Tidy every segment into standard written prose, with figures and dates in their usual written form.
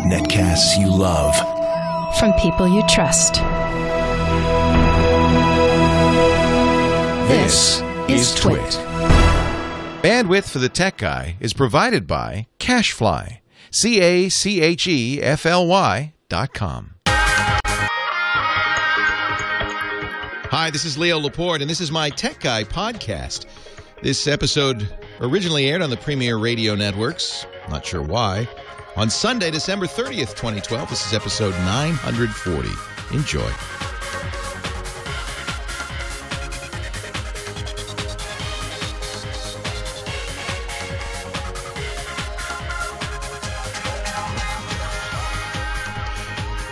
Netcasts you love. From people you trust. This is TWiT. Bandwidth for the Tech Guy is provided by CacheFly. CacheFly.com. Hi, this is Leo Laporte, and this is my Tech Guy podcast. This episode originally aired on the Premier Radio Networks, not sure why, on Sunday, December 30th, 2012. This is episode 940. Enjoy.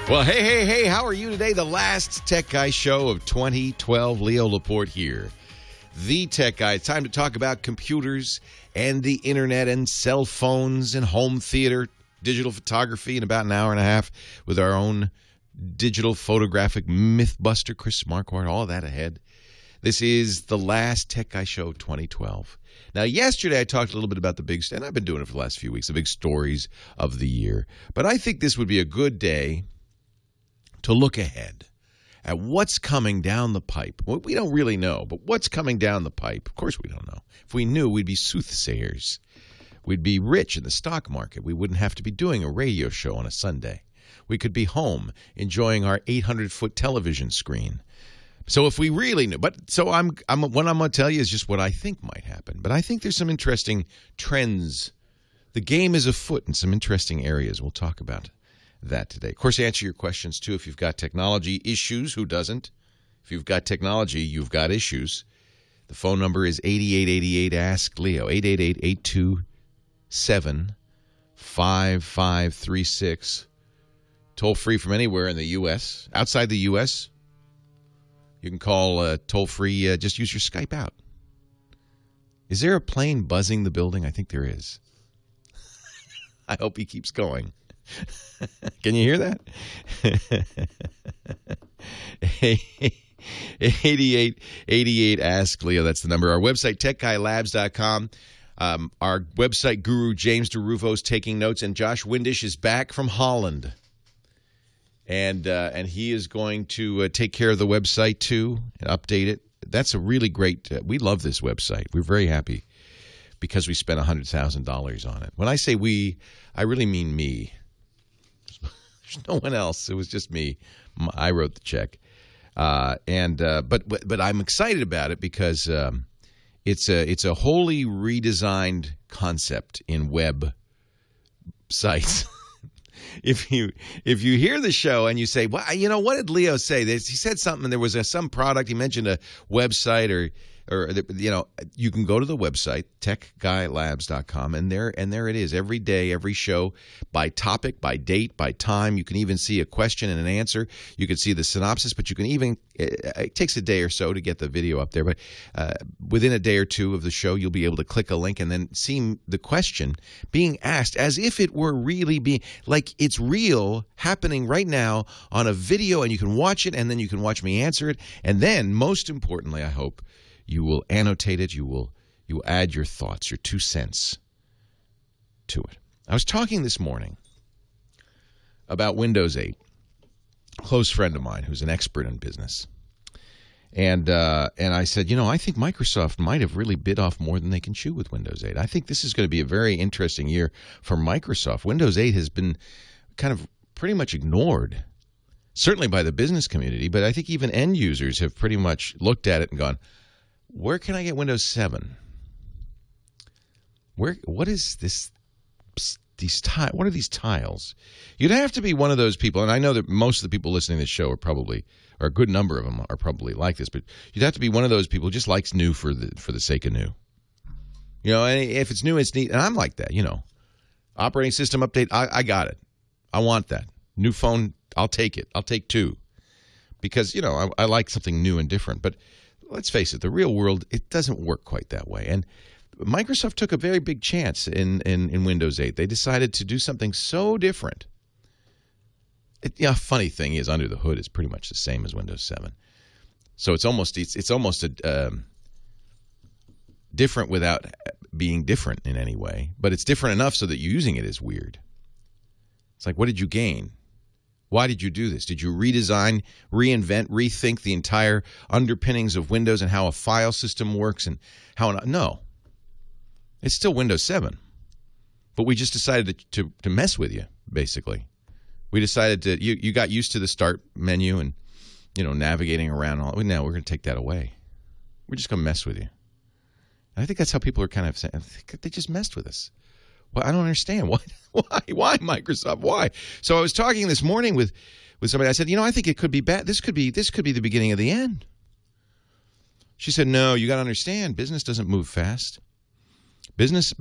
Well, hey, how are you today? The last Tech Guy show of 2012. Leo Laporte here. The Tech Guy. It's time to talk about computers and the internet and cell phones and home theater, digital photography in about an hour and a half with our own digital photographic mythbuster, Chris Marquardt. All of that ahead. This is the last Tech Guy show of 2012. Now, yesterday I talked a little bit about the big, and I've been doing it for the last few weeks, the big stories of the year. But I think this would be a good day to look ahead at what's coming down the pipe. Well, we don't really know, but what's coming down the pipe? Of course we don't know. If we knew, we'd be soothsayers. We'd be rich in the stock market. We wouldn't have to be doing a radio show on a Sunday. We could be home enjoying our 800-foot television screen. So if we really knew, what I'm going to tell you is just what I think might happen. But I think there's some interesting trends. The game is afoot in some interesting areas. We'll talk about that today. Of course, answer your questions, too, if you've got technology issues. Who doesn't? If you've got technology, you've got issues. The phone number is 8888-ASK-LEO, 888-827-5536. Toll-free from anywhere in the U.S. Outside the U.S., you can call toll-free. Just use your Skype out. Is there a plane buzzing the building? I think there is. I hope he keeps going. Can you hear that? 8888 Ask Leo. That's the number. Our website, techguylabs.com. Our website guru, James DeRuvo, is taking notes, and Josh Windish is back from Holland. And he is going to take care of the website, too, and update it. That's a really great we love this website. We're very happy because we spent $100,000 on it. When I say we, I really mean me. There's no one else. It was just me. I wrote the check. But I'm excited about it because it's a wholly redesigned concept in web sites. If you hear the show and you say, well, you know, what did Leo say? He said something. There was some product. He mentioned a website or you know, you can go to the website, techguylabs.com, and there it is. Every day, every show, by topic, by date, by time. You can even see a question and an answer. You can see the synopsis, but you can even it takes a day or so to get the video up there. But within a day or two of the show, you'll be able to click a link and then see the question being asked as if it were really being like it's real happening right now on a video, and you can watch it, and then you can watch me answer it, and then most importantly, I hope, you will annotate it. You will add your thoughts, your 2 cents to it. I was talking this morning about Windows 8. A close friend of mine who's an expert in business. And I said, you know, I think Microsoft might have really bit off more than they can chew with Windows 8. I think this is going to be a very interesting year for Microsoft. Windows 8 has been kind of pretty much ignored, certainly by the business community, but I think even end users have pretty much looked at it and gone, where can I get Windows 7? What is this? What are these tiles? You'd have to be one of those people, and I know that most of the people listening to this show are probably, or a good number of them are probably like this, but you'd have to be one of those people who just likes new for the sake of new. You know, and if it's new, it's neat, and I'm like that. You know, operating system update, I got it. I want that new phone. I'll take it. I'll take 2, because you know I like something new and different, but. Let's face it, the real world, it doesn't work quite that way. And Microsoft took a very big chance in Windows 8. They decided to do something so different. Funny thing is, under the hood, it's pretty much the same as Windows 7. So it's almost different without being different in any way, but it's different enough so that using it is weird. It's like, what did you gain? Why did you do this? Did you redesign, reinvent, rethink the entire underpinnings of Windows and how a file system works and how no. It's still Windows 7. But we just decided to mess with you, basically. We decided to you got used to the start menu and navigating around all. Now we're going to take that away. We're just going to mess with you. And I think that's how people are kind of saying, they just messed with us. Well, I don't understand. Why Microsoft? Why? So I was talking this morning with somebody. I said, I think it could be bad. This could be the beginning of the end. She said, no, you got to understand. Business doesn't move fast. Business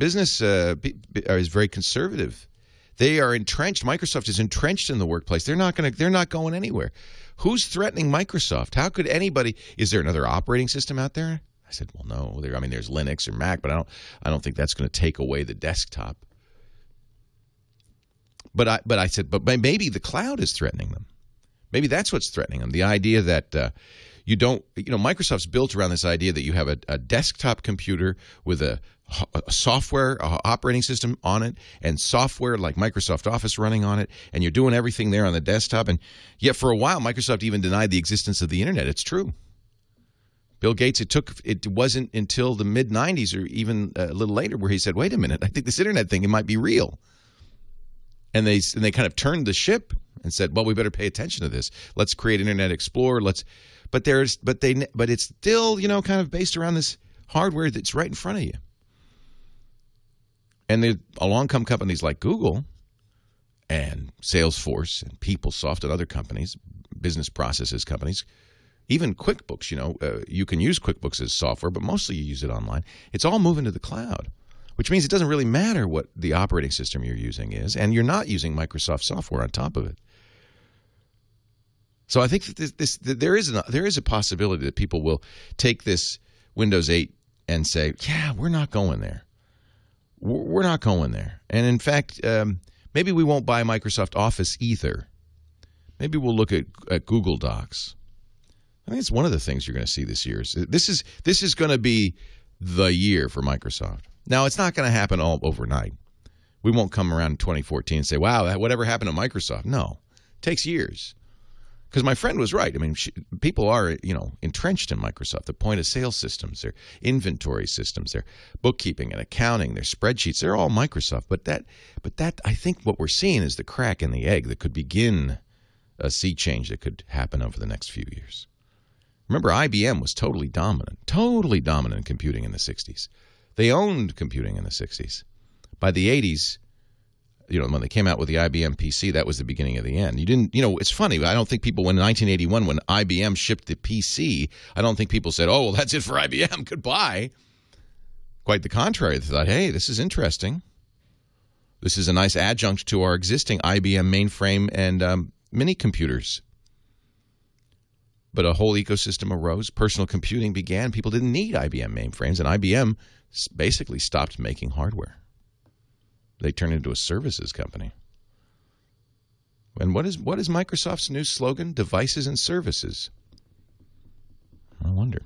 is very conservative. They are entrenched. Microsoft is entrenched in the workplace. They're not going anywhere. Who's threatening Microsoft? How could anybody? Is there another operating system out there? I said, well, no. There's Linux or Mac, but I don't think that's going to take away the desktop. But I said, but maybe the cloud is threatening them. Maybe that's what's threatening them. The idea that Microsoft's built around this idea that you have a desktop computer with a software operating system on it and software like Microsoft Office running on it, and you're doing everything there on the desktop. And yet for a while, Microsoft even denied the existence of the internet. It's true. Bill Gates, it wasn't until the mid-'90s or even a little later where he said, wait a minute, I think this internet thing, it might be real. And they kind of turned the ship and said, well, we better pay attention to this. Let's create Internet Explorer. But it's still, kind of based around this hardware that's right in front of you. And along come companies like Google and Salesforce and PeopleSoft and other companies, business processes companies, even QuickBooks. You can use QuickBooks as software, but mostly you use it online. It's all moving to the cloud, which means it doesn't really matter what the operating system you're using is, and you're not using Microsoft software on top of it. So I think that there is a possibility that people will take this Windows 8 and say, yeah, we're not going there. We're not going there. And in fact, maybe we won't buy Microsoft Office either. Maybe we'll look at Google Docs. I think it's one of the things you're going to see this year. This is going to be the year for Microsoft. Now, it's not going to happen all overnight. We won't come around in 2014 and say, wow, whatever happened to Microsoft? No. It takes years. Because my friend was right. People are, entrenched in Microsoft. The point-of-sale systems, their inventory systems, their bookkeeping and accounting, their spreadsheets, they're all Microsoft. But that, I think what we're seeing is the crack in the egg that could begin a sea change that could happen over the next few years. Remember, IBM was totally dominant in computing in the 60s. They owned computing in the 60s. By the 80s, when they came out with the IBM PC, that was the beginning of the end. It's funny. I don't think people, in 1981, when IBM shipped the PC, I don't think people said, oh, well, that's it for IBM. Goodbye. Quite the contrary. They thought, hey, this is interesting. This is a nice adjunct to our existing IBM mainframe and mini computers. But a whole ecosystem arose. Personal computing began. People didn't need IBM mainframes, and IBM basically stopped making hardware. They turned into a services company. And what is Microsoft's new slogan? Devices and services. I wonder.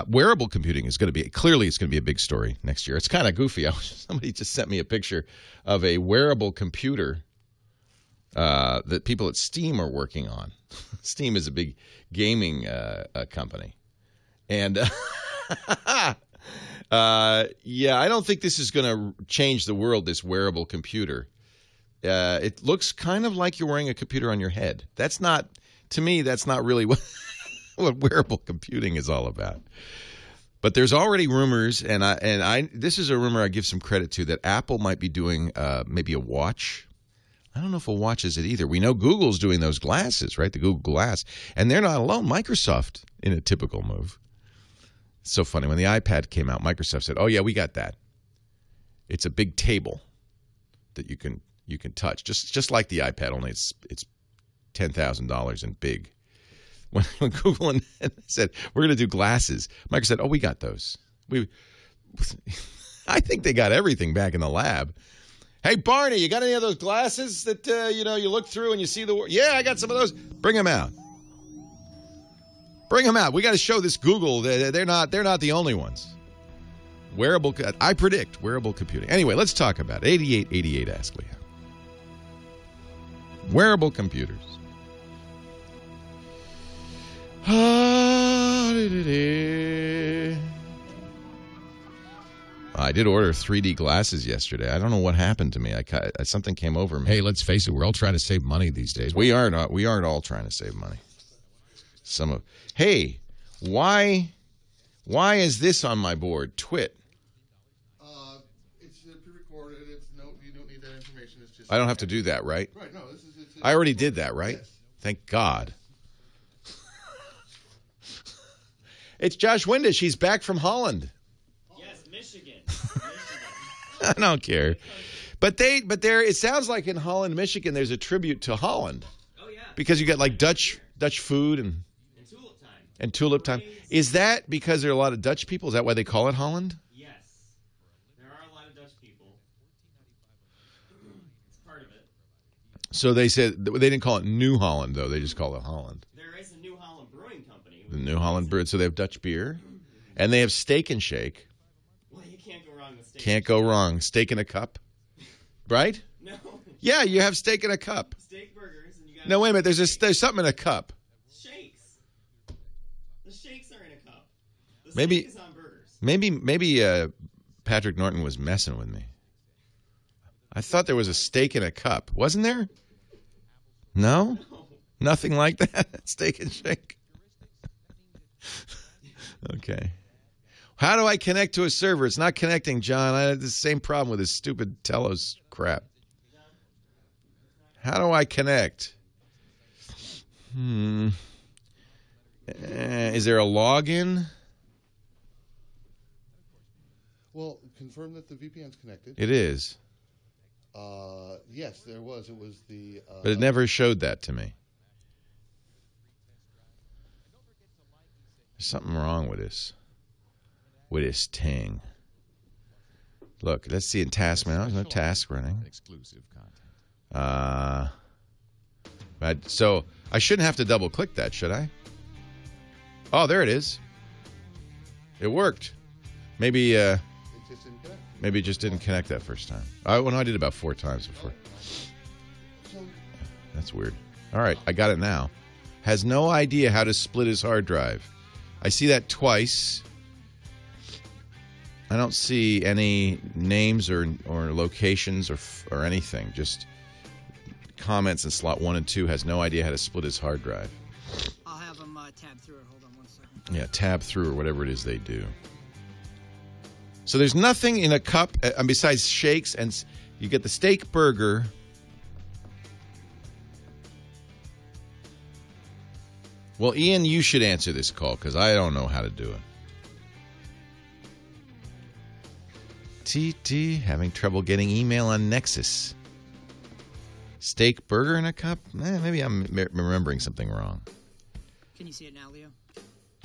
Wearable computing is going to be a big story next year. It's kind of goofy. Somebody just sent me a picture of a wearable computer that people at Steam are working on. Steam is a big gaming company. And I don't think this is going to change the world, this wearable computer. It looks kind of like you're wearing a computer on your head. To me, that's not really what wearable computing is all about. But there's already rumors, and this is a rumor I give some credit to, that Apple might be doing maybe a watch. I don't know if a watch is it either. We know Google's doing those glasses, right? The Google Glass. And they're not alone. Microsoft, in a typical move. It's so funny. When the iPad came out, Microsoft said, oh, yeah, we got that. It's a big table that you can touch. Just like the iPad, only it's $10,000 and big. When Google said, we're going to do glasses, Microsoft said, oh, we got those. I think they got everything back in the lab. Hey, Barney, you got any of those glasses that, you look through and you see the world? Yeah, I got some of those. Bring them out. Bring them out. We got to show this Google. They're not the only ones. I predict wearable computing. Anyway, let's talk about it. 8888 Ask Leah. Wearable computers. I did order 3D glasses yesterday. I don't know what happened to me. Something came over me. Hey, let's face it. We're all trying to save money these days. We aren't all trying to save money. Hey, why is this on my board? TWiT. It's pre-recorded. You don't need that information. It's just. I don't have to do that, right? Right. No, I already did that, right? Yes. Thank God. It's Josh Windish. He's back from Holland. Yes, Michigan. I don't care. But there it sounds like in Holland, Michigan, there's a tribute to Holland. Oh yeah. Because you got like Dutch food and tulip time. And tulip time. Is that because there are a lot of Dutch people? Is that why they call it Holland? Yes. There are a lot of Dutch people. It's part of it. So they said they didn't call it New Holland though. They just call it Holland. There is a New Holland Brewing Company. The New Holland Brew. So they have Dutch beer, and they have Steak and Shake. Well, you can't go wrong with steak. Can't go wrong. Steak in a cup, right? No. Yeah, you have steak in a cup. Steak burgers and you got. No, wait a minute. There's something in a cup. Shakes. The shakes are in a cup. The Maybe- steak is on burgers. Maybe Patrick Norton was messing with me. I thought there was a steak in a cup. Wasn't there? No? Nothing like that? Steak and Shake? Okay. How do I connect to a server? It's not connecting, John. I had the same problem with this stupid Telos crap. How do I connect? Is there a login? Well, confirm that the VPN's connected. It is. Yes, there was. It was the. But it never showed that to me. There's something wrong with this. With this thing. Look, let's see in task now. There's no task running. Exclusive content. So I shouldn't have to double click that, should I? Oh, there it is. It worked. Maybe It just didn't connect. maybe it just didn't connect that first time. I did about 4 times before. So, That's weird. All right, I got it now. Has no idea how to split his hard drive. I see that twice. I don't see any names or locations or anything. Just comments in slot 1 and 2. Has no idea how to split his hard drive. I'll have them tab through it. Hold on one second. Yeah, tab through or whatever it is they do. So there's nothing in a cup besides shakes, and you get the steak burger. Well, Ian, you should answer this call because I don't know how to do it. TT, having trouble getting email on Nexus. Steak burger in a cup? Maybe I'm remembering something wrong. Can you see it now, Leo?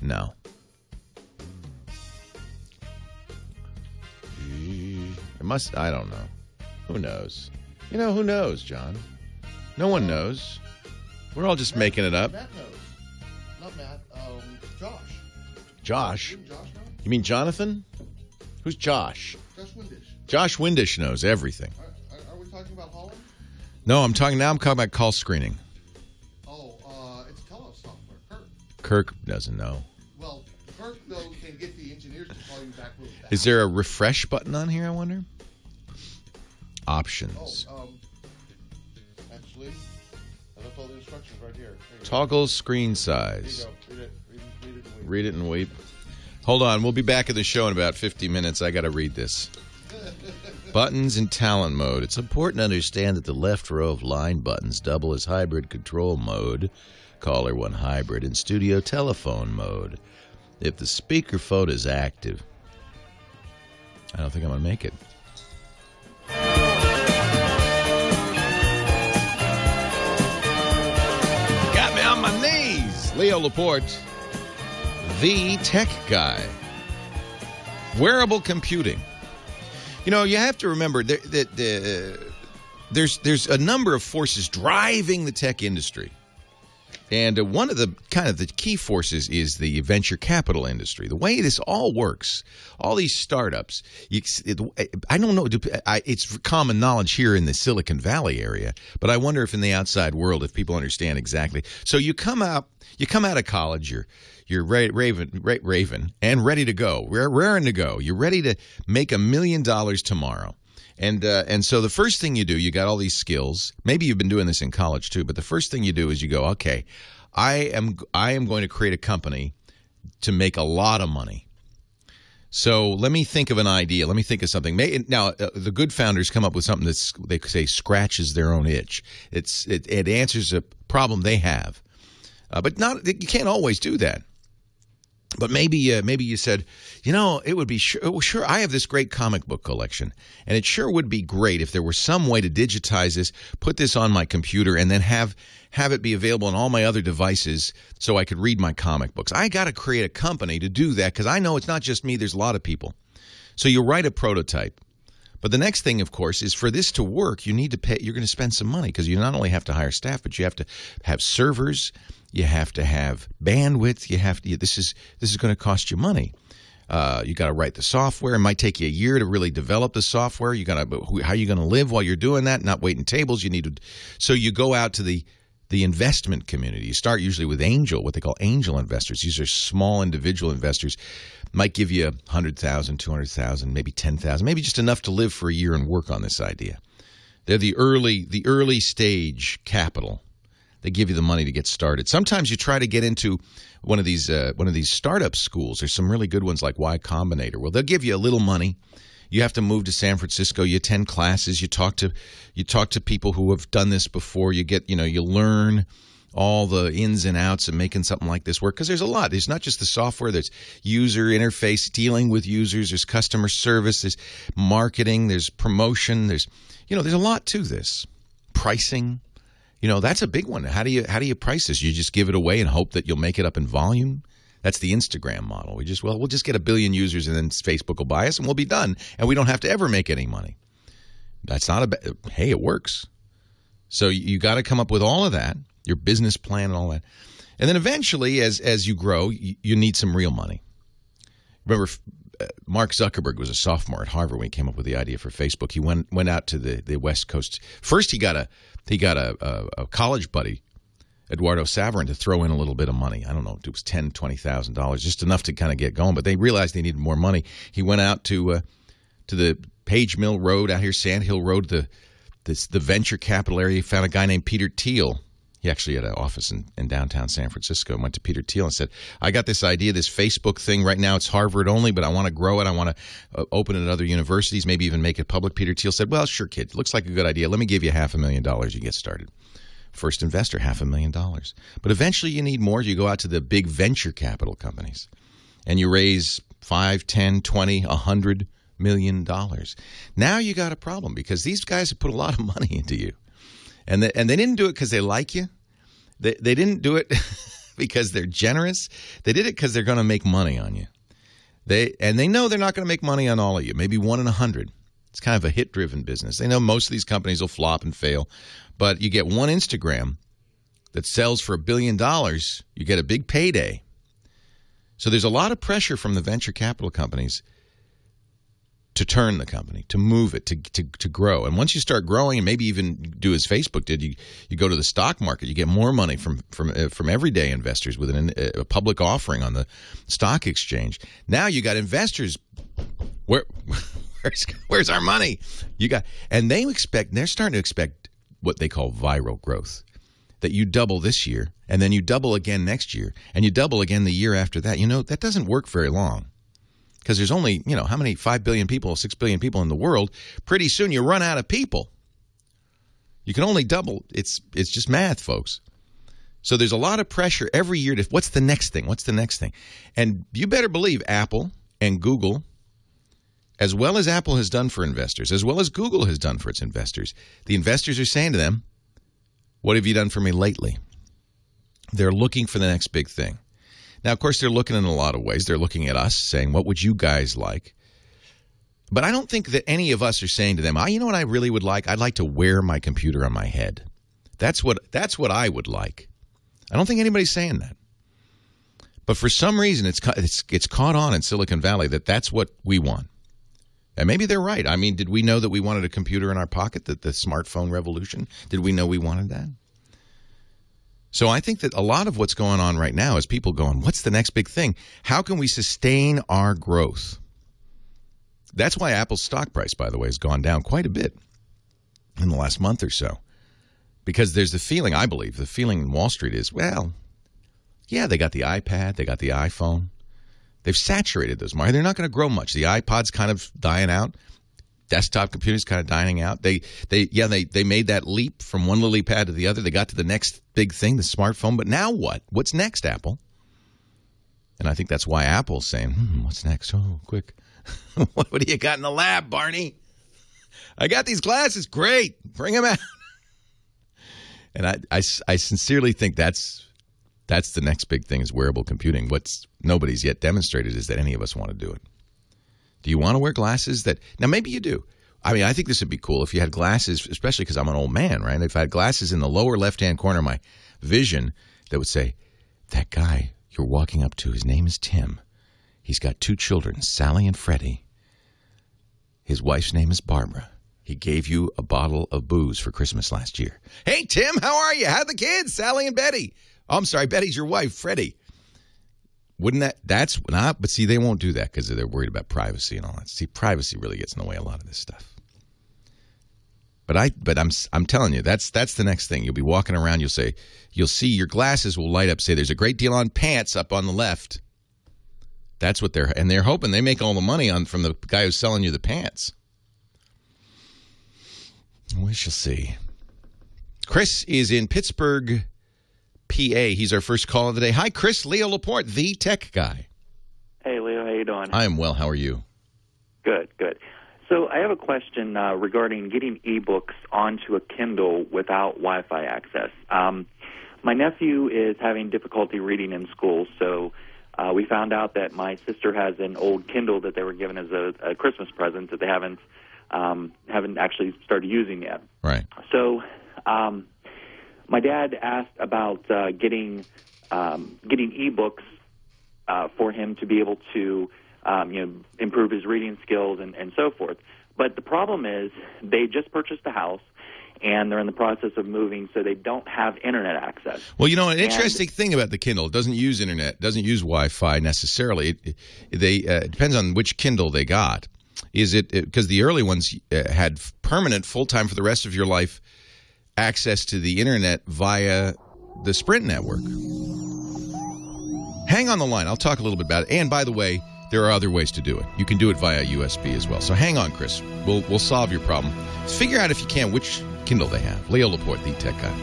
No. It must, I don't know. Who knows? Who knows, John? No one knows. We're all just making it up. Matt knows. Not Matt. Josh. Josh? Didn't Josh know? You mean Jonathan? Who's Josh? Josh Windish. Josh Windish knows everything. Are we talking about Holland? No, I'm talking about call screening. Oh, it's Telos software. Kirk doesn't know. Well, Kirk, though, can get the engineers to call you back really fast. Is there a refresh button on here, I wonder? Options. Actually, I left all the instructions right here. Toggle screen There size. you go. Read it and wait. Read it and weep. Hold on, we'll be back at the show in about 50 minutes. I got to read this. Buttons in Talon mode. It's important to understand that the left row of line buttons double as hybrid control mode, caller 1 hybrid, and studio telephone mode. If the speakerphone is active, I don't think I'm going to make it. Got me on my knees. Leo Laporte, the tech guy. Wearable computing. You have to remember that there's a number of forces driving the tech industry. And one of the kind of the key forces is the venture capital industry. The way this all works, all these startups, I don't know, it's common knowledge here in the Silicon Valley area, but I wonder if in the outside world, if people understand exactly. So you come out of college, you're raven and ready to go, raring to go. You're ready to make $1 million tomorrow. And so the first thing you do, you got all these skills. Maybe you've been doing this in college too, but the first thing you do is you go, okay, I am going to create a company to make a lot of money. So let me think of an idea. Let me think of something. Now, the good founders come up with something they say scratches their own itch. It answers a problem they have, but you can't always do that. But maybe you said, it would be sure. I have this great comic book collection, and it sure would be great if there were some way to digitize this, put this on my computer, and then have it be available on all my other devices so I could read my comic books. I got to create a company to do that because I know it's not just me. There's a lot of people. So you write a prototype. But the next thing, of course, is for this to work, you need to pay. You're going to spend some money because you not only have to hire staff, but you have to have servers. You have to have bandwidth. This is going to cost you money. You got to write the software. It might take you a year to really develop the software. How are you going to live while you're doing that? Not waiting tables. So you go out to the investment community. You start usually with what they call angel investors. These are small individual investors. Might give you 100,000, 200,000, maybe 10,000, maybe just enough to live for a year and work on this idea. They're the early stage capital. They give you the money to get started. Sometimes you try to get into one of these startup schools. There's some really good ones like Y Combinator. Well, they'll give you a little money. You have to move to San Francisco. You attend classes. You talk to people who have done this before. You learn all the ins and outs of making something like this work because there's a lot. There's not just the software. There's user interface, dealing with users. There's customer service. There's marketing. There's promotion. There's a lot to this. Pricing. That's a big one. How do you price this? You just give it away and hope that you'll make it up in volume? That's the Instagram model. We'll just get 1 billion users and then Facebook will buy us and we'll be done. And we don't have to ever make any money. That's not hey, it works. So you got to come up with all of that, your business plan and all that. And then eventually, as you grow, you need some real money. Remember, Mark Zuckerberg was a sophomore at Harvard when he came up with the idea for Facebook. He went out to the West Coast. First, he got a college buddy, Eduardo Saverin, to throw in a little bit of money. I don't know, it was $10,000, $20,000, just enough to kind of get going. But they realized they needed more money. He went out to the Page Mill Road out here, Sand Hill Road, the venture capital area. He found a guy named Peter Thiel. He actually had an office in downtown San Francisco. Went to Peter Thiel and said, I got this idea, this Facebook thing. Right now it's Harvard only, but I want to grow it. I want to open it at other universities, maybe even make it public. Peter Thiel said, well, sure, kid. Looks like a good idea. Let me give you $500,000. You get started. First investor, $500,000. But eventually you need more. You go out to the big venture capital companies, and you raise $5, $10, $20, $100 million. Now you got a problem because these guys have put a lot of money into you. And they didn't do it because they like you. They didn't do it because they're generous. They did it because they're going to make money on you. They know they're not going to make money on all of you. Maybe 1 in 100. It's kind of a hit-driven business. They know most of these companies will flop and fail. But you get one Instagram that sells for $1 billion, you get a big payday. So there's a lot of pressure from the venture capital companies to turn the company, to move it, to grow. And once you start growing, and maybe even do as Facebook did, you go to the stock market, you get more money from everyday investors with a public offering on the stock exchange. Now you got investors. Where's our money? And they're starting to expect what they call viral growth. That you double this year, and then you double again next year, and you double again the year after that. That doesn't work very long. Because there's only, how many, 5 billion people, 6 billion people in the world. Pretty soon you run out of people. You can only double. It's just math, folks. So there's a lot of pressure every year to, what's the next thing? What's the next thing? And you better believe Apple and Google, as well as Apple has done for investors, as well as Google has done for its investors, the investors are saying to them, what have you done for me lately? They're looking for the next big thing. Now, of course, they're looking in a lot of ways. They're looking at us saying, what would you guys like? But I don't think that any of us are saying to them, you know what I really would like? I'd like to wear my computer on my head. That's what I would like. I don't think anybody's saying that. But for some reason, it's caught on in Silicon Valley that that's what we want. And maybe they're right. I mean, did we know that we wanted a computer in our pocket, that the smartphone revolution? Did we know we wanted that? So I think that a lot of what's going on right now is people going, what's the next big thing? How can we sustain our growth? That's why Apple's stock price, by the way, has gone down quite a bit in the last month or so. Because there's the feeling, I believe, the feeling in Wall Street is, well, yeah, they got the iPad, they got the iPhone. They've saturated those markets. They're not going to grow much. The iPod's kind of dying out. Desktop computers kind of dying out. They made that leap from one lily pad to the other. They got to the next big thing, the smartphone. But now what? What's next, Apple? And I think that's why Apple's saying, what's next? Oh, quick. What do you got in the lab, Barney? I got these glasses. Great. Bring them out. And I sincerely think that's the next big thing is wearable computing. What's nobody's yet demonstrated is that any of us want to do it. Do you want to wear glasses that – now, maybe you do. I mean, I think this would be cool if you had glasses, especially because I'm an old man, right? If I had glasses in the lower left-hand corner of my vision that would say, that guy you're walking up to, his name is Tim. He's got 2 children, Sally and Freddie. His wife's name is Barbara. He gave you a bottle of booze for Christmas last year. Hey, Tim, how are you? How are the kids, Sally and Betty? Oh, I'm sorry, Betty's your wife, Freddie. Wouldn't that's not, but see, they won't do that because they're worried about privacy and all that. See, privacy really gets in the way of a lot of this stuff. But I'm telling you, that's the next thing. You'll be walking around, you'll see your glasses will light up, say there's a great deal on pants up on the left. That's what they're hoping they make all the money from the guy who's selling you the pants. We shall see. Chris is in Pittsburgh, PA. He's our first call of the day. Hi, Chris. Leo Laporte, the tech guy. Hey, Leo. How you doing? I am well. How are you? Good. So I have a question regarding getting ebooks onto a Kindle without Wi-Fi access. My nephew is having difficulty reading in school, so we found out that my sister has an old Kindle that they were given as a Christmas present that they haven't actually started using yet. Right. So my dad asked about getting ebooks for him to be able to improve his reading skills and so forth. But the problem is they just purchased a house and they're in the process of moving, so they don't have internet access. Well, an interesting thing about the Kindle, it doesn't use internet, doesn't use Wi-Fi necessarily. It depends on which Kindle they got. Is it because the early ones had permanent, full-time for the rest of your life access to the internet via the Sprint network? Hang on the line. I'll talk a little bit about it. And by the way, there are other ways to do it. You can do it via USB as well. So hang on, Chris. We'll solve your problem. Figure out if you can which Kindle they have. Leo Laporte, the tech guy.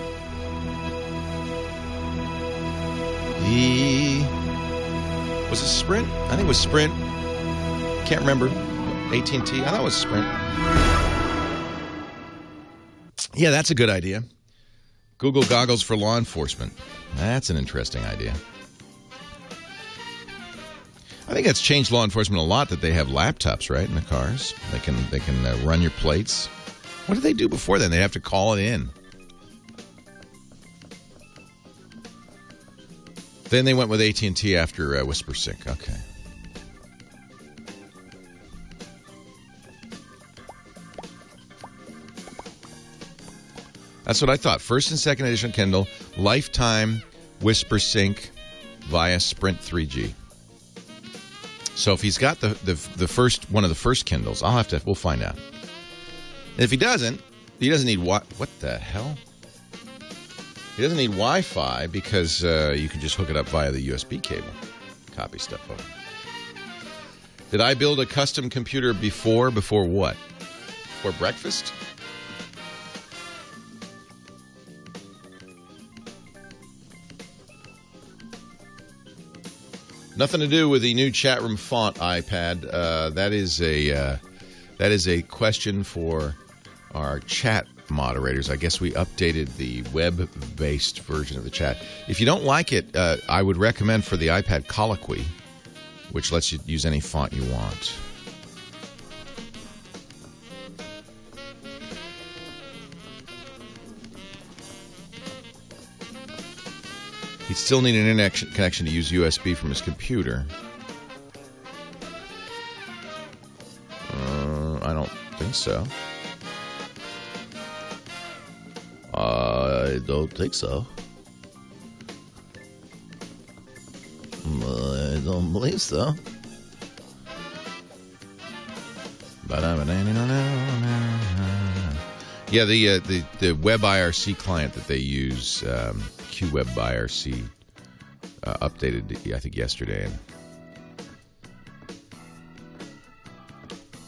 Was it Sprint? I think it was Sprint. Can't remember. AT&T. I thought it was Sprint. Yeah, that's a good idea. Google goggles for law enforcement. That's an interesting idea. I think that's changed law enforcement a lot that they have laptops, right, in the cars. They can run your plates. What did they do before then? They'd have to call it in. Then they went with AT&T after WhisperSync. Okay. That's what I thought. First and second edition Kindle, lifetime WhisperSync via Sprint 3G. So if he's got the first one of the first Kindles, we'll find out. And if he doesn't need what the hell? He doesn't need Wi-Fi because you can just hook it up via the USB cable. Copy stuff over. Did I build a custom computer before what? Before breakfast? Nothing to do with the new chat room font iPad. That is a question for our chat moderators. I guess we updated the web-based version of the chat. If you don't like it, I would recommend for the iPad Colloquy, which lets you use any font you want. He'd still need an internet connection to use USB from his computer. I don't think so. I don't think so. I don't believe so. Yeah, the Web IRC client that they use, QWeb IRC, updated, I think, yesterday. And,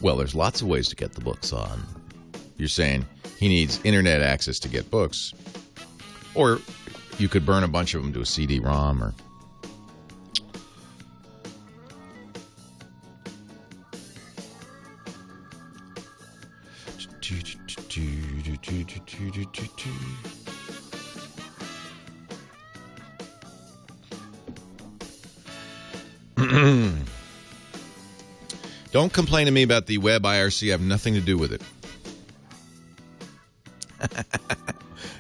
well, there's lots of ways to get the books on. You're saying he needs internet access to get books. Or you could burn a bunch of them to a CD-ROM or... Don't complain to me about the Web IRC. I have nothing to do with it.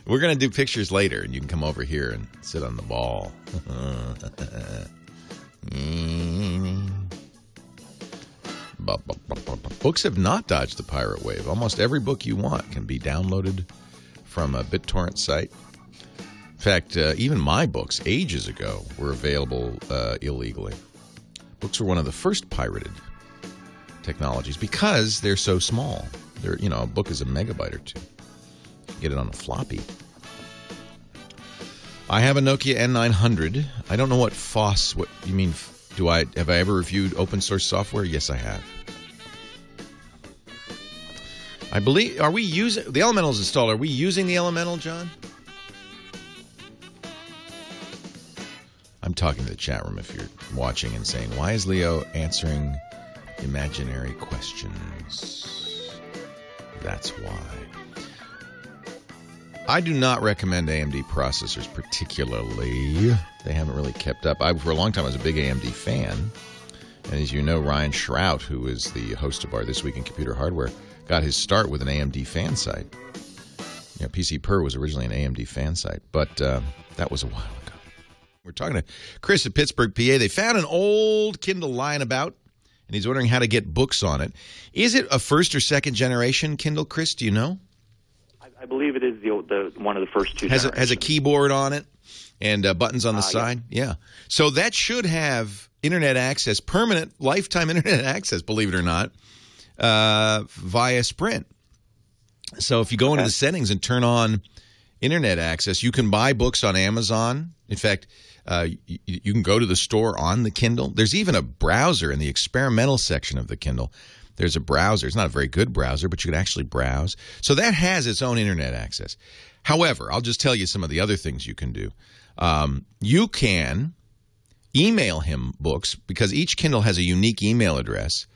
We're going to do pictures later, and you can come over here and sit on the ball. Books have not dodged the pirate wave. Almost every book you want can be downloaded from a BitTorrent site. In fact, even my books, ages ago, were available illegally. Books were one of the first pirated technologies because they're so small. They're, a book is a megabyte or two. You get it on a floppy. I have a Nokia N900. I don't know what FOSS, what you mean. Have I ever reviewed open source software? Yes, I have. I believe, are we using, the Elemental's installed. Are we using the Elemental, John? I'm talking to the chat room if you're watching and saying, why is Leo answering imaginary questions? That's why. I do not recommend AMD processors particularly. They haven't really kept up. For a long time, I was a big AMD fan. And as you know, Ryan Shrout, who is the host of our This Week in Computer Hardware, got his start with an AMD fan site. PC Per was originally an AMD fan site, but that was a while ago. We're talking to Chris at Pittsburgh, PA. They found an old Kindle lying about, and he's wondering how to get books on it. Is it a first or second generation Kindle, Chris? Do you know? I believe it is the one of the first two. Has a keyboard on it and buttons on the side? Yeah. So that should have internet access, permanent, lifetime internet access, believe it or not, via Sprint. So if you go into the settings and turn on internet access, you can buy books on Amazon. In fact, you can go to the store on the Kindle. There's even a browser in the experimental section of the Kindle. There's a browser. It's not a very good browser, but you can actually browse. So that has its own internet access. However, I'll just tell you some of the other things you can do. You can email him books because each Kindle has a unique email address.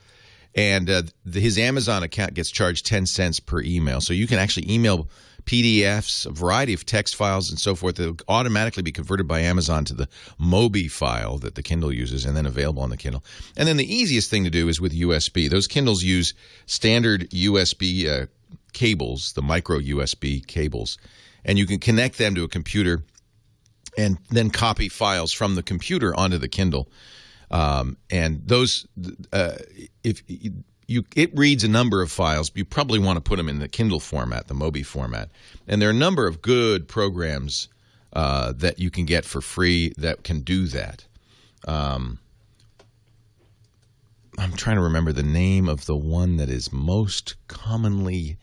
And his Amazon account gets charged 10 cents per email. So you can actually email PDFs, a variety of text files and so forth that will automatically be converted by Amazon to the Mobi file that the Kindle uses and then available on the Kindle. And then the easiest thing to do is with USB. Those Kindles use standard USB cables, the micro USB cables, and you can connect them to a computer and then copy files from the computer onto the Kindle. And those, it reads a number of files. You probably want to put them in the Kindle format, the Mobi format. And there are a number of good programs that you can get for free that can do that. I'm trying to remember the name of the one that is most commonly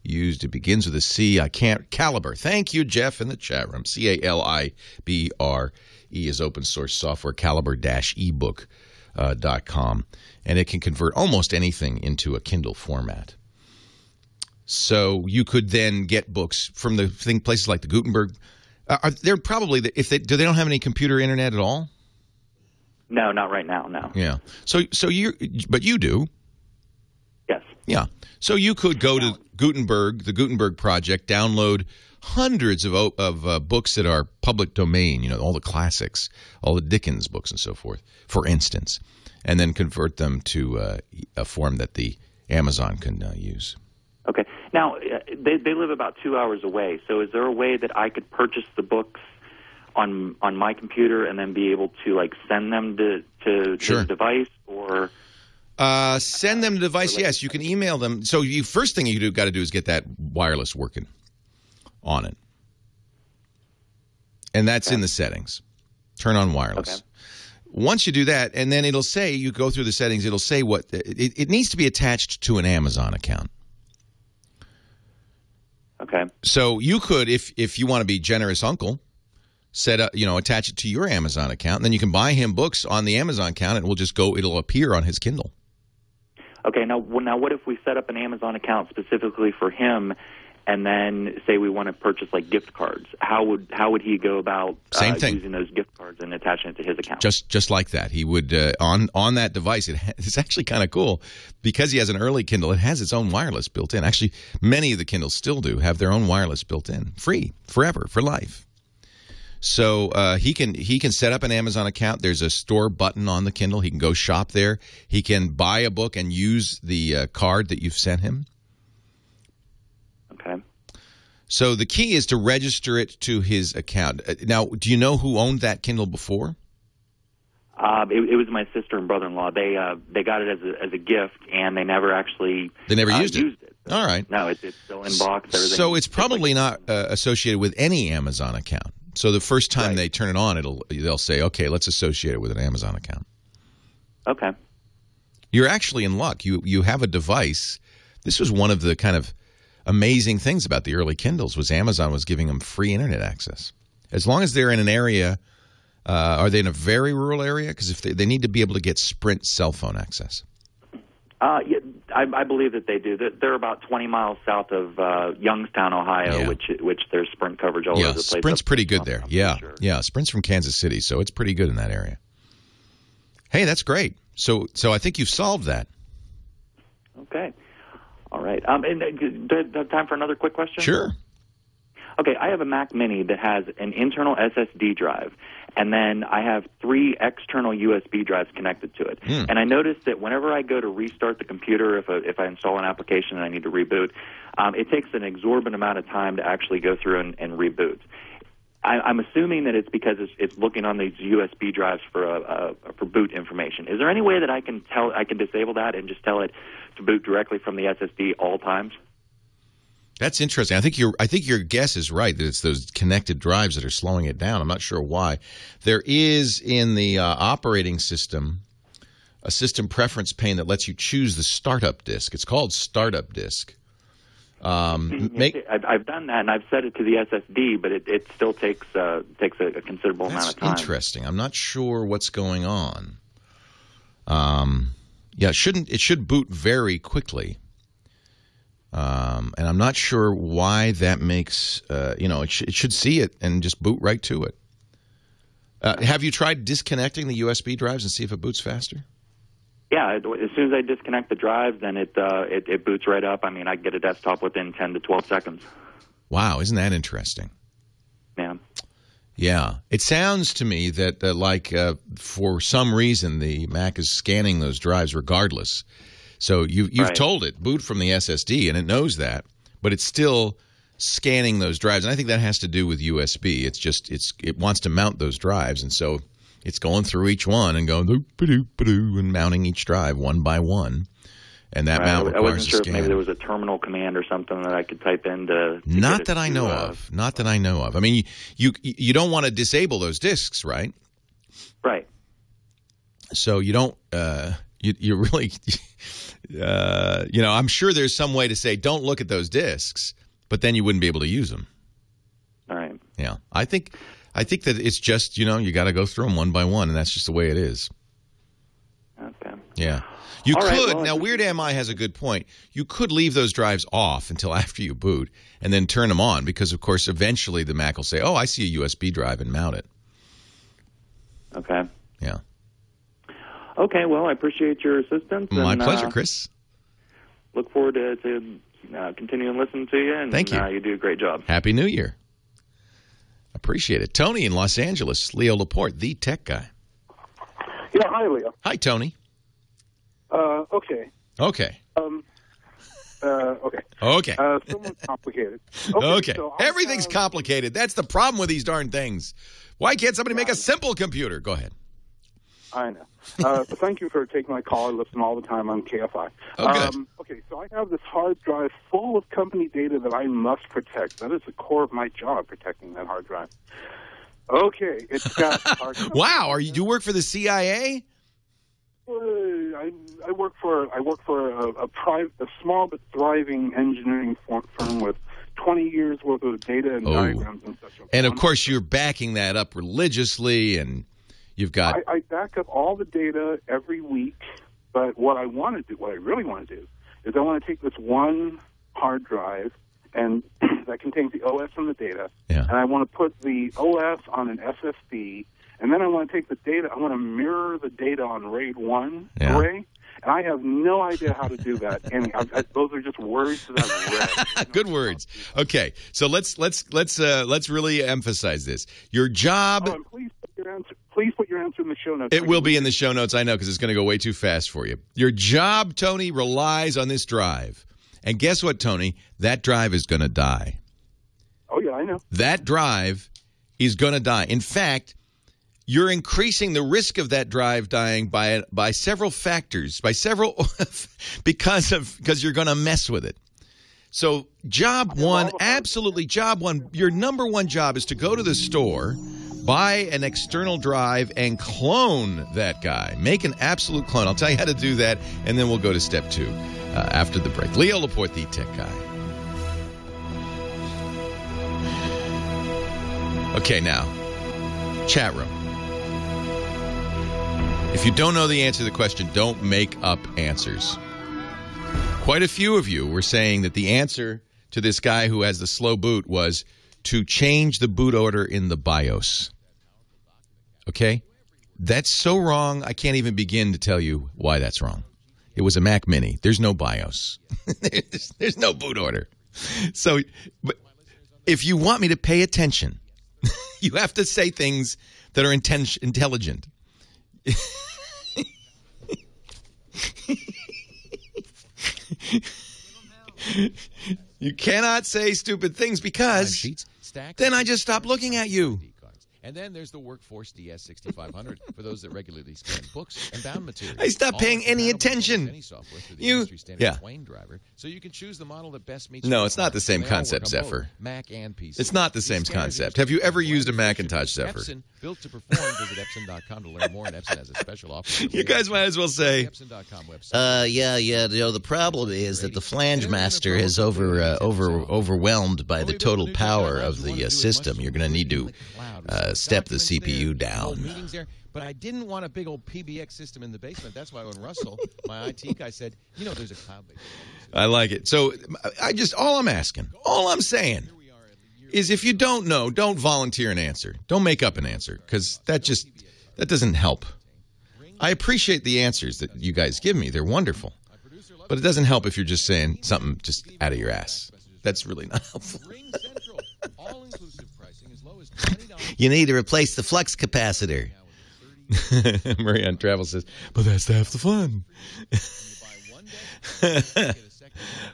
used. It begins with a C. I can't. Calibre. Thank you, Jeff, in the chat room. CALIBRE is open source software, calibre-ebook.com. And it can convert almost anything into a Kindle format. So you could then get books from the places like the Gutenberg. They're probably, do they don't have any computer internet at all? No, not right now, no. Yeah. But you do. Yes. Yeah. So you could go to Gutenberg, the Gutenberg Project, download hundreds of books that are public domain, all the classics, all the Dickens books and so forth, for instance, and then convert them to a form that the Amazon can use. Okay. Now, they live about 2 hours away, so is there a way that I could purchase the books on my computer and then be able to like send them to Sure. the device, or send them the device. Yes, you can email them. So you first thing you got to do is get that wireless working on it, and that's in the settings. Turn on wireless. Okay. Once you do that, and then it'll say, you go through the settings, it'll say what it needs to be attached to an Amazon account. Okay. So you could, if you want to be generous uncle, set up, attach it to your Amazon account, and then you can buy him books on the Amazon account, and it will just go. It'll appear on his Kindle. Okay. Now, what if we set up an Amazon account specifically for him, and then say we want to purchase like gift cards? How would he go about Same thing. using those gift cards and attaching it to his account? Just like that, he would on that device. It's actually kind of cool because he has an early Kindle. It has its own wireless built in. Actually, many of the Kindles still do have their own wireless built in, free, forever, for life. So he can set up an Amazon account. There's a store button on the Kindle. He can go shop there. He can buy a book and use the card that you've sent him. Okay. So the key is to register it to his account. Now, do you know who owned that Kindle before? It was my sister and brother-in-law. They got it as a gift, and they never actually used it. So, all right. No, it's still in box. Everything. So it's probably not associated with any Amazon account. So the first time they turn it on, they'll say, "Okay, let's associate it with an Amazon account." Okay. You're actually in luck. You have a device. This was one of the kind of amazing things about the early Kindles was Amazon was giving them free internet access. As long as they're in an area, are they in a very rural area? Because if they need to be able to get Sprint cell phone access. Yeah, I believe that they do. They're about 20 miles south of Youngstown, Ohio, which there's Sprint coverage all over the place. Sprint's pretty good there. Sure. Yeah. Sprint's from Kansas City, so it's pretty good in that area. Hey, that's great. So I think you've solved that. Okay. All right. And do I have time for another quick question? Sure. Okay, I have a Mac Mini that has an internal SSD drive, and then I have 3 external USB drives connected to it. And I noticed that whenever I go to restart the computer, if I install an application and I need to reboot, it takes an exorbitant amount of time to actually go through and reboot. I'm assuming that it's because it's looking on these USB drives for boot information. Is there any way that I can disable that and just tell it to boot directly from the SSD all times? That's interesting. I think your guess is right that it's those connected drives that are slowing it down. I'm not sure why. There is in the operating system a system preference pane that lets you choose the startup disk. It's called startup disk. I've done that, and I've set it to the SSD, but it still takes a considerable amount of time. That's interesting. I'm not sure what's going on. It should boot very quickly. And I'm not sure why that makes, it should see it and just boot right to it. Have you tried disconnecting the USB drives and see if it boots faster? Yeah, as soon as I disconnect the drives, then it boots right up. I mean, I get a desktop within 10 to 12 seconds. Wow, isn't that interesting? Yeah. Yeah. It sounds to me that, for some reason, the Mac is scanning those drives regardless. So you've told it, boot from the SSD, and it knows that, but it's still scanning those drives. And I think that has to do with USB. It wants to mount those drives, and so it's going through each one and going doop-a-doop-a-doo and mounting each drive one by one. And that mount requires I wasn't sure a scan. If maybe there was a terminal command or something that I could type in to Not that I know of. Not that I know of. I mean, you don't want to disable those disks, right? Right. So you don't you really I'm sure there's some way to say don't look at those disks, but then you wouldn't be able to use them. All right. Yeah. I think that it's just, you got to go through them one by one, and that's just the way it is. Okay. Yeah. You could. Now, Weird MI has a good point. You could leave those drives off until after you boot and then turn them on because, of course, eventually the Mac will say, oh, I see a USB drive and mount it. Okay. Yeah. Okay. Well, I appreciate your assistance. My pleasure, Chris. Look forward to continuing listening to you. And thank you. You do a great job. Happy New Year. Appreciate it. Tony in Los Angeles, Leo Laporte, the tech guy. Yeah, hi, Leo. Hi, Tony. Okay. Okay. Okay. Okay. Somewhat complicated. Okay. So I Everything's have- complicated. That's the problem with these darn things. Why can't somebody make a simple computer? Go ahead. I know. Thank you for taking my call. I listen all the time on KFI. Oh, good. Okay, so I have this hard drive full of company data that I must protect. That is the core of my job, protecting that hard drive. Okay, it's got hard drive. Wow. Do you work for the CIA? I work for a small but thriving engineering firm with 20 years worth of data and diagrams and such. And of course, you're backing that up religiously, and you've got. I back up all the data every week, but what I really want to do, is I want to take this one hard drive and that contains the OS and the data, and I want to put the OS on an SSD. And then I want to take the data, I want to mirror the data on RAID 1 array, and I have no idea how to do that. And those are just words that I've read. Good words. Okay, so let's really emphasize this. Your job. Oh, and please put your answer in the show notes. It will be in the show notes, I know, because it's going to go way too fast for you. Your job, Tony, relies on this drive. And guess what, Tony? That drive is going to die. Oh, yeah, I know. That drive is going to die. In fact, you're increasing the risk of that drive dying by several factors, because you're going to mess with it. So job one, your number one job is to go to the store, buy an external drive, and clone that guy. Make an absolute clone. I'll tell you how to do that, and then we'll go to step two after the break. Leo Laporte, the tech guy. Okay, now, chat room. If you don't know the answer to the question, don't make up answers. Quite a few of you were saying that the answer to this guy who has the slow boot was to change the boot order in the BIOS. Okay? That's so wrong, I can't even begin to tell you why that's wrong. It was a Mac Mini. There's no BIOS. There's no boot order. So, but if you want me to pay attention, you have to say things that are intelligent. You cannot say stupid things because then I just stop looking at you. And then there's the Workforce DS6500 for those that regularly scan books and bound materials. I stopped paying any attention. Driver, so you can choose the model that best meets. No, it's not the same concept, Zephyr. Mac and PC. It's not the same concept. Have you ever used a Macintosh, Zephyr? Epson, built to perform. Visit Epson.com to learn more. And Epson has a special offer. You guys might as well say. Epson.com website. The problem is that the flange master is overwhelmed by the total power of the system. You're going to need to step the CPU down. But I didn't want a big old PBX system in the basement. That's why when Russell, my IT guy, said, there's a cloud-based. I like it. So all I'm saying is if you don't know, don't volunteer an answer. Don't make up an answer because that doesn't help. I appreciate the answers that you guys give me. They're wonderful. But it doesn't help if you're just saying something just out of your ass. That's really not helpful. You need to replace the flux capacitor. Marie on Travel says, but that's half the fun.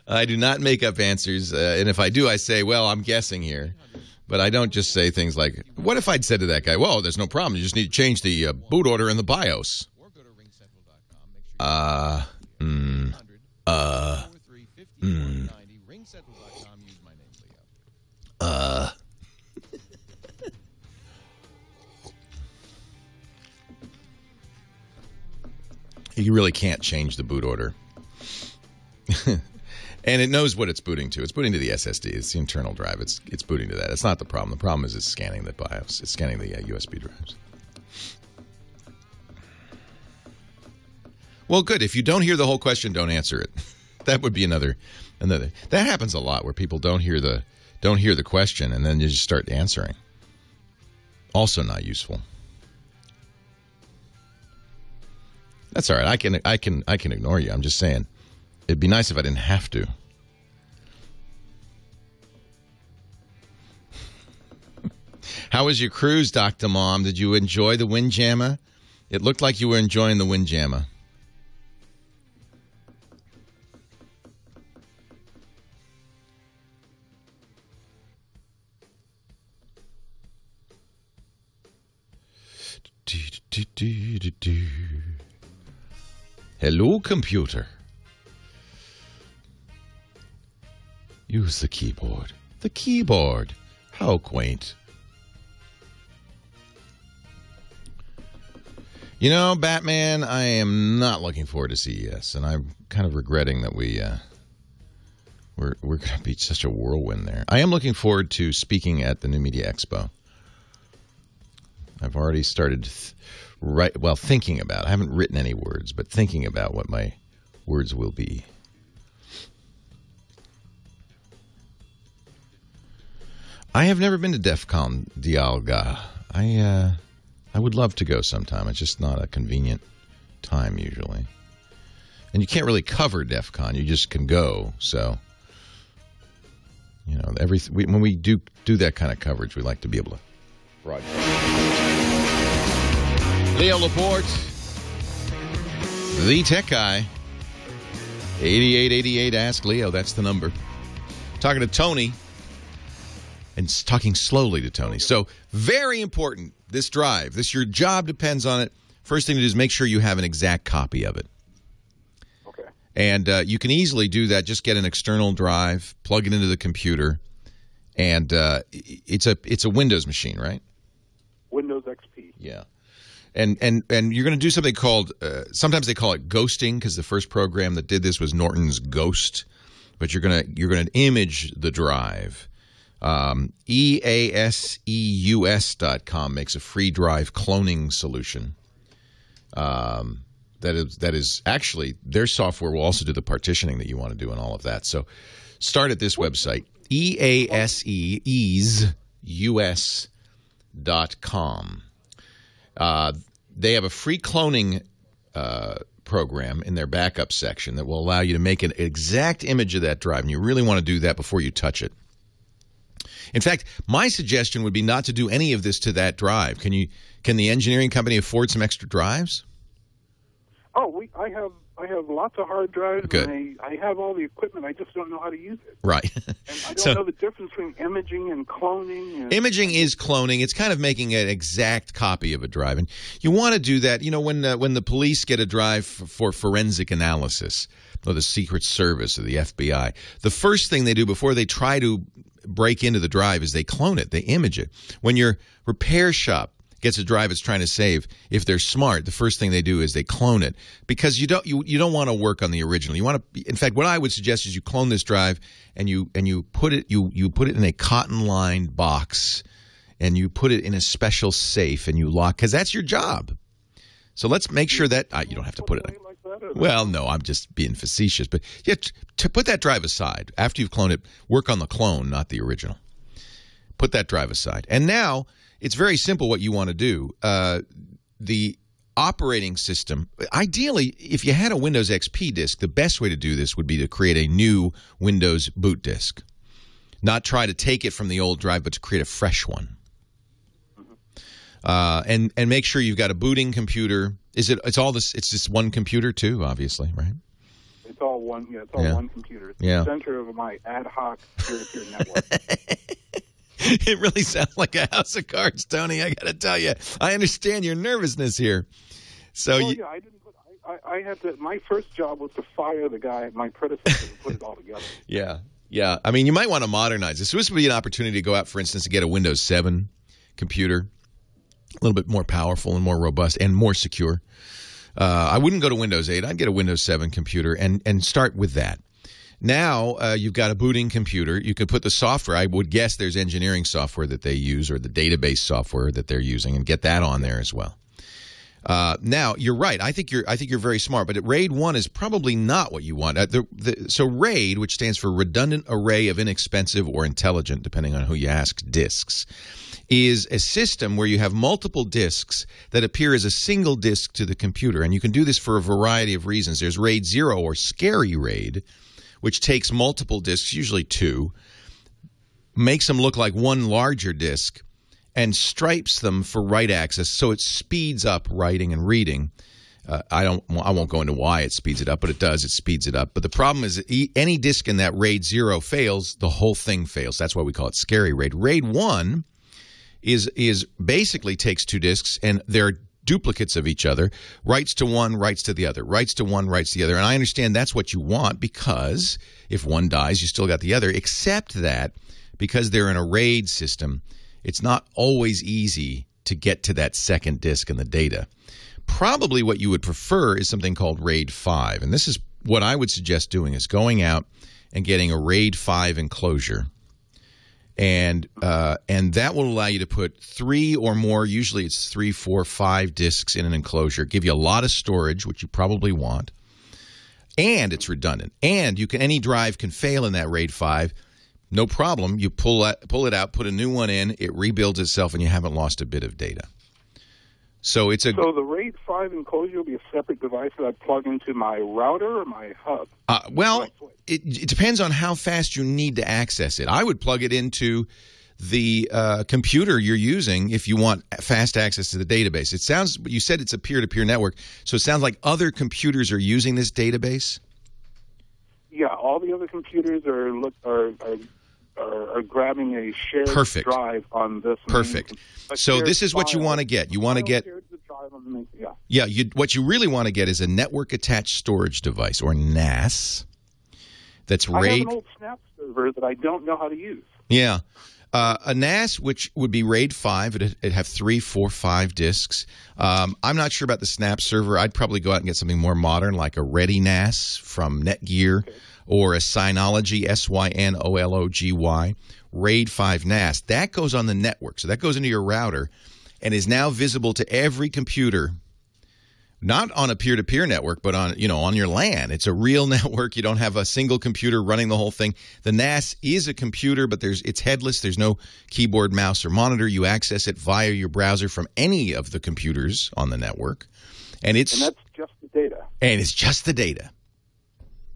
I do not make up answers, and if I do, I say, well, I'm guessing here. But I don't just say things like, what if I'd said to that guy, well, there's no problem. You just need to change the boot order in the BIOS. You really can't change the boot order. And it knows what it's booting to. It's booting to the SSD. It's the internal drive. It's booting to that. It's not the problem. The problem is it's scanning the BIOS. It's scanning the USB drives. Well, good. If you don't hear the whole question, don't answer it. That would be another. That happens a lot where people don't hear the question and then you just start answering. Also not useful. That's all right. I can ignore you. I'm just saying, it'd be nice if I didn't have to. How was your cruise, Dr. Mom? Did you enjoy the Windjammer? It looked like you were enjoying the Windjammer. Hello, computer. Use the keyboard. The keyboard. How quaint. You know, Batman, I am not looking forward to CES, and I'm kind of regretting that we're going to be such a whirlwind there. I am looking forward to speaking at the New Media Expo. I've already started thinking about. I haven't written any words, but thinking about what my words will be. I have never been to DEF CON Dialga. I would love to go sometime. It's just not a convenient time usually. And you can't really cover DEF CON. You just can go. So, you know, when we do that kind of coverage, we like to be able to broadcast. Leo Laporte, the tech guy. 8888 Ask Leo. That's the number. Talking to Tony. And talking slowly to Tony. So, very important, this drive. Your job depends on it. First thing to do is make sure you have an exact copy of it. Okay. And you can easily do that. Just get an external drive, plug it into the computer, and it's a Windows machine, right? Windows XP. Yeah. And you're going to do something called, sometimes they call it ghosting, because the first program that did this was Norton's Ghost. But you're going to image the drive. EASEUS.com makes a free drive cloning solution. That is actually, their software will also do the partitioning that you want to do and all of that. So start at this website, EASEUS.com. They have a free cloning program in their backup section that will allow you to make an exact image of that drive. And you really want to do that before you touch it. In fact, my suggestion would be not to do any of this to that drive. Can the engineering company afford some extra drives? Oh, I have lots of hard drives. Good. And I have all the equipment. I just don't know how to use it. Right. And I don't know the difference between imaging and cloning. Imaging is cloning. It's kind of making an exact copy of a drive. And you want to do that, you know, when the police get a drive for forensic analysis, or the Secret Service or the FBI, the first thing they do before they try to break into the drive is they clone it. They image it. When your repair shop gets a drive it's trying to save, if they're smart, the first thing they do is they clone it, because you don't want to work on the original. You want to. In fact, what I would suggest is you clone this drive and you put it in a cotton-lined box, and you put it in a special safe, and you lock, because that's your job. So let's make sure that you don't have to put it. Well, no, I'm just being facetious. But yeah, to put that drive aside, after you've cloned it, work on the clone, not the original. Put that drive aside. And now, it's very simple what you want to do. The operating system, ideally, if you had a Windows XP disk, the best way to do this would be to create a new Windows boot disk. Not try to take it from the old drive, but to create a fresh one. And make sure you've got a booting computer. It's just one computer too, obviously, right? It's all one. Yeah, it's all one computer. It's the center of my ad hoc peer-to-peer network. It really sounds like a house of cards, Tony. I got to tell you, I understand your nervousness here. So I had to. My first job was to fire the guy, my predecessor, who put it all together. Yeah. I mean, you might want to modernize this. This would be an opportunity to go out, for instance, to get a Windows 7 computer. A little bit more powerful and more robust and more secure. I wouldn't go to Windows 8. I'd get a Windows 7 computer and start with that. Now you've got a booting computer. You could put the software. I would guess there's engineering software that they use, or the database software that they're using, and get that on there as well. Now you're right. I think you're very smart. But RAID 1 is probably not what you want. So RAID, which stands for Redundant Array of Inexpensive or Intelligent, depending on who you ask, disks, is a system where you have multiple disks that appear as a single disk to the computer. And you can do this for a variety of reasons. There's RAID 0, or Scary RAID, which takes multiple disks, usually two, makes them look like one larger disk, and stripes them for write access, so it speeds up writing and reading. I won't go into why it speeds it up, but it does. It speeds it up. But the problem is any disk in that RAID 0 fails, the whole thing fails. That's why we call it Scary RAID. RAID 1 is basically takes two disks, and they're duplicates of each other, writes to one, writes to the other, writes to one, writes to the other. And I understand that's what you want, because if one dies, you still got the other, except that because they're in a RAID system, it's not always easy to get to that second disk in the data. Probably what you would prefer is something called RAID 5. And this is what I would suggest doing, is going out and getting a RAID 5 enclosure. And that will allow you to put 3 or more, usually it's 3, 4, 5 disks in an enclosure, give you a lot of storage, which you probably want, and it's redundant. And any drive can fail in that RAID 5. No problem. You pull it out, put a new one in, it rebuilds itself, and you haven't lost a bit of data. So the RAID 5 enclosure will be a separate device that I plug into my router or my hub? It depends on how fast you need to access it. I would plug it into the computer you're using if you want fast access to the database. You said it's a peer-to-peer network, so it sounds like other computers are using this database? Yeah, all the other computers are grabbing a shared drive on this. Perfect. So this is what you want to get. You want to get what you really want to get is a network attached storage device, or NAS. That's RAID. I have an old Snap server that I don't know how to use. Yeah. A NAS, which would be RAID 5, it'd have 3, 4, 5 disks. I'm not sure about the Snap server. I'd probably go out and get something more modern, like a Ready NAS from Netgear, or a Synology, Synology, RAID 5 NAS. That goes on the network. So that goes into your router and is now visible to every computer. Not on a peer-to-peer network, but on your LAN. It's a real network. You don't have a single computer running the whole thing. The NAS is a computer, but it's headless. There's no keyboard, mouse, or monitor. You access it via your browser from any of the computers on the network. And that's just the data. And it's just the data.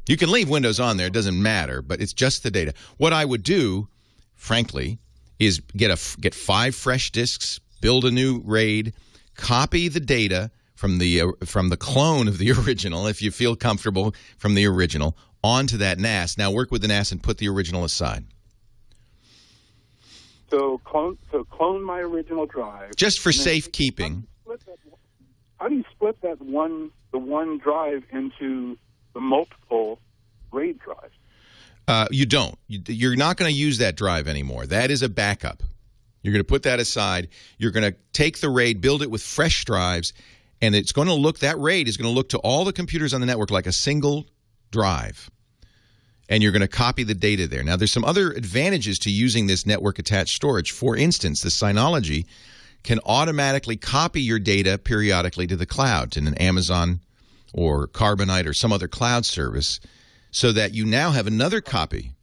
You can leave Windows on there. It doesn't matter, but it's just the data. What I would do, frankly, is get 5 fresh disks, build a new RAID, copy the data from the clone of the original, if you feel comfortable, from the original, onto that NAS. Now work with the NAS and put the original aside. So clone my original drive. Just for safekeeping. How do you split the one drive into the multiple RAID drives? You don't. You're not going to use that drive anymore. That is a backup. You're going to put that aside. You're going to take the RAID, build it with fresh drives, and it's going to look, that RAID is going to look to all the computers on the network like a single drive. And you're going to copy the data there. Now, there's some other advantages to using this network-attached storage. For instance, the Synology can automatically copy your data periodically to the cloud, to an Amazon or Carbonite or some other cloud service, so that you now have another copy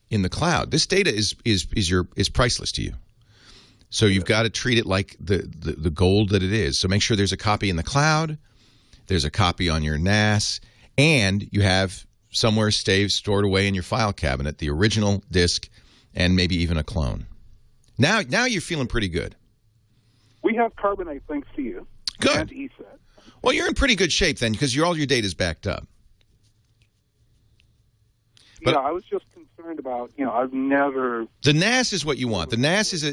in the cloud. This data is priceless to you. So you've got to treat it like the gold that it is. So make sure there's a copy in the cloud, there's a copy on your NAS, and you have somewhere stored away in your file cabinet the original disk and maybe even a clone. Now you're feeling pretty good. We have Carbonite thanks to you. Good. And ESET. Well, you're in pretty good shape then, because all your data is backed up. But I was just concerned about, I've never... The NAS is what you want. The NAS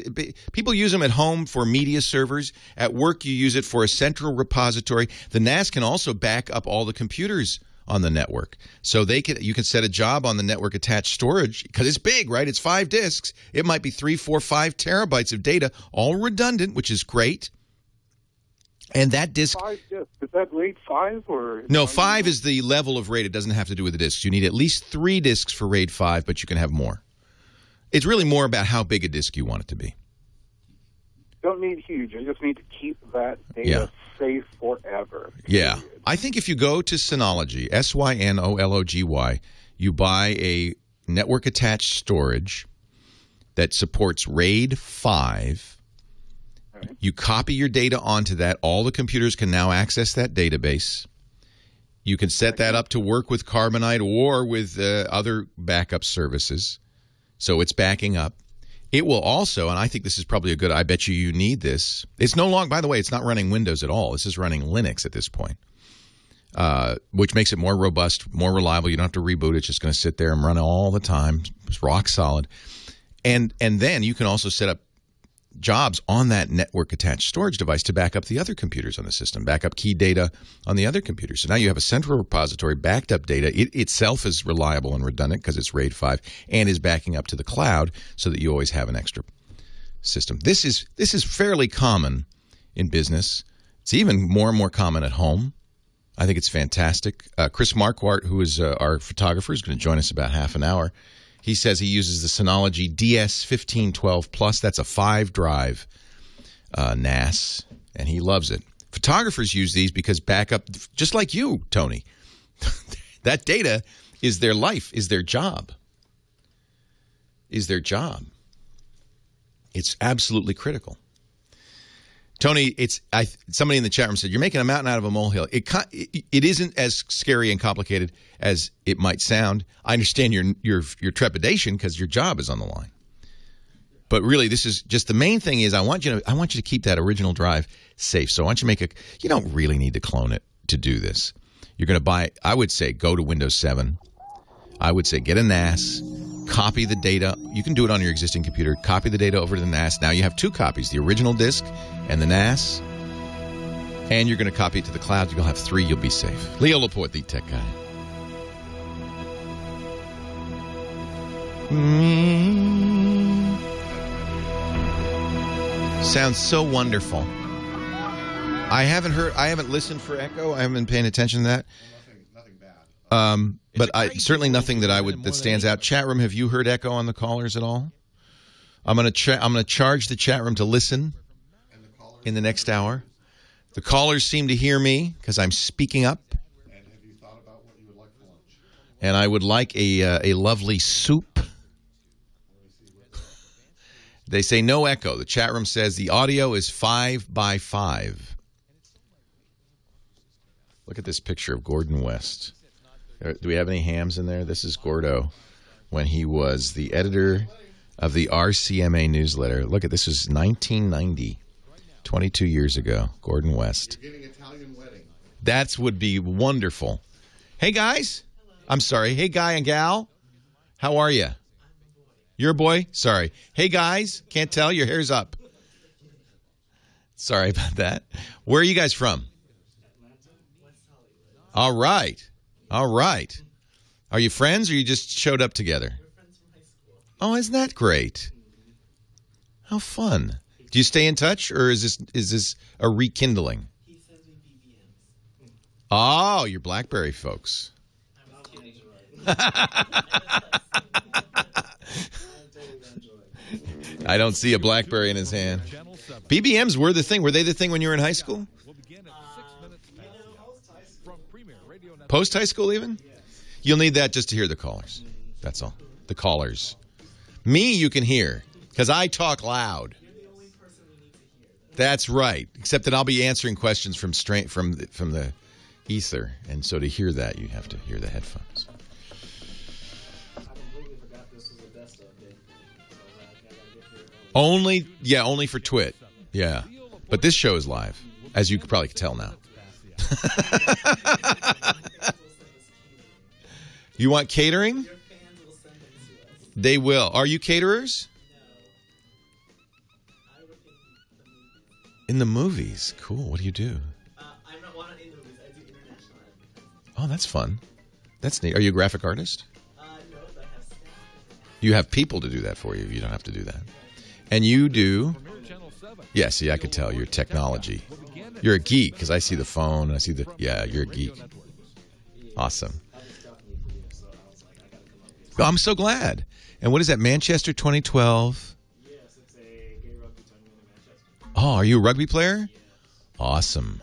people use them at home for media servers. At work, you use it for a central repository. The NAS can also back up all the computers on the network. So you can set a job on the network attached storage, because it's big, right? It's 5 disks. It might be 3, 4, 5 terabytes of data, all redundant, which is great. And that disk... 5 disks. Is that RAID 5? Or no, 5 is the level of RAID. It doesn't have to do with the disks. You need at least 3 disks for RAID 5, but you can have more. It's really more about how big a disk you want it to be. Don't need huge. I just need to keep that data safe forever. Yeah. I think if you go to Synology, Synology, you buy a network-attached storage that supports RAID 5. You copy your data onto that. All the computers can now access that database. You can set that up to work with Carbonite or with other backup services. So it's backing up. It will also, and I think this is probably I bet you need this. It's no longer, by the way, it's not running Windows at all. This is running Linux at this point, which makes it more robust, more reliable. You don't have to reboot. It's just going to sit there and run all the time. It's rock solid. And then you can also set up jobs on that network-attached storage device to back up the other computers on the system, back up key data on the other computers. So now you have a central repository, backed up data. It itself is reliable and redundant because it's RAID 5 and is backing up to the cloud so that you always have an extra system. This is fairly common in business. It's even more and more common at home. I think it's fantastic. Chris Marquardt, who is our photographer, is going to join us about half an hour. He says he uses the Synology DS1512 Plus. That's a 5-drive NAS, and he loves it. Photographers use these because backup, just like you, Tony. That data is their life, is their job. It's absolutely critical. Tony, somebody in the chat room said, you're making a mountain out of a molehill. It isn't as scary and complicated as it might sound. I understand your trepidation because your job is on the line. But really, this is just the main thing is I want you to keep that original drive safe. So I want you to you don't really need to clone it to do this. You're going to buy, I would say, go to Windows 7. I would say get a NAS. Copy the data. You can do it on your existing computer. Copy the data over to the NAS. Now you have 2 copies, the original disk and the NAS. And you're going to copy it to the cloud. You'll have 3. You'll be safe. Leo Laporte, the tech guy. Sounds so wonderful. I haven't listened for echo. I haven't been paying attention to that. Nothing bad. But certainly nothing that stands out. Chat room, have you heard echo on the callers at all? I'm going to charge the chat room to listen in the next hour. The callers seem to hear me because I'm speaking up. And have you thought about what you would like for lunch? And I would like a lovely soup. They say no echo. The chat room says the audio is 5x5. Look at this picture of Gordon West. Do we have any hams in there? This is Gordo when he was the editor of the RCMA newsletter. Look at this. Was 1990, 22 years ago. Gordon West. You're getting Italian wedding. That would be wonderful. Hey, guys. I'm sorry. Hey, guy and gal. How are you? You're a boy? Sorry. Hey, guys. Can't tell. Your hair's up. Sorry about that. Where are you guys from? All right. All right. Are you friends or you just showed up together? We're friends from high school. Oh, isn't that great? How fun. Do you stay in touch or is this a rekindling? He sends me BBMs. Oh, you're BlackBerry folks. I don't see a BlackBerry in his hand. BBMs were the thing. Were they the thing when you were in high school? Post high school even? You'll need that just to hear the callers. That's all. The callers. Me you can hear because I talk loud. That's right. Except that I'll be answering questions from the ether, and so to hear that you have to hear the headphones. Only for TWiT. Yeah. But this show is live, as you could probably tell now. You want catering? They will. Are you caterers? In the movies. Cool. What do you do? I'm not one in movies. I do international advertising. Oh, that's fun. That's neat. Are you a graphic artist? No, but I have staff. You have people to do that for you. You don't have to do that. And you do? Yeah, see, I could tell. You're technology. You're a geek because I see the phone and I see the... Yeah, you're a geek. Awesome. Oh, I'm so glad. And what is that, Manchester 2012? Yes, it's a gay rugby tournament in Manchester. Oh, are you a rugby player? Awesome.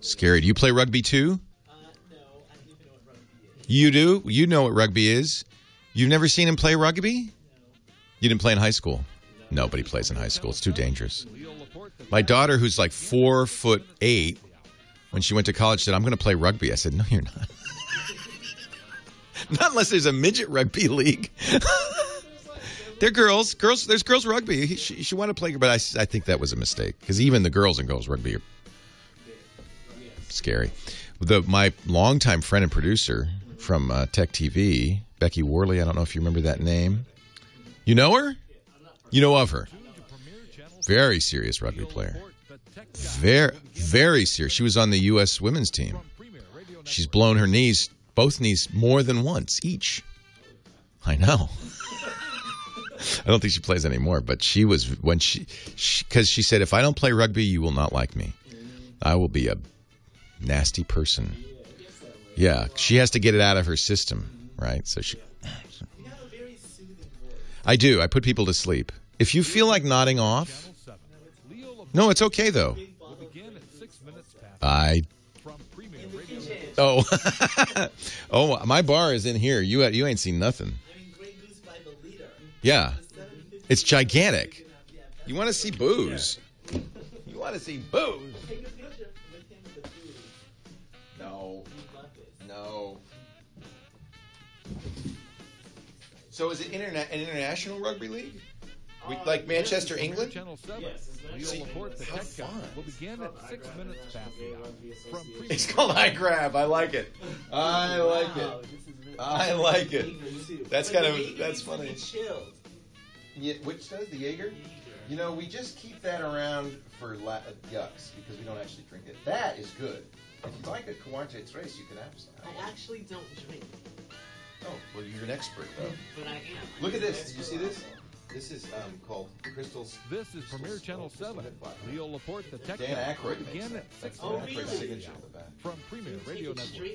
Scary. Do you play rugby too? No, I don't even know what rugby is. You do? You know what rugby is. You've never seen him play rugby? No. You didn't play in high school? Nobody plays in high school. It's too dangerous. My daughter, who's like 4'8", when she went to college, said, I'm going to play rugby. I said, no, you're not. Not unless there's a midget rugby league. They're girls. There's girls rugby. She wanted to play, but I think that was a mistake because even the girls in girls rugby are scary. My longtime friend and producer from Tech TV, Becky Worley. I don't know if you remember that name. You know her? You know of her. Very serious rugby player. Very serious. She was on the U.S. women's team. She's blown her knees, both knees, more than once each. I know. I don't think she plays anymore, but she was when because she said, if I don't play rugby, you will not like me. I will be a nasty person. Yeah, she has to get it out of her system, right? So I do. I put people to sleep. If you feel like nodding off, no, it's okay though. Oh, my bar is in here. You ain't seen nothing. Yeah, it's gigantic. You want to see booze? You want to see booze? No. So is it an international rugby league? Like Manchester, England? Yes. Laporte, the tech guy, will begin at 6 minutes past the hour. It's called High Grab. I like it. I like it. That's funny. Yeah, which does the Jaeger? You know, we just keep that around for yucks because we don't actually drink it. That is good. If you like a Cuarte Tres, you can have some. I actually don't drink. Oh, well, you're an expert, though. But I am. Look at this. Did you see this? This is called Crystals. This is Premier Channel 7. Leo Laporte, the tech Dan guy, Aykroyd will begin at 6 Aykroyd's signature on the back. from Premier Radio Network.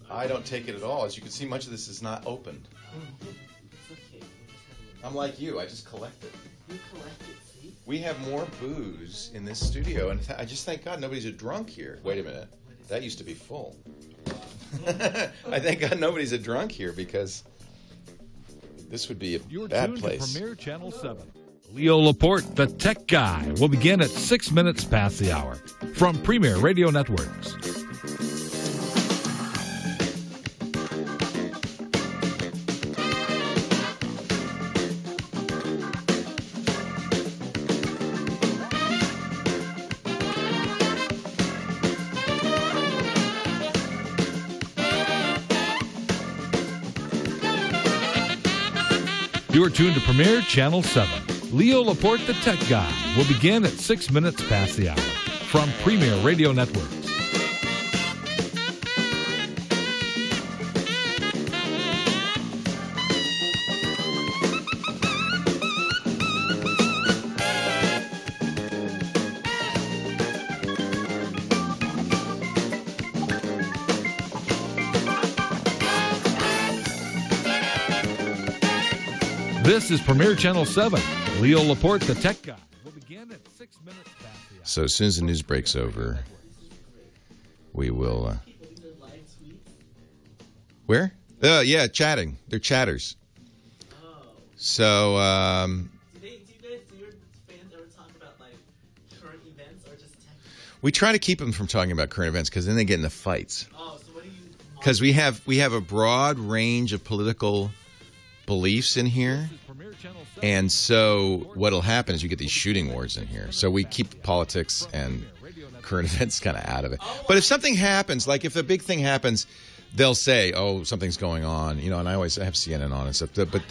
I don't take it at all. As you can see, much of this is not opened. I'm like you. I just collect it. You collect it, see? We have more booze in this studio, and I just thank God nobody's a drunk here. Wait a minute. That used to be full. I thank God nobody's a drunk here because this would be a bad place. To Premier Channel 7. Leo Laporte, the tech guy, will begin at 6 minutes past the hour from Premier Radio Networks. You are tuned to Premier Channel 7. Leo Laporte, the tech guy, will begin at 6 minutes past the hour from Premier Radio Networks. This is Premier Channel 7. Leo Laporte, the tech guy, will begin at 6 minutes past the hour. So as soon as the news breaks over, we will... Where? Yeah, chatting. They're chatters. So... Do your fans ever talk about like current events or just tech? We try to keep them from talking about current events because then they get into fights. Oh, so what do you... Because we have a broad range of political beliefs in here. And so what'll happen is you get these shooting wars in here. So we keep politics and current events kind of out of it. But if something happens, like if a big thing happens, they'll say, "Oh, something's going on," you know. And I have CNN on and stuff. But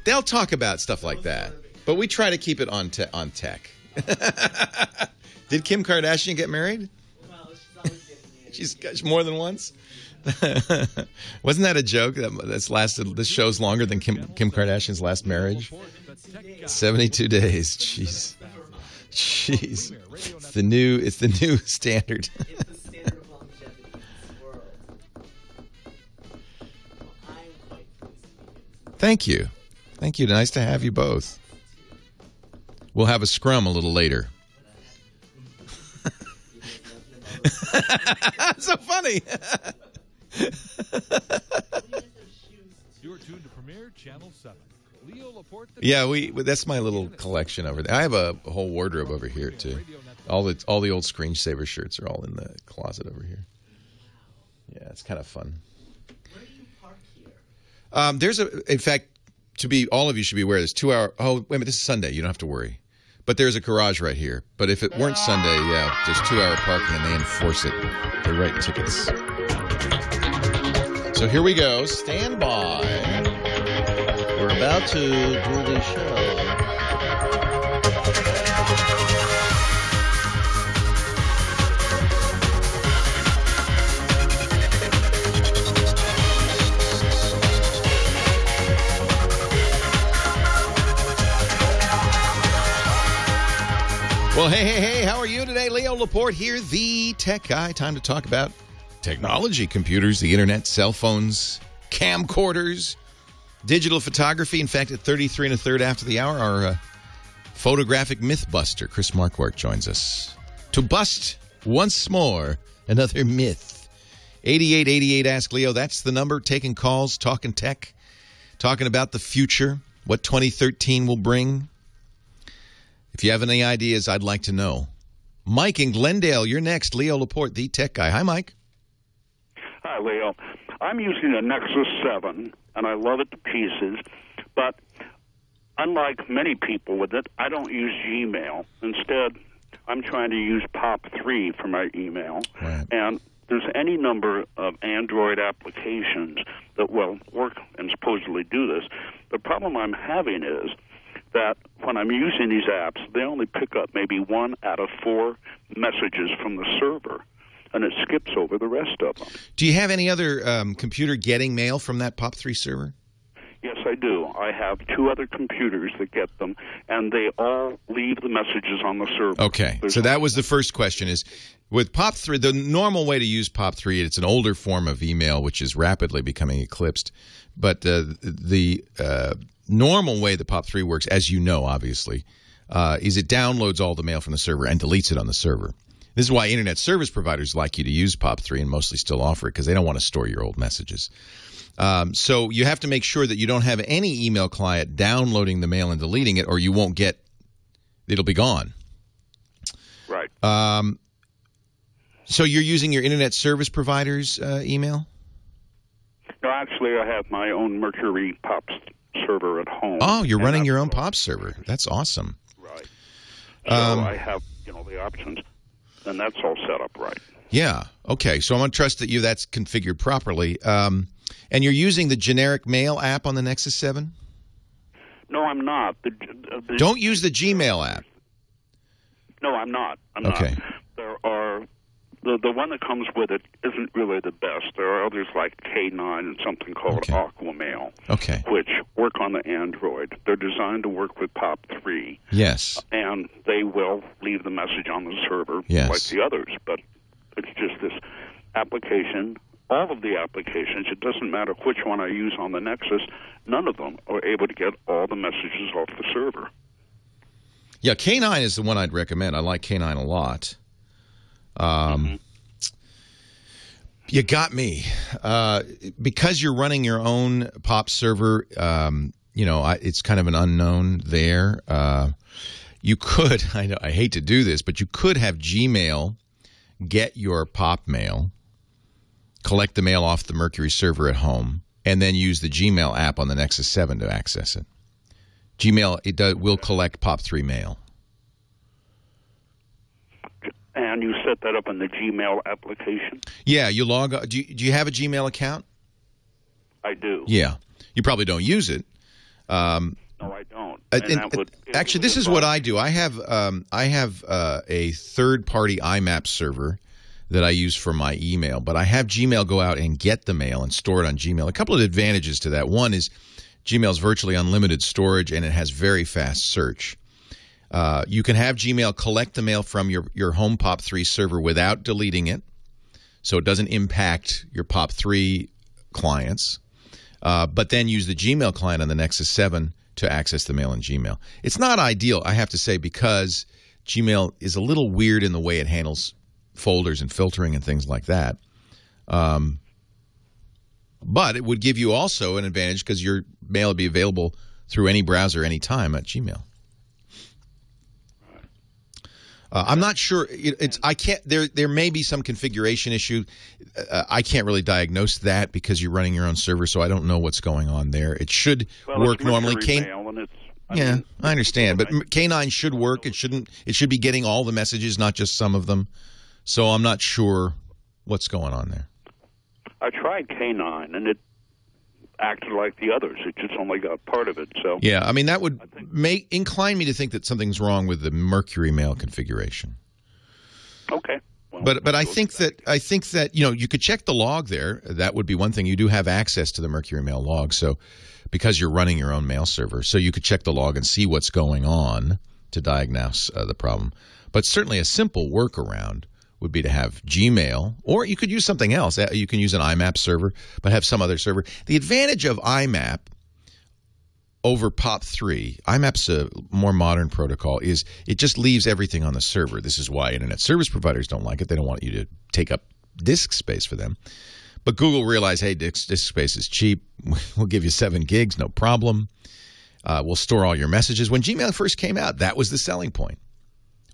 they'll talk about stuff like that. But we try to keep it on tech. Did Kim Kardashian get married? Well, she's always getting married. She's more than once. Wasn't that a joke that's lasted? This show's longer than Kim Kardashian's last marriage. 72 days. Jeez. It's the new standard. It's the standard of longevity in this world. I'm quite pleased. Thank you. Nice to have you both. We'll have a scrum a little later. So funny. You are tuned to Premier Channel 7. Leo Laporte, Yeah, that's my little collection over there. I have a whole wardrobe over here too. All the old Screensaver shirts are all in the closet over here. Yeah, it's kind of fun. Where do you park here? In fact, all of you should be aware. There's 2 hour. Oh, wait a minute, this is Sunday. You don't have to worry. But there's a garage right here. But if it weren't Sunday, yeah, there's 2 hour parking and they enforce it. They write tickets. So here we go. Stand by. We're about to do the show. Well, hey, how are you today? Leo Laporte here, the tech guy. Time to talk about technology, computers, the internet, cell phones, camcorders, digital photography. In fact, at 33 1/3 after the hour, our photographic mythbuster, Chris Marquardt, joins us to bust once more another myth. 8888 Ask Leo, that's the number. Taking calls, talking tech, talking about the future, what 2013 will bring. If you have any ideas, I'd like to know. Mike in Glendale, you're next. Leo Laporte, the tech guy. Hi, Mike. Hi, Leo. I'm using a Nexus 7, and I love it to pieces, but unlike many people with it, I don't use Gmail. Instead, I'm trying to use POP3 for my email, and there's any number of Android applications that will work and supposedly do this. The problem I'm having is that when I'm using these apps, they only pick up maybe 1 out of 4 messages from the server, and it skips over the rest of them. Do you have any other computer getting mail from that POP3 server? Yes, I do. I have 2 other computers that get them, and they all leave the messages on the server. Okay, so that was the first question is, with POP3, the normal way to use POP3, it's an older form of email, which is rapidly becoming eclipsed, but the normal way that POP3 works, as you know, obviously, is it downloads all the mail from the server and deletes it on the server. This is why internet service providers like you to use POP3 and mostly still offer it, because they don't want to store your old messages. So you have to make sure that you don't have any email client downloading the mail and deleting it, or you won't get – it'll be gone. Right. So you're using your internet service provider's email? No, actually, I have my own Mercury POP server at home. Oh, you're running your own POP server. That's awesome. Right. So I have, the options, and that's all set up right. Yeah. Okay. So I'm going to trust that that's configured properly. And you're using the generic mail app on the Nexus 7? No, I'm not. Don't use the Gmail app. No, I'm not. Okay. There are the one that comes with it isn't really the best. There are others like K9 and something called Aquamail, which work on the Android. They're designed to work with POP3. Yes. And they will leave the message on the server like the others. But it's just this application. All of the applications, it doesn't matter which one I use on the Nexus, none of them are able to get all the messages off the server. Yeah, K9 is the one I'd recommend. I like K9 a lot. You got me. Because you're running your own POP server, it's kind of an unknown there. You could, I hate to do this, but you could have Gmail get your POP mail, collect the mail off the Mercury server at home, and then use the Gmail app on the Nexus 7 to access it. Gmail will collect POP3 mail. And you set that up in the Gmail application? Yeah, you log on. Do you have a Gmail account? I do. Yeah. You probably don't use it. No, I don't. Actually, this is what I do. I have a third-party IMAP server that I use for my email, but I have Gmail go out and get the mail and store it on Gmail. A couple of advantages to that. One is Gmail's virtually unlimited storage, and it has very fast search. You can have Gmail collect the mail from your home POP3 server without deleting it, so it doesn't impact your POP3 clients, but then use the Gmail client on the Nexus 7 to access the mail in Gmail. It's not ideal, I have to say, because Gmail is a little weird in the way it handles folders and filtering and things like that. But it would give you also an advantage because your mail would be available through any browser anytime at Gmail. I'm not sure. I can't. There may be some configuration issue. I can't really diagnose that because you're running your own server, so I don't know what's going on there. It should work normally. I understand, but K9 should work. It should be getting all the messages, not just some of them. So I'm not sure what's going on there. I tried K9 and it acted like the others. It just only got part of it. So yeah, I mean that would incline me to think that something's wrong with the Mercury mail configuration. Okay. Well, but I think that you could check the log there. That would be one thing. You do have access to the Mercury mail log, so because you're running your own mail server, so you could check the log and see what's going on. to diagnose the problem. But certainly a simple workaround would be to have Gmail, or you could use something else. You can use an IMAP server, but have some other server. The advantage of IMAP over POP3, IMAP's a more modern protocol, is it just leaves everything on the server. This is why internet service providers don't like it. They don't want you to take up disk space for them. But Google realized, hey, disk space is cheap. We'll give you 7 gigs, no problem. We'll store all your messages. When Gmail first came out, that was the selling point.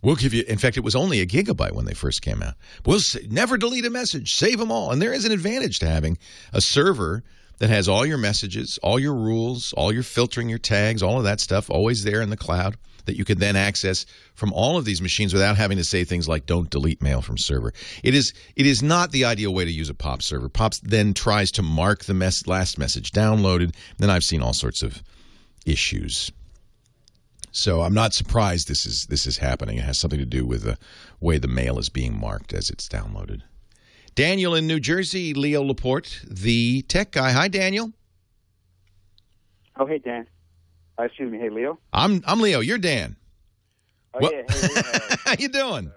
We'll give you, in fact, it was only 1 gigabyte when they first came out. We'll never delete a message, save them all. And there is an advantage to having a server that has all your messages, all your rules, all your filtering, your tags, all of that stuff always there in the cloud that you can then access from all of these machines without having to say things like don't delete mail from server. It is not the ideal way to use a POP server. POP then tries to mark the last message downloaded. Then I've seen all sorts of issues. So I'm not surprised this is happening. It has something to do with the way the mail is being marked as it's downloaded. Daniel in New Jersey, Leo Laporte, the tech guy. Hi, Daniel. Oh, hey, Dan. Excuse me. Hey, Leo. I'm Leo. You're Dan. Oh, yeah. Hey, how you doing?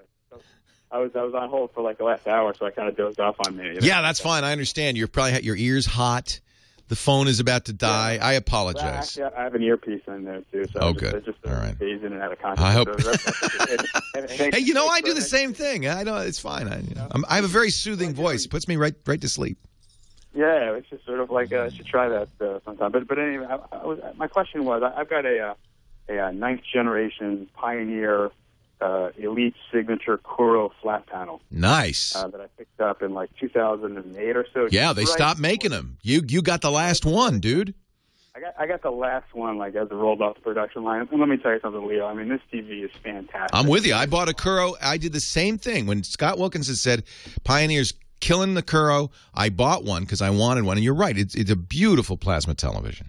I was on hold for like the last hour, so I kind of dozed off on me. Yeah, that's fine. I understand. You're probably your ears hot. The phone is about to die. I apologize. Well, actually, I have an earpiece in there, too. So oh, good. All right. Phased in and out of context. I hope. Hey, you know, I do the same thing. I know it's fine. I have a very soothing voice. It puts me right to sleep. Yeah, it's just sort of like I should try that sometime. But anyway, my question was, I've got a 9th generation Pioneer Elite Signature Kuro flat panel. Nice. That I picked up in like 2008 or so. Yeah, they stopped making them. You got the last one, dude. I got the last one, like, as it rolled off the production line. And let me tell you something, Leo. I mean, this TV is fantastic. I'm with you. I bought a Kuro. I did the same thing. When Scott Wilkinson said, Pioneer's killing the Kuro, I bought one because I wanted one. And you're right. It's a beautiful plasma television.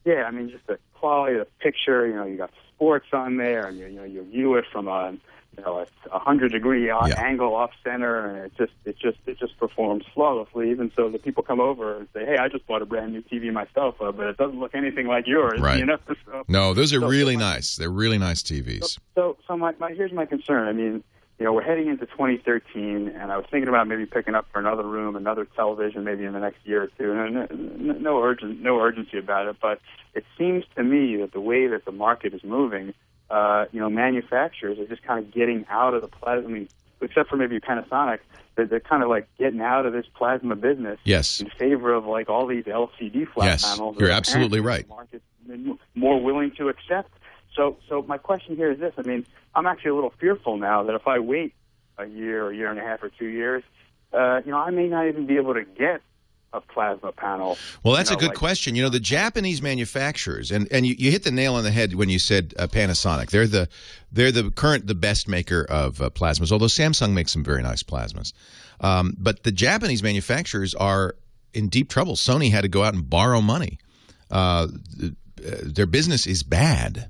Yeah, I mean, just the quality of the picture. You know, you got sports on there, and you view it from a 100-degree angle off center, and it just performs flawlessly. Even so, the people come over and say, "Hey, I just bought a brand new TV myself, but it doesn't look anything like yours." Right. You know? So, no, those are really nice. They're really nice TVs. So here's my concern. I mean, we're heading into 2013, and I was thinking about maybe picking up for another room, another television, maybe in the next year or two. And no urgency about it, but it seems to me that the way that the market is moving, manufacturers are just kind of getting out of the plasma. I mean, except for maybe Panasonic, they're kind of like getting out of this plasma business. Yes. In favor of like all these LCD flat panels. You're absolutely right. The market's more willing to accept. So my question here is this. I mean, I'm actually a little fearful now that if I wait a year and a half, or 2 years, I may not even be able to get a plasma panel. Well, that's a good question. You know, the Japanese manufacturers, and you hit the nail on the head when you said Panasonic. They're the best maker of plasmas, although Samsung makes some very nice plasmas. But the Japanese manufacturers are in deep trouble. Sony had to go out and borrow money. Their business is bad.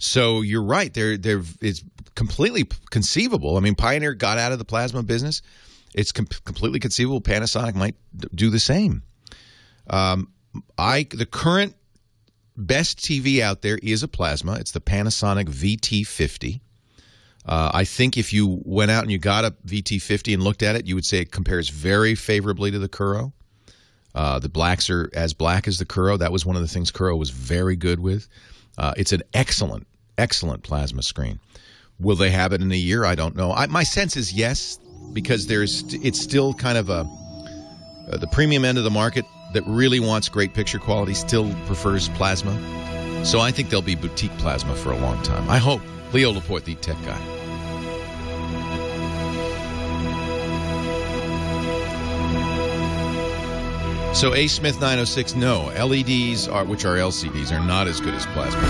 So you're right. It's completely conceivable. I mean, Pioneer got out of the plasma business. It's completely conceivable Panasonic might do the same. The current best TV out there is a plasma. It's the Panasonic VT50. I think if you went out and you got a VT50 and looked at it, you would say it compares very favorably to the Kuro. The blacks are as black as the Kuro. That was one of the things Kuro was very good with. It's an excellent plasma screen. Will they have it in a year? I don't know. My sense is yes, because it's still kind of the premium end of the market that really wants great picture quality still prefers plasma. So I think there'll be boutique plasma for a long time. I hope. Leo Laporte, the tech guy. So A. Smith 906, no. LEDs, which are LCDs, are not as good as plasma.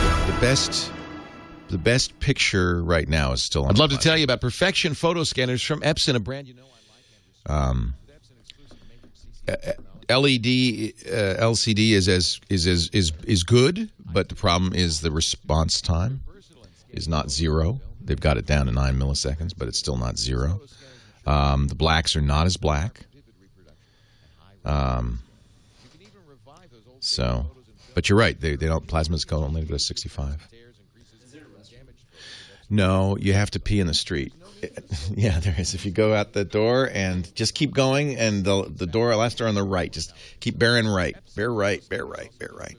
The best picture right now is still on. I'd love to tell you about Perfection photo scanners from Epson, a brand LED LCD is good, but the problem is the response time is not 0. They've got it down to 9 milliseconds, but it's still not 0. The blacks are not as black. But you're right. They don't. Plasmas go only go to 65. No, you have to pee in the street. Yeah, there is. If you go out the door and just keep going, and the door, last door on the right, just keep bearing right. Bear right, bear right, bear right.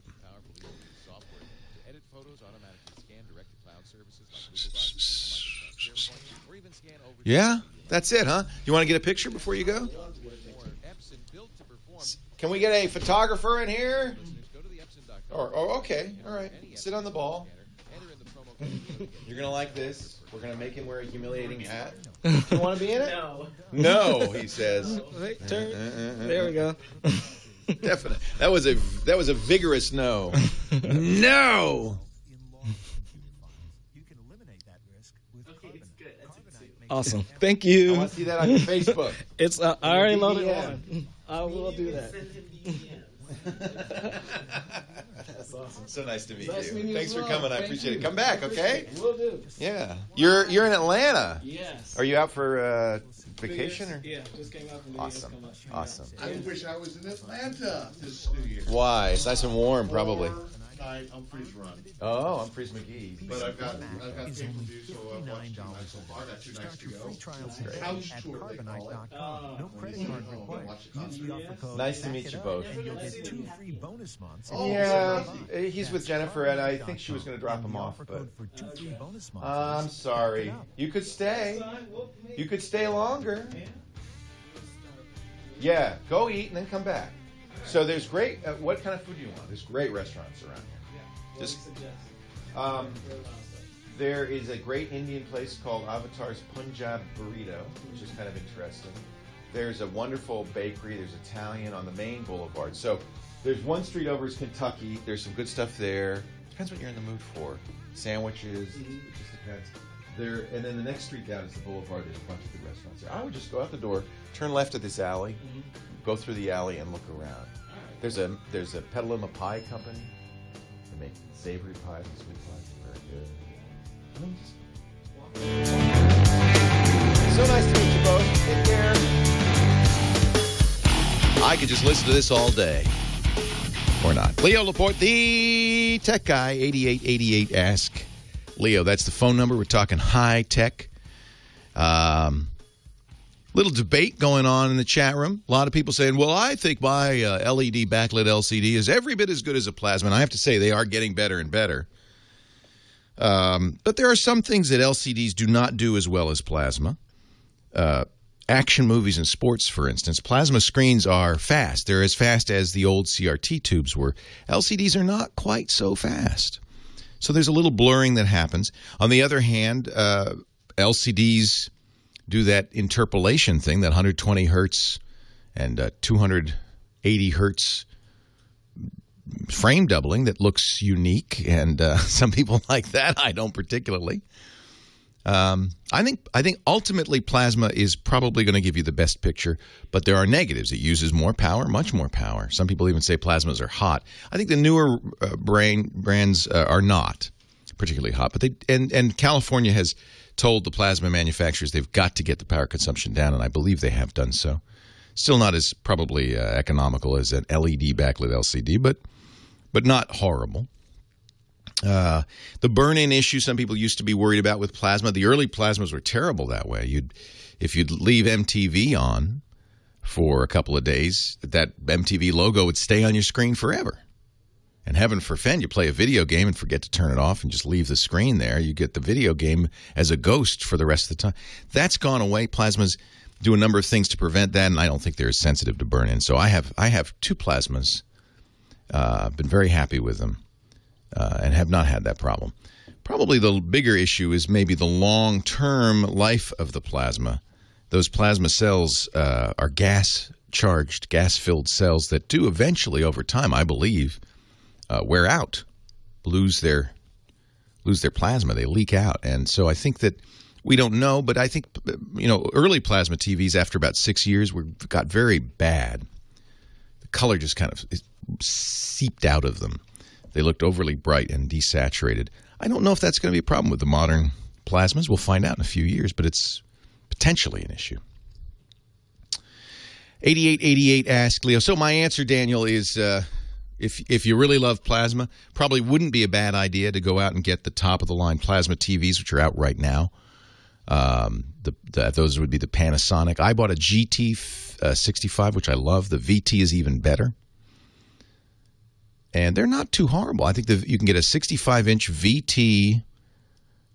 Yeah, that's it, huh? You want to get a picture before you go? Can we get a photographer in here? Oh, okay. All right. Sit on the ball. You're going to like this. We're going to make him wear a humiliating hat. You want to be in it? No. No, he says. Wait, turn. There we go. Definitely. That was a vigorous no. No. Awesome. Thank you. I want to see that on your Facebook. It's I already loaded on. I will do that. That's awesome. So nice to meet you. Thanks for coming. I appreciate it. Come back, okay? Will do. Yeah. You're in Atlanta. Yes. Are you out for vacation or? Yeah, just came out from the Awesome. Awesome. I wish I was in Atlanta this New Year. Why? It's nice and warm, probably. Humphrey's Run. Oh, Humphrey's McGee. But I've got things to do, so I've watched 2 nights so far. I got 2 nights to go. House tour, they call it. No credit card required. Use the offer code. Nice to meet you both. And you'll get 2 free bonus months. Yeah, he's with Jennifer, and I think she was going to drop him off, but I'm sorry. You could stay. You could stay longer. Yeah, go eat and then come back. So there's great. What kind of food do you want? There's great restaurants around here. Just, there is a great Indian place called Avatar's Punjab Burrito, which is kind of interesting. There's a wonderful bakery. There's Italian on the main boulevard. So there's one street over is Kentucky. There's some good stuff there. Depends what you're in the mood for. Sandwiches. It just depends. There, and then the next street down is the boulevard. There's a bunch of good restaurants there. I would just go out the door, turn left at this alley, go through the alley, and look around. There's a Petaluma Pie Company. They make savory pies and sweet pies. Very good. So nice to meet you both. Take care. I could just listen to this all day. Or not. Leo Laporte, the tech guy, 8888 Ask Leo. That's the phone number. We're talking high tech. Little debate going on in the chat room. A lot of people saying, well, I think my LED backlit LCD is every bit as good as a plasma. And I have to say, they are getting better and better. But there are some things that LCDs do not do as well as plasma. Action movies and sports, for instance. Plasma screens are fast. They're as fast as the old CRT tubes were. LCDs are not quite so fast. So there's a little blurring that happens. On the other hand, LCDs do that interpolation thing, that 120 hertz and 280 hertz frame doubling that looks unique, and some people like that. I don't particularly. I think ultimately plasma is probably going to give you the best picture, but there are negatives. It uses more power, much more power. Some people even say plasmas are hot. I think the newer brands are not particularly hot, but and California has told the plasma manufacturers they've got to get the power consumption down, and I believe they have done so. Still not as probably economical as an LED backlit LCD, but not horrible. The burn-in issue some people used to be worried about with plasma. The early plasmas were terrible that way. If you'd leave MTV on for a couple of days, that MTV logo would stay on your screen forever. And heaven forfend, you play a video game and forget to turn it off and just leave the screen there. You get the video game as a ghost for the rest of the time. That's gone away. Plasmas do a number of things to prevent that, and I don't think they're as sensitive to burn-in. So I have 2 plasmas. Been very happy with them and have not had that problem. Probably the bigger issue is maybe the long-term life of the plasma. Those plasma cells are gas-charged, gas-filled cells that do eventually, over time, I believe, wear out, lose their plasma. They leak out. And so I think that we don't know, but I think, early plasma TVs after about 6 years got very bad. The color just kind of seeped out of them. They looked overly bright and desaturated. I don't know if that's going to be a problem with the modern plasmas. We'll find out in a few years, but it's potentially an issue. 8888 Ask Leo. So my answer, Daniel, is If you really love plasma, probably wouldn't be a bad idea to go out and get the top-of-the-line plasma TVs, which are out right now. Those would be the Panasonic. I bought a GT65, which I love. The VT is even better. And they're not too horrible. I think you can get a 65-inch VT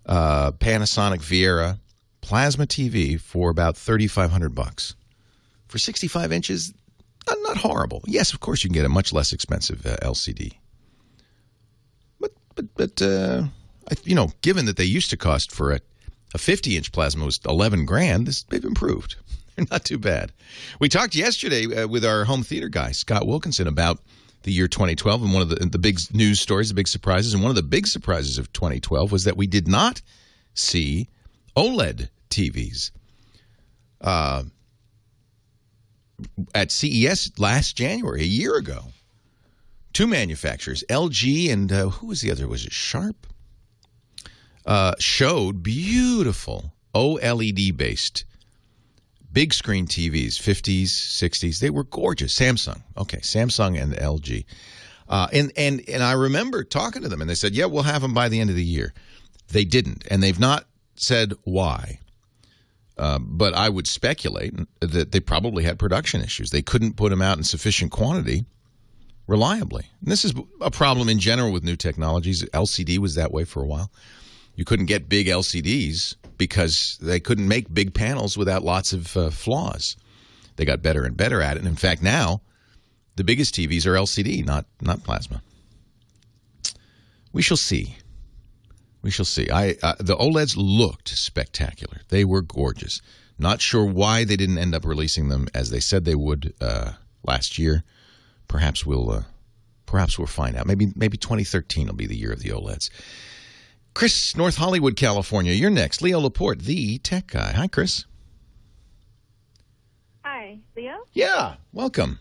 Panasonic Viera plasma TV for about $3,500. For 65 inches, not horrible. Yes, of course you can get a much less expensive LCD. But given that they used to cost for a 50-inch plasma was $11,000, they've improved. They're not too bad. We talked yesterday with our home theater guy, Scott Wilkinson, about the year 2012, and one of the big news stories, the big surprises, and one of the big surprises of 2012 was that we did not see OLED TVs. At CES last January, a year ago, two manufacturers, LG and who was the other? Was it Sharp? Showed beautiful OLED-based big screen TVs, 50s, 60s. They were gorgeous. Samsung. Okay, Samsung and LG. And I remember talking to them, and they said, yeah, we'll have them by the end of the year. They didn't, and they've not said why. But I would speculate that they probably had production issues. They couldn't put them out in sufficient quantity reliably. And this is a problem in general with new technologies. LCD was that way for a while. You couldn't get big LCDs because they couldn't make big panels without lots of flaws. They got better and better at it. And in fact, now the biggest TVs are LCD, not plasma. We shall see. We shall see. The OLEDs looked spectacular. They were gorgeous. Not sure why they didn't end up releasing them as they said they would last year. Perhaps we'll find out. Maybe 2013 will be the year of the OLEDs. Chris, North Hollywood, California. You're next. Leo Laporte, the tech guy. Hi, Chris. Hi, Leo? Yeah, welcome.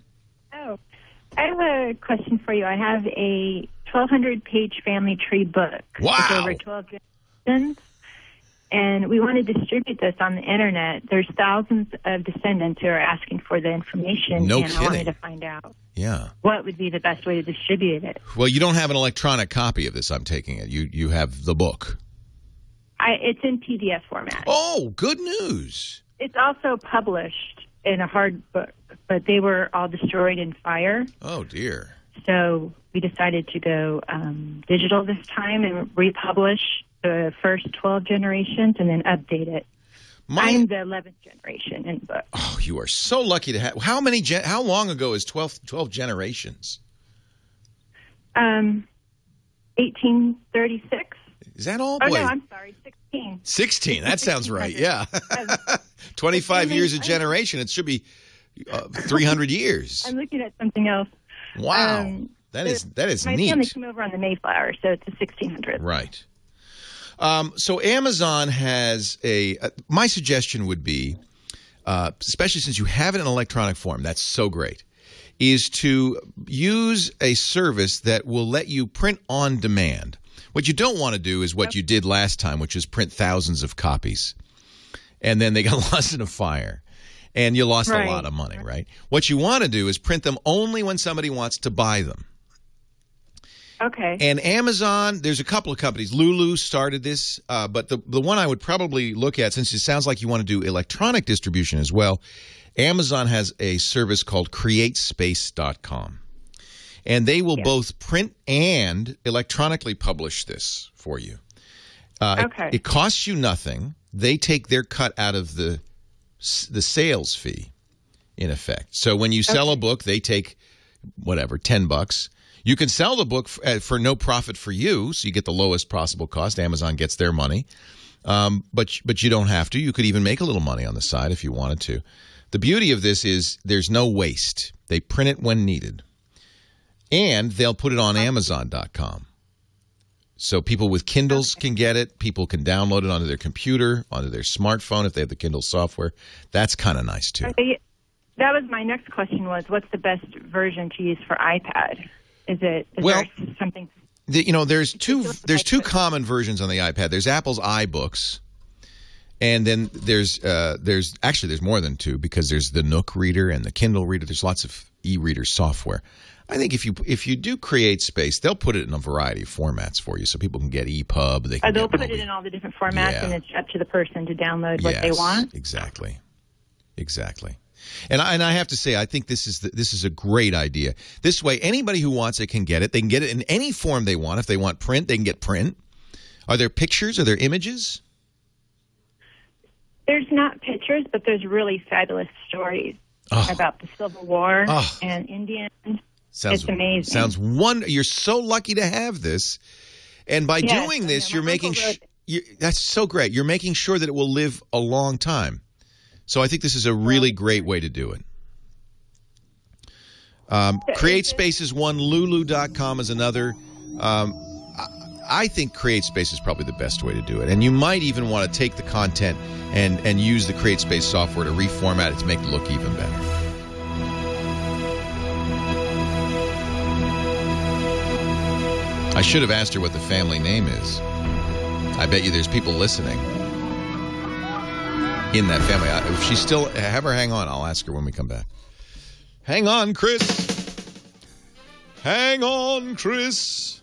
Oh, I have a question for you. I have a 1,200-page family tree book. Wow. With over 12 generations. And we want to distribute this on the Internet. There's thousands of descendants who are asking for the information. No and kidding. I wanted to find out Yeah. what would be the best way to distribute it. Well, you don't have an electronic copy of this, I'm taking it. You have the book. It's in PDF format. Oh, good news. It's also published in a hard book, but they were all destroyed in fire. Oh, dear. So we decided to go digital this time and republish the first 12 generations and then update it. I'm the 11th generation in the book. Oh, you are so lucky to have. How long ago is 12 generations? 1836. Is that all? Oh, Boy. no, I'm sorry, 16. 16. That sounds right. Yeah. 25 years a generation. It should be 300 years. I'm looking at something else. Wow. That is my neat. My family came over on the Mayflower, so it's a 1600. Right. So Amazon has my suggestion would be, especially since you have it in electronic form, that's so great, is to use a service that will let you print on demand. What you don't want to do is what you did last time, which is print thousands of copies, and then they got lost in a fire, and you lost a lot of money, right? What you want to do is print them only when somebody wants to buy them. Okay. And Amazon, there's a couple of companies. Lulu started this, but the one I would probably look at, since it sounds like you want to do electronic distribution as well, Amazon has a service called CreateSpace.com. And they will both print and electronically publish this for you. Okay. It costs you nothing. They take their cut out of the sales fee, in effect. So when you sell a book, they take, whatever, $10. You can sell the book for no profit for you, so you get the lowest possible cost. Amazon gets their money. But you don't have to. You could even make a little money on the side if you wanted to. The beauty of this is there's no waste. They print it when needed. And they'll put it on Amazon.com. So people with Kindles can get it. People can download it onto their computer, onto their smartphone if they have the Kindle software. That's kind of nice, too. Okay. That was my next question was, what's the best version to use for iPad? Is there something? There's two common versions on the iPad. There's Apple's iBooks, and then there's more than two because there's the Nook reader and the Kindle reader. There's lots of e-reader software. I think if you do create space, they'll put it in a variety of formats for you, so people can get EPUB. They'll put it in all the different formats, and it's up to the person to download what they want. Exactly. And I have to say, I think this is a great idea. This way, anybody who wants it can get it. They can get it in any form they want. If they want print, they can get print. Are there pictures? Are there images? There's not pictures, but there's really fabulous stories about the Civil War and Indians. It's amazing. You're so lucky to have this. And by doing this, you're making that's so great. You're making sure that it will live a long time. So I think this is a really great way to do it. CreateSpace is one. Lulu.com is another. I think CreateSpace is probably the best way to do it. And you might even want to take the content and use the CreateSpace software to reformat it to make it look even better. I should have asked her what the family name is. I bet you there's people listening in that family. If she's still, have her hang on. I'll ask her when we come back. Hang on, Chris. Hang on, Chris.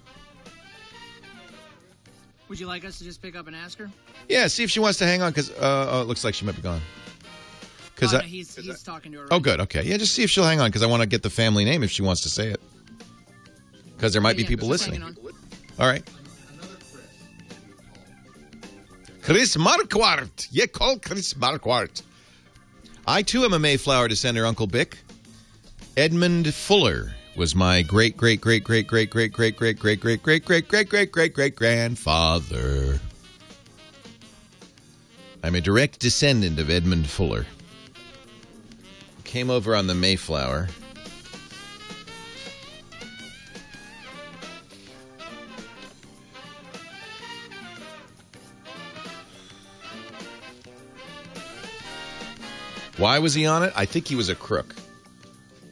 Would you like us to just pick up and ask her? Yeah, see if she wants to hang on, because it looks like she might be gone. No, he's talking to her. Oh, good. Okay. Yeah, just see if she'll hang on, because I want to get the family name if she wants to say it. Because there might be people listening. All right. Chris Marquardt. Yeah, call Chris Marquardt. I, too, am a Mayflower descender, Uncle Bick. Edmund Fuller was my great-great-great-great-great-great-great-great-great-great-great-great-great-great-grandfather. I'm a direct descendant of Edmund Fuller. Came over on the Mayflower. Why was he on it? I think he was a crook.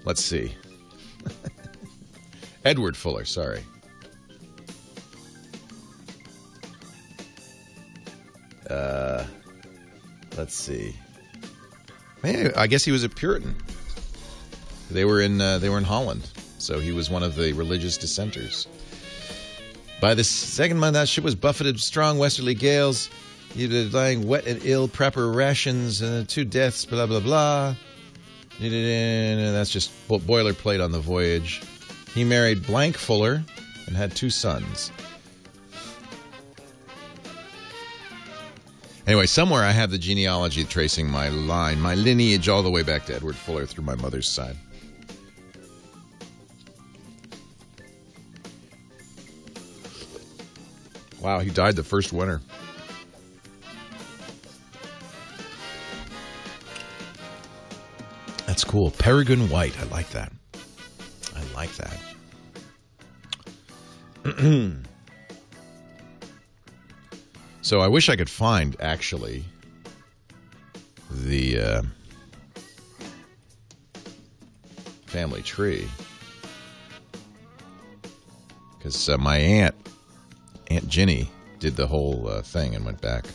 Let's see. Edward Fuller, sorry. Let's see. Man, I guess he was a Puritan. They were in Holland, so he was one of the religious dissenters. By the second month, that ship was buffeted with strong westerly gales. He was lying wet and ill, proper rations, 2 deaths, blah, blah, blah. That's just boilerplate on the voyage. He married Blank Fuller and had 2 sons. Anyway, somewhere I have the genealogy tracing my line, my lineage all the way back to Edward Fuller through my mother's side. Wow, he died the first winter. That's cool. Peregrine White. I like that. I like that. So I wish I could find, actually, the family tree. Because my Aunt Ginny, did the whole thing and went back.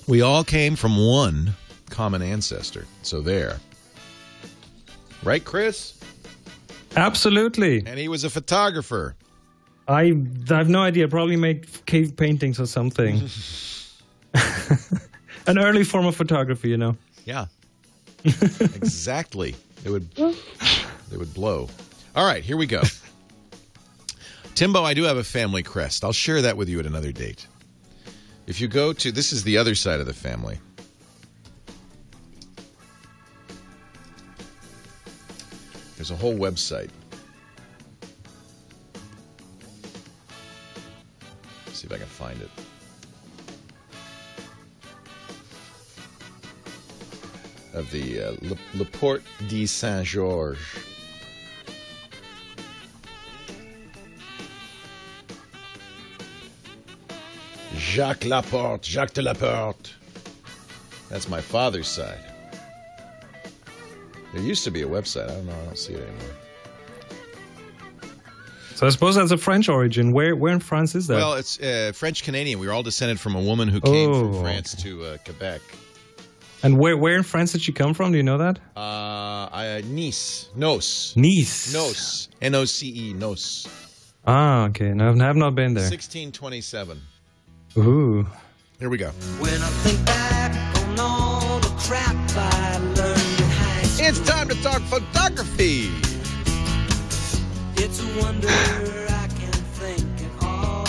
We all came from one common ancestor. So there. Right, Chris? Absolutely. And he was a photographer. I have no idea. Probably made cave paintings or something. An early form of photography, you know. Yeah. Exactly. They would blow. All right, here we go. Timbo, I do have a family crest. I'll share that with you at another date. If you go to, this is the other side of the family. There's a whole website. Let's see if I can find it. Of the Laporte de Saint-Georges. Jacques de Laporte. That's my father's side. There used to be a website. I don't know. I don't see it anymore. So I suppose that's a French origin. Where in France is that? Well, it's French-Canadian. We were all descended from a woman who came from France to Quebec. And where in France did she come from? Do you know that? Nice. Nice. N-O-C-E. Nice. Ah, okay. No, I have not been there. 1627. Ooh. Here we go. When I think back on all the crap I learned in high school. It's time to talk photography. It's a wonder I can think at all.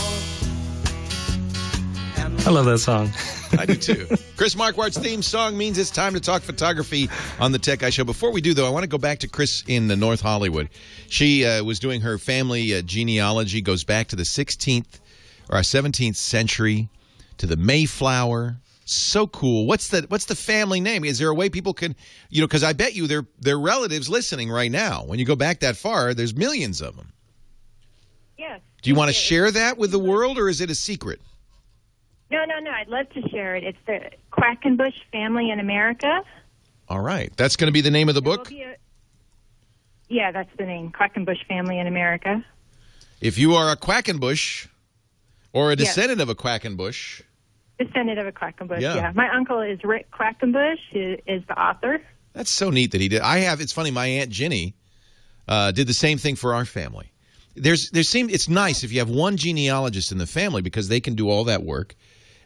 I love that song. I do too. Chris Marquardt's theme song means it's time to talk photography on the Tech Guy Show. Before we do, though, I want to go back to Chris in North Hollywood. She was doing her family genealogy, goes back to the 16th or 17th century, to the Mayflower. So cool. What's the family name? Is there a way people can, because I bet you they're relatives listening right now. When you go back that far, there's millions of them. Yes. Do you want to share that with the world, or is it a secret? No. I'd love to share it. It's the Quackenbush Family in America. All right. That's going to be the name of the book? Yeah, that's the name. Quackenbush Family in America. If you are a Quackenbush or a descendant of a Quackenbush. Descendant of a Quackenbush, Yeah. yeah. My uncle is Rick Quackenbush, who is the author. That's so neat that he did. It's funny, my Aunt Ginny did the same thing for our family. It's nice if you have one genealogist in the family because they can do all that work.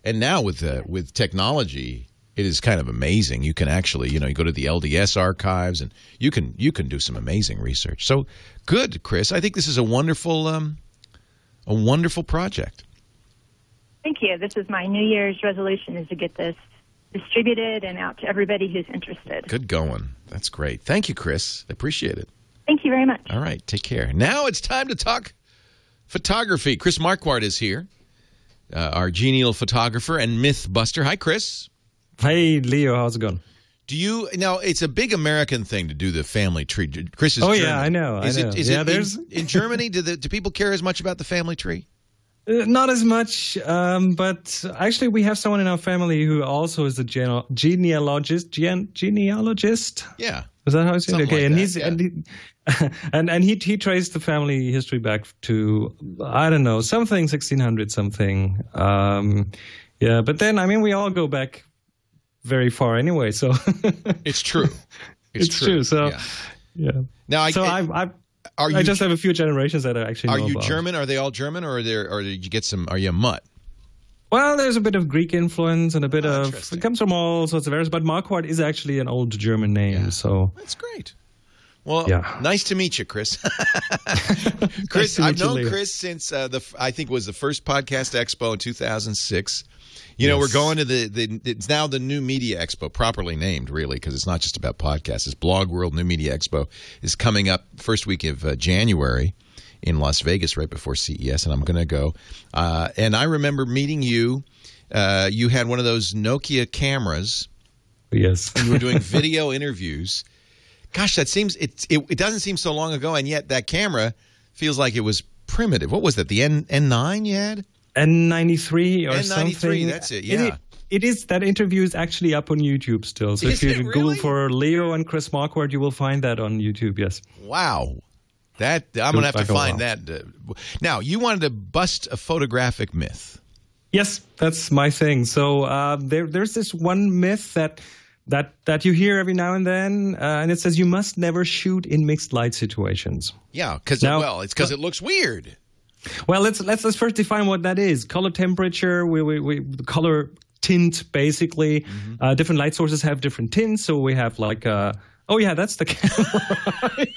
And now with technology, it is kind of amazing. You can actually, you go to the LDS archives and you can do some amazing research. So good, Chris. I think this is a wonderful project. Thank you. This is my New Year's resolution, is to get this distributed and out to everybody who's interested. Good going. That's great. Thank you, Chris. I appreciate it. Thank you very much. All right. Take care. Now it's time to talk photography. Chris Marquardt is here, our genial photographer and myth buster. Hi, Chris. Hey, Leo. How's it going? It's a big American thing to do the family tree. Chris is German. Yeah, I know. In Germany, do people care as much about the family tree? Not as much, but actually we have someone in our family who also is a genealogist. Genealogist? Yeah. Is that how it's said? Okay, and he traced the family history back to, I don't know, something 1600 something. Yeah, but then we all go back very far anyway. So it's true. It's true. So yeah. Now I just have a few generations that I actually know Are you about. German? Are they all German, or did you get some? Are you a mutt? Well, there's a bit of Greek influence and a bit of it comes from all sorts of areas. But Marquardt is actually an old German name, so that's great. Well, nice to meet you, Chris. Chris, nice I've known Chris since I think it was the first Podcast Expo in 2006. We're going to it's now the New Media Expo, properly named, really, because it's not just about podcasts. It's Blog World New Media Expo is coming up first week of January in Las Vegas, right before CES, and I'm going to go. And I remember meeting you. You had one of those Nokia cameras. Yes. And you were doing video interviews. Gosh, it doesn't seem so long ago, and yet that camera feels like it was primitive. What was that? The N9 you had? N93 or N93, something. That's it, yeah. It is. That interview is actually up on YouTube still. So if you Google for Leo and Chris Marquardt, you will find that on YouTube, yes. Wow. I'm going to have to find that. Now, you wanted to bust a photographic myth. Yes, that's my thing. So there's this one myth that you hear every now and then, and it says you must never shoot in mixed light situations. Yeah, it's because it looks weird. Well, let's first define what that is. Color temperature, we color tint, basically. Mm-hmm. Different light sources have different tints, so we have like that's the camera.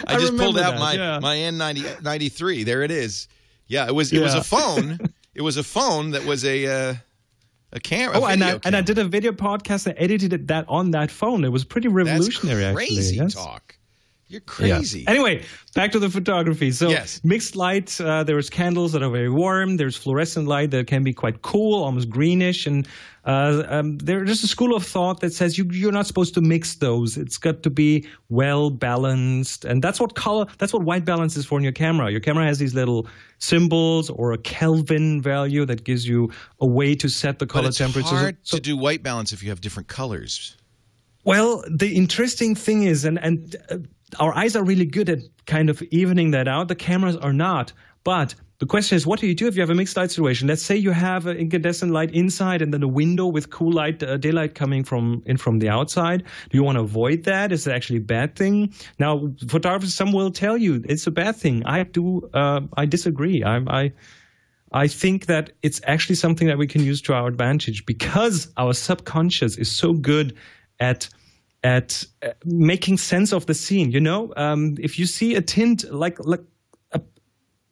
I just pulled out my N93. There it is. Yeah, it was a phone. It was a phone that was a camera. And I did a video podcast and edited that on that phone. It was pretty revolutionary. That's crazy actually. talk. You're crazy. Yeah. Anyway, back to the photography. So mixed light, there's candles that are very warm. There's fluorescent light that can be quite cool, almost greenish. And there's a school of thought that says you're not supposed to mix those. It's got to be well balanced. And that's what white balance is for in your camera. Your camera has these little symbols or a Kelvin value that gives you a way to set the color temperature. It's hard to do white balance if you have different colors. Well, the interesting thing is, and our eyes are really good at kind of evening that out. The cameras are not. But the question is, what do you do if you have a mixed light situation? Let's say you have an incandescent light inside and then a window with cool light, daylight coming from the outside. Do you want to avoid that? Is it actually a bad thing? Now, photographers, some will tell you it's a bad thing. I disagree. I think that it's actually something that we can use to our advantage because our subconscious is so good at making sense of the scene. You know, if you see a tint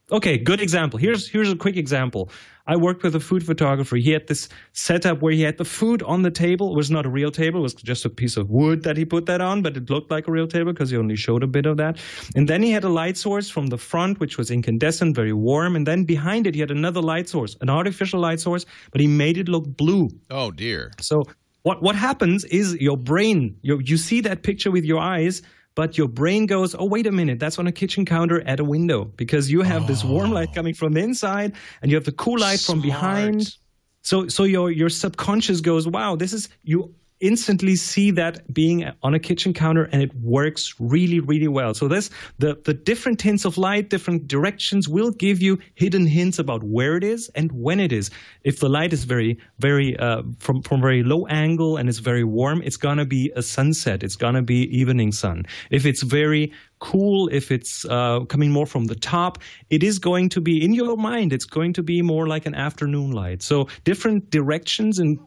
okay, good example. Here's a quick example. I worked with a food photographer. He had this setup where he had the food on the table. It was not a real table. It was just a piece of wood that he put that on, but it looked like a real table because he only showed a bit of that. And then he had a light source from the front, which was incandescent, very warm. And then behind it, he had another light source, an artificial light source, but he made it look blue. Oh, dear. So what happens is your brain, you see that picture with your eyes, but your brain goes, oh, wait a minute, that's on a kitchen counter at a window because you have this warm light coming from the inside and you have the cool light from behind. So your subconscious goes, wow, you instantly see that being on a kitchen counter and it works really, really well. So the different tints of light, different directions will give you hidden hints about where it is and when it is. If the light is very, very from very low angle and it's very warm, it's going to be a sunset. It's going to be evening sun. If it's very cool, if it's coming more from the top, it is going to be in your mind. It's going to be more like an afternoon light. So different directions and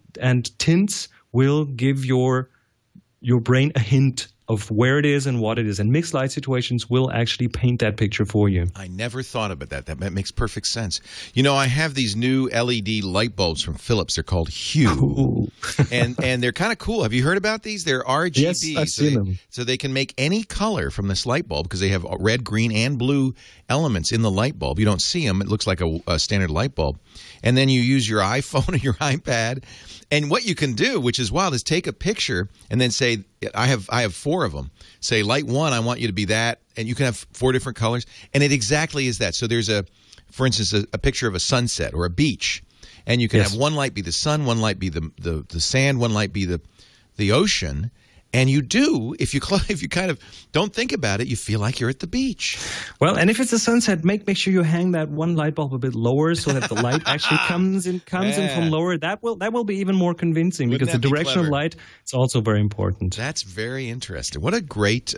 tints will give your brain a hint of where it is and what it is. And mixed light situations will actually paint that picture for you. I never thought about that. That makes perfect sense. You know, I have these new LED light bulbs from Philips. They're called Hue. and they're kind of cool. Have you heard about these? They're RGB. Yes, I've seen them. So they can make any color from this light bulb because they have red, green, and blue elements in the light bulb. You don't see them. It looks like a standard light bulb. And then you use your iPhone or your iPad. And what you can do, which is wild, is take a picture and then say, I have 4 of them. Say, light 1, I want you to be that. And you can have 4 different colors. And it exactly is that. So there's, for instance, a picture of a sunset or a beach. And you can have one light be the sun, one light be the sand, one light be the ocean. And you do, if you kind of don't think about it, you feel like you're at the beach. Well, and if it's a sunset, make sure you hang that one light bulb a bit lower so that the light actually comes in from lower. That will be even more convincing because the direction of light is also very important. That's very interesting. What a great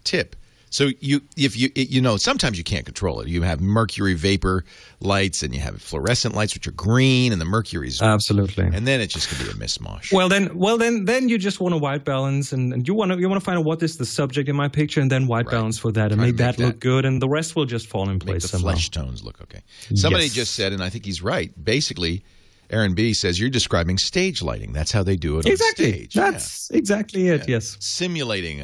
tip. So sometimes you can't control it. You have mercury vapor lights and you have fluorescent lights which are green and the mercury's absolutely. And then it just could be a mishmash. Well then you just want to white balance and you want to find out what is the subject in my picture and then white balance for that and make that look good and the rest will just fall in place. Make the flesh tones look okay. Somebody just said, and I think he's right. Basically, Aaron B says you're describing stage lighting. That's how they do it on stage. That's exactly it. Yes, simulating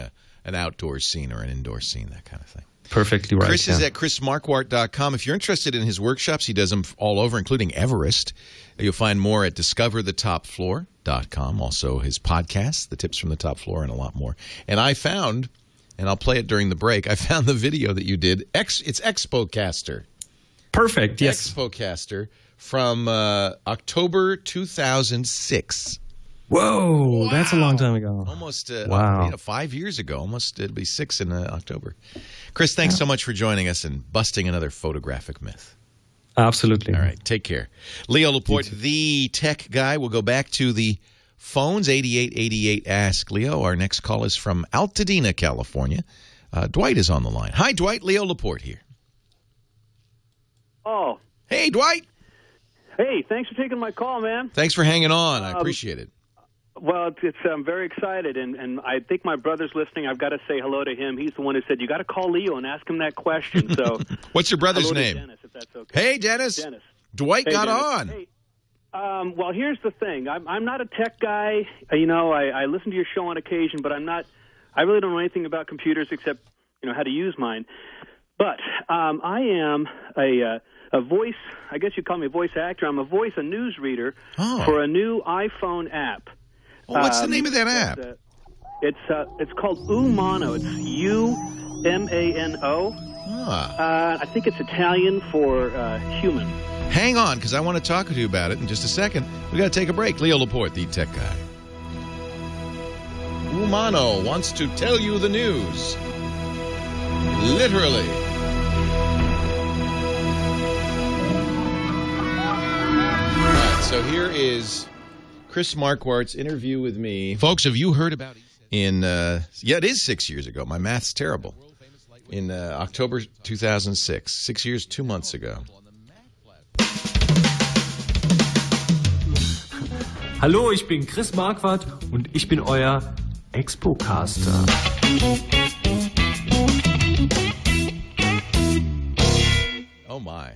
an outdoor scene or an indoor scene, that kind of thing. Perfectly right. Chris is at chrismarquardt.com. If you're interested in his workshops, he does them all over, including Everest. You'll find more at discoverthetopfloor.com. Also his podcast, The Tips from the Top Floor, and a lot more. And I found, and I'll play it during the break, I found the video that you did. It's ExpoCaster. Perfect, yes. ExpoCaster from October 2006. Whoa, wow. That's a long time ago. Almost 5 years ago. Almost, it'll be 6 in October. Chris, thanks so much for joining us and busting another photographic myth. Absolutely. All right, take care. Leo Laporte, the tech guy. We'll go back to the phones, 8888 Ask Leo. Our next call is from Altadena, California. Dwight is on the line. Hi, Dwight. Leo Laporte here. Oh. Hey, Dwight. Hey, thanks for taking my call, man. Thanks for hanging on. I appreciate it. Well, I'm very excited, and I think my brother's listening. I've got to say hello to him. He's the one who said, you got to call Leo and ask him that question. So, what's your brother's name? Dennis, if that's okay. Hey, Dennis. Dennis. Dwight got Dennis. on. Hey, well, here's the thing. I'm not a tech guy. You know, I listen to your show on occasion, but I really don't know anything about computers except, how to use mine. But I am a voice, I guess you'd call me a voice actor. I'm a news reader for a new iPhone app. Well, what's the name of that app? It's called Umano. It's UMANO. I think it's Italian for human. Hang on, because I want to talk to you about it in just a second. We got to take a break. Leo Laporte, the tech guy. Umano wants to tell you the news. Literally. All right, so here is Chris Marquardt's interview with me. Folks, have you heard about it is 6 years ago. My math's terrible. In October 2006. 6 years, 2 months ago. Hallo, ich bin Chris Marquardt und ich bin euer Expo-Caster. Oh my.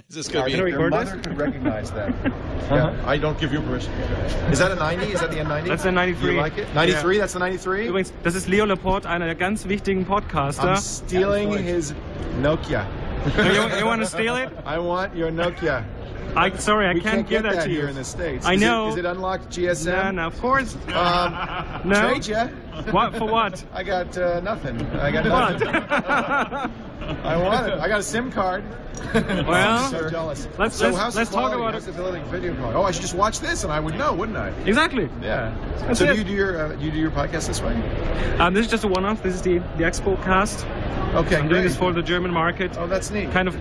Is this going to be... Your mother could recognize that. Yeah, I don't give you permission. Is that a 90? Is that the N90? That's a 93. You like it? 93? Yeah. That's the 93? Übrigens, das ist Leo Laporte, einer der ganz wichtigen Podcaster. I'm stealing his Nokia. You want to steal it? I want your Nokia. Sorry, I can't give that to you. Here in the States. I know. Is it unlocked GSM? No, of course. No. Trade ya. What for? What? I got nothing. I got nothing. I want it. I got a SIM card. Well, I'm so jealous. Let's talk about it. Video call. Oh, I should just watch this, and I would know, wouldn't I? Exactly. Yeah. So do you do your podcast this way? This is just a one-off. This is the Expo cast. Okay, I'm doing this for the German market. Oh, that's neat. Kind of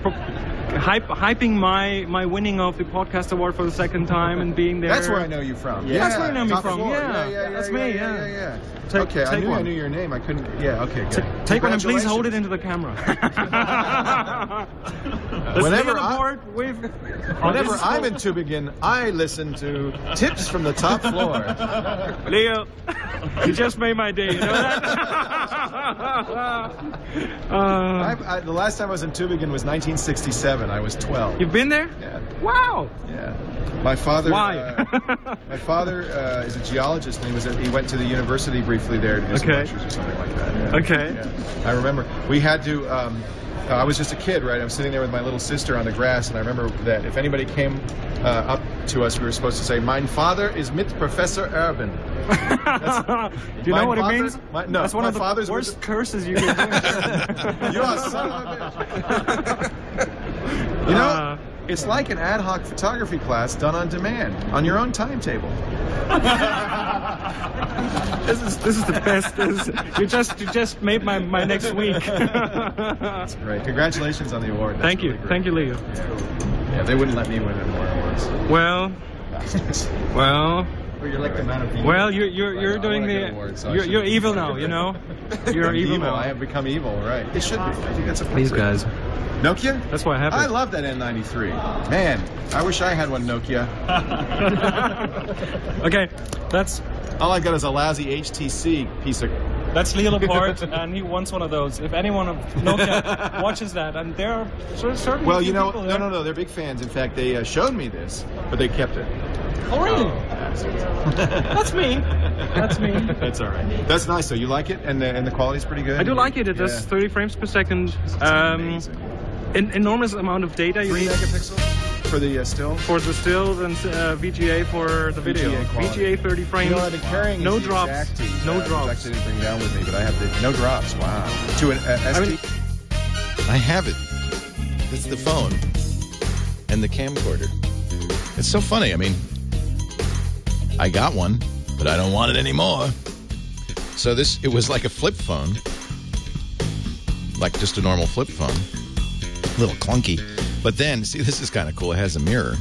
hyping my winning of the podcast award for the second time and being there. That's where I know you from. Yeah, that's where I know me from. Floor. Yeah, that's me. Yeah. Okay, I knew your name. I couldn't. Yeah. Okay. Good. Take one and please hold it into the camera. Whenever I'm in Tübingen, I listen to tips from the top floor. Leo, you just made my day. You know that? The last time I was in Tübingen was 1967. I was 12. You've been there? Yeah. Wow. Yeah. My father. Why? My father is a geologist, and he went to the university briefly there to do some lectures or something like that. Yeah. Okay. Yeah. I remember we had to. I was just a kid, right? I was sitting there with my little sister on the grass, and I remember that if anybody came up to us, we were supposed to say, "Mein Vater is mit Professor Erben." Do you know what it means? That's one of the worst curses you can do. You are son of a bitch. You know, it's like an ad hoc photography class done on demand, on your own timetable. This is the best. You just made my next week. That's great. Congratulations on the award. That's Thank you. Really Thank you, Leo. Yeah, they wouldn't let me win any more awards. Well. Well, you're like the man of evil. Well, you're doing the. You're evil now. You know. You're evil now. I have become evil. Right. It should be. I think that's These guys. Nokia? That's why I have it. I love that N93. Man, I wish I had one Nokia. Okay, that's... All I got is a lousy HTC piece of... That's Leo Laporte, and he wants one of those. If anyone of Nokia watches that, and there are certain Well, you know, people no, they're big fans. In fact, they showed me this, but they kept it. Oh, really? That's me. That's me. That's all right. That's nice, though. You like it? And the quality's pretty good? I do like it. It does 30 frames per second. Amazing. An enormous amount of data. 3 megapixels for the still? For the stills and VGA for the video. VGA 30 frames. You know, I've been carrying no drops. No drops. Actually didn't bring down with me, but I have no drops. Wow. To an SD. I have it. It's the phone and the camcorder. It's so funny. I mean, I got one, but I don't want it anymore. So it was like a flip phone, like just a normal flip phone. A little clunky, but then see, this is kind of cool. It has a mirror,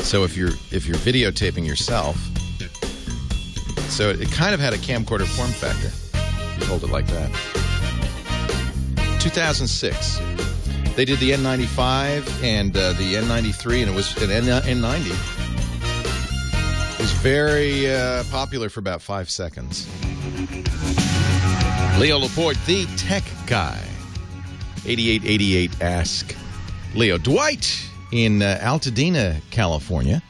so if you're videotaping yourself, so it kind of had a camcorder form factor. You hold it like that. 2006, they did the N95 and the N93, and it was an N90. It was very popular for about 5 seconds. Leo Laporte, the tech guy. 8888 Ask Leo. Dwight in Altadena, California,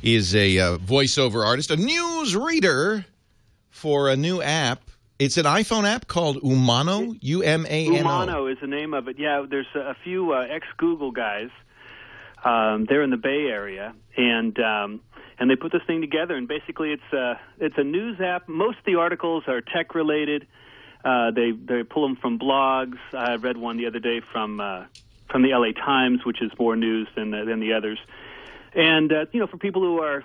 is a voiceover artist, a news reader for a new app. It's an iPhone app called Umano, U-M-A-N-O. Umano is the name of it. Yeah, there's a few ex-Google guys. They're in the Bay Area, and they put this thing together. And basically, it's a news app. Most of the articles are tech-related. They pull them from blogs. I read one the other day from the LA Times, which is more news than the others. And for people who are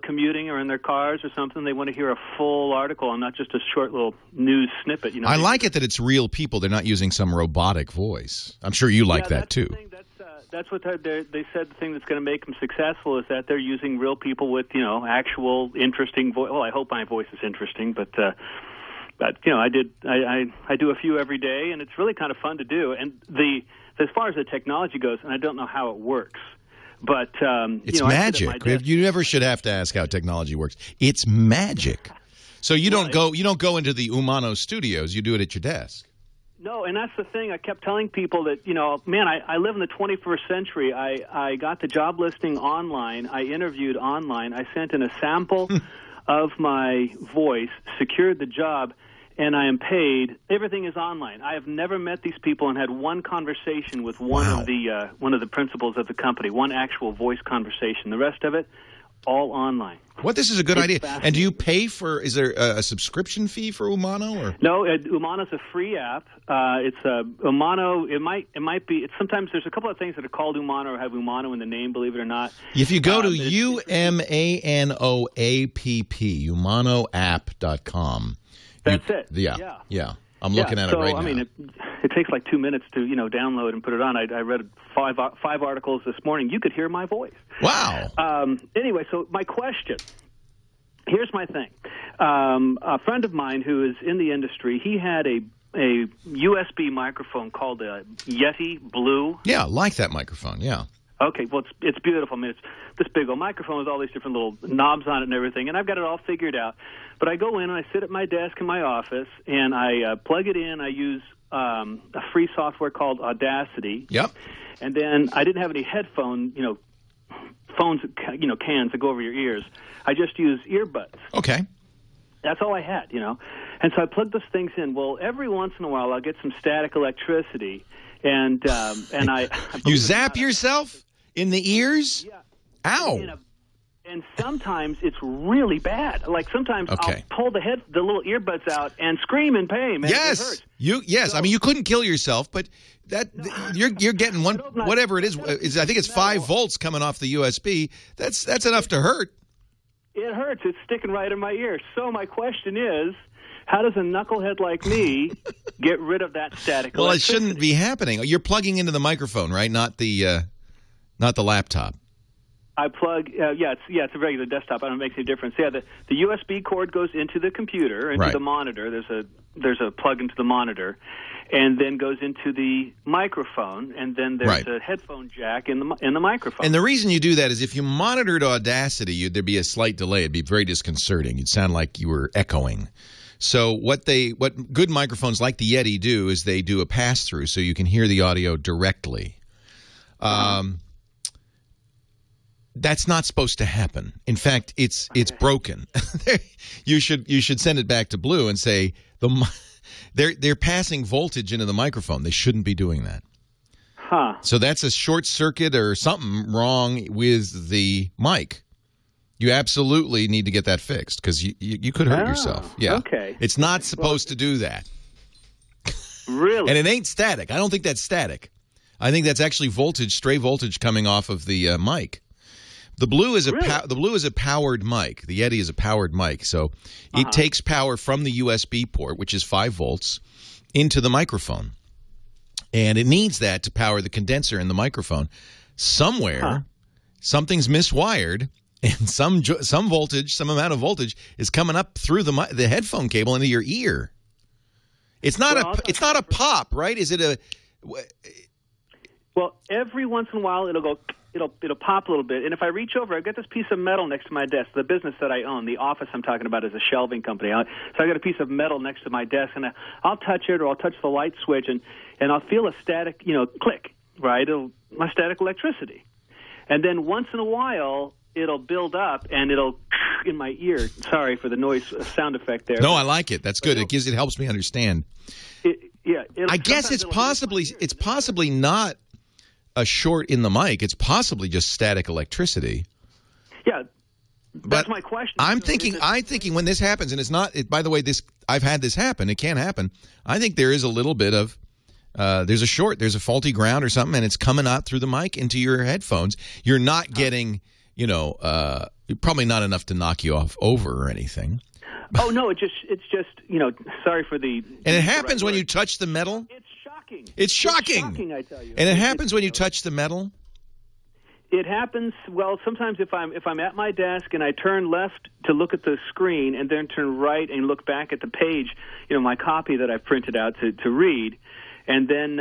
commuting or in their cars or something, they want to hear a full article and not just a short little news snippet. I like it that it's real people. They're not using some robotic voice. I'm sure you like that too. That's what they said. The thing that's going to make them successful is that they're using real people with actual interesting voice. Well, I hope my voice is interesting, but I do a few every day, and it's really kind of fun to do. And as far as the technology goes, and I don't know how it works, but it's magic. You never should have to ask how technology works. It's magic. So you don't go into the Umano studios. You do it at your desk. No, and that's the thing. I kept telling people that, I live in the 21st century. I got the job listing online. I interviewed online. I sent in a sample of my voice, secured the job, and I am paid. Everything is online. I have never met these people and had one conversation with one of the principals of the company, one actual voice conversation. The rest of it, all online. This is a good idea. And do you pay for? Is there a subscription fee for Umano? Or no? Umano's a free app. It's Umano. It might be. Sometimes there's a couple of things that are called Umano or have Umano in the name. Believe it or not. If you go to UMANOAPP, umanoapp.com. That's it. Yeah. I'm looking at it right now. I mean, it takes like 2 minutes to download and put it on. I read five articles this morning. You could hear my voice. Wow. Anyway, so my question. Here's my thing. A friend of mine who is in the industry, he had a USB microphone called a Yeti Blue. Yeah, I like that microphone. Yeah. Okay, well, it's beautiful. I mean, it's this big old microphone with all these different little knobs on it and everything, and I've got it all figured out. But I go in and I sit at my desk in my office, and I plug it in. I use a free software called Audacity. Yep. And then I didn't have any headphone, phones, cans that go over your ears. I just use earbuds. Okay. That's all I had, And so I plugged those things in. Well, every once in a while I'll get some static electricity, and I you zap yourself in the ears? Yeah. Ow. And sometimes it's really bad. Like sometimes I'll pull the little earbuds out and scream in pain. Man, yes. It hurts. Yes. I mean, you couldn't kill yourself, but you're getting whatever it is. I think it's 5 volts coming off the USB. That's enough to hurt. It hurts. It's sticking right in my ear. So my question is, how does a knucklehead like me get rid of that static Well, electricity? it shouldn't be happening. You're plugging into the microphone, right? Not the laptop. I plug, it's a regular desktop. I don't know if it makes any difference. Yeah, the USB cord goes into the computer, into the monitor. There's a plug into the monitor, and then goes into the microphone, and then there's a headphone jack in the microphone. And the reason you do that is if you monitored Audacity, there'd be a slight delay. It'd be very disconcerting. You'd sound like you were echoing. So what good microphones like the Yeti do is they do a pass-through, so you can hear the audio directly. That's not supposed to happen. In fact, it's broken. You should send it back to Blue and say they're passing voltage into the microphone. They shouldn't be doing that. Huh. So that's a short circuit or something wrong with the mic. You absolutely need to get that fixed because you could hurt yourself. Yeah. Okay. It's not supposed to do that. Really? And it ain't static. I don't think that's static. I think that's actually voltage, stray voltage coming off of the mic. The Blue is a powered mic. The Yeti is a powered mic, so it takes power from the USB port, which is 5 volts, into the microphone, and it needs that to power the condenser in the microphone. Somewhere, something's miswired, and some voltage, some amount of voltage, is coming up through the headphone cable into your ear. It's not a pop, right? Is it a? Well, every once in a while it'll go. It'll pop a little bit, and if I reach over, I've got this piece of metal next to my desk. The business that I own, the office I'm talking about, is a shelving company. So I got a piece of metal next to my desk, and I'll touch it, or I'll touch the light switch, and I'll feel a static, click, right? My static electricity, and then once in a while it'll build up, and it'll in my ear. Sorry for the noise sound effect there. No, I like it. That's good. It helps me understand. I guess it's possibly not a short in the mic. It's possibly just static electricity. Yeah, that's my question. I'm thinking when this happens, and it's not. By the way, I've had this happen. It can happen. I think there is a little bit of there's a short, there's a faulty ground or something, and it's coming out through the mic into your headphones. You're not getting Probably not enough to knock you over or anything. Oh no, it's just sorry for the. And it happens when you touch the metal. It's shocking. It's shocking. It's shocking, I tell you. And it happens when you touch the metal. It happens. Well, sometimes if I'm at my desk and I turn left to look at the screen and then turn right and look back at the page, my copy that I've printed out to read, and then.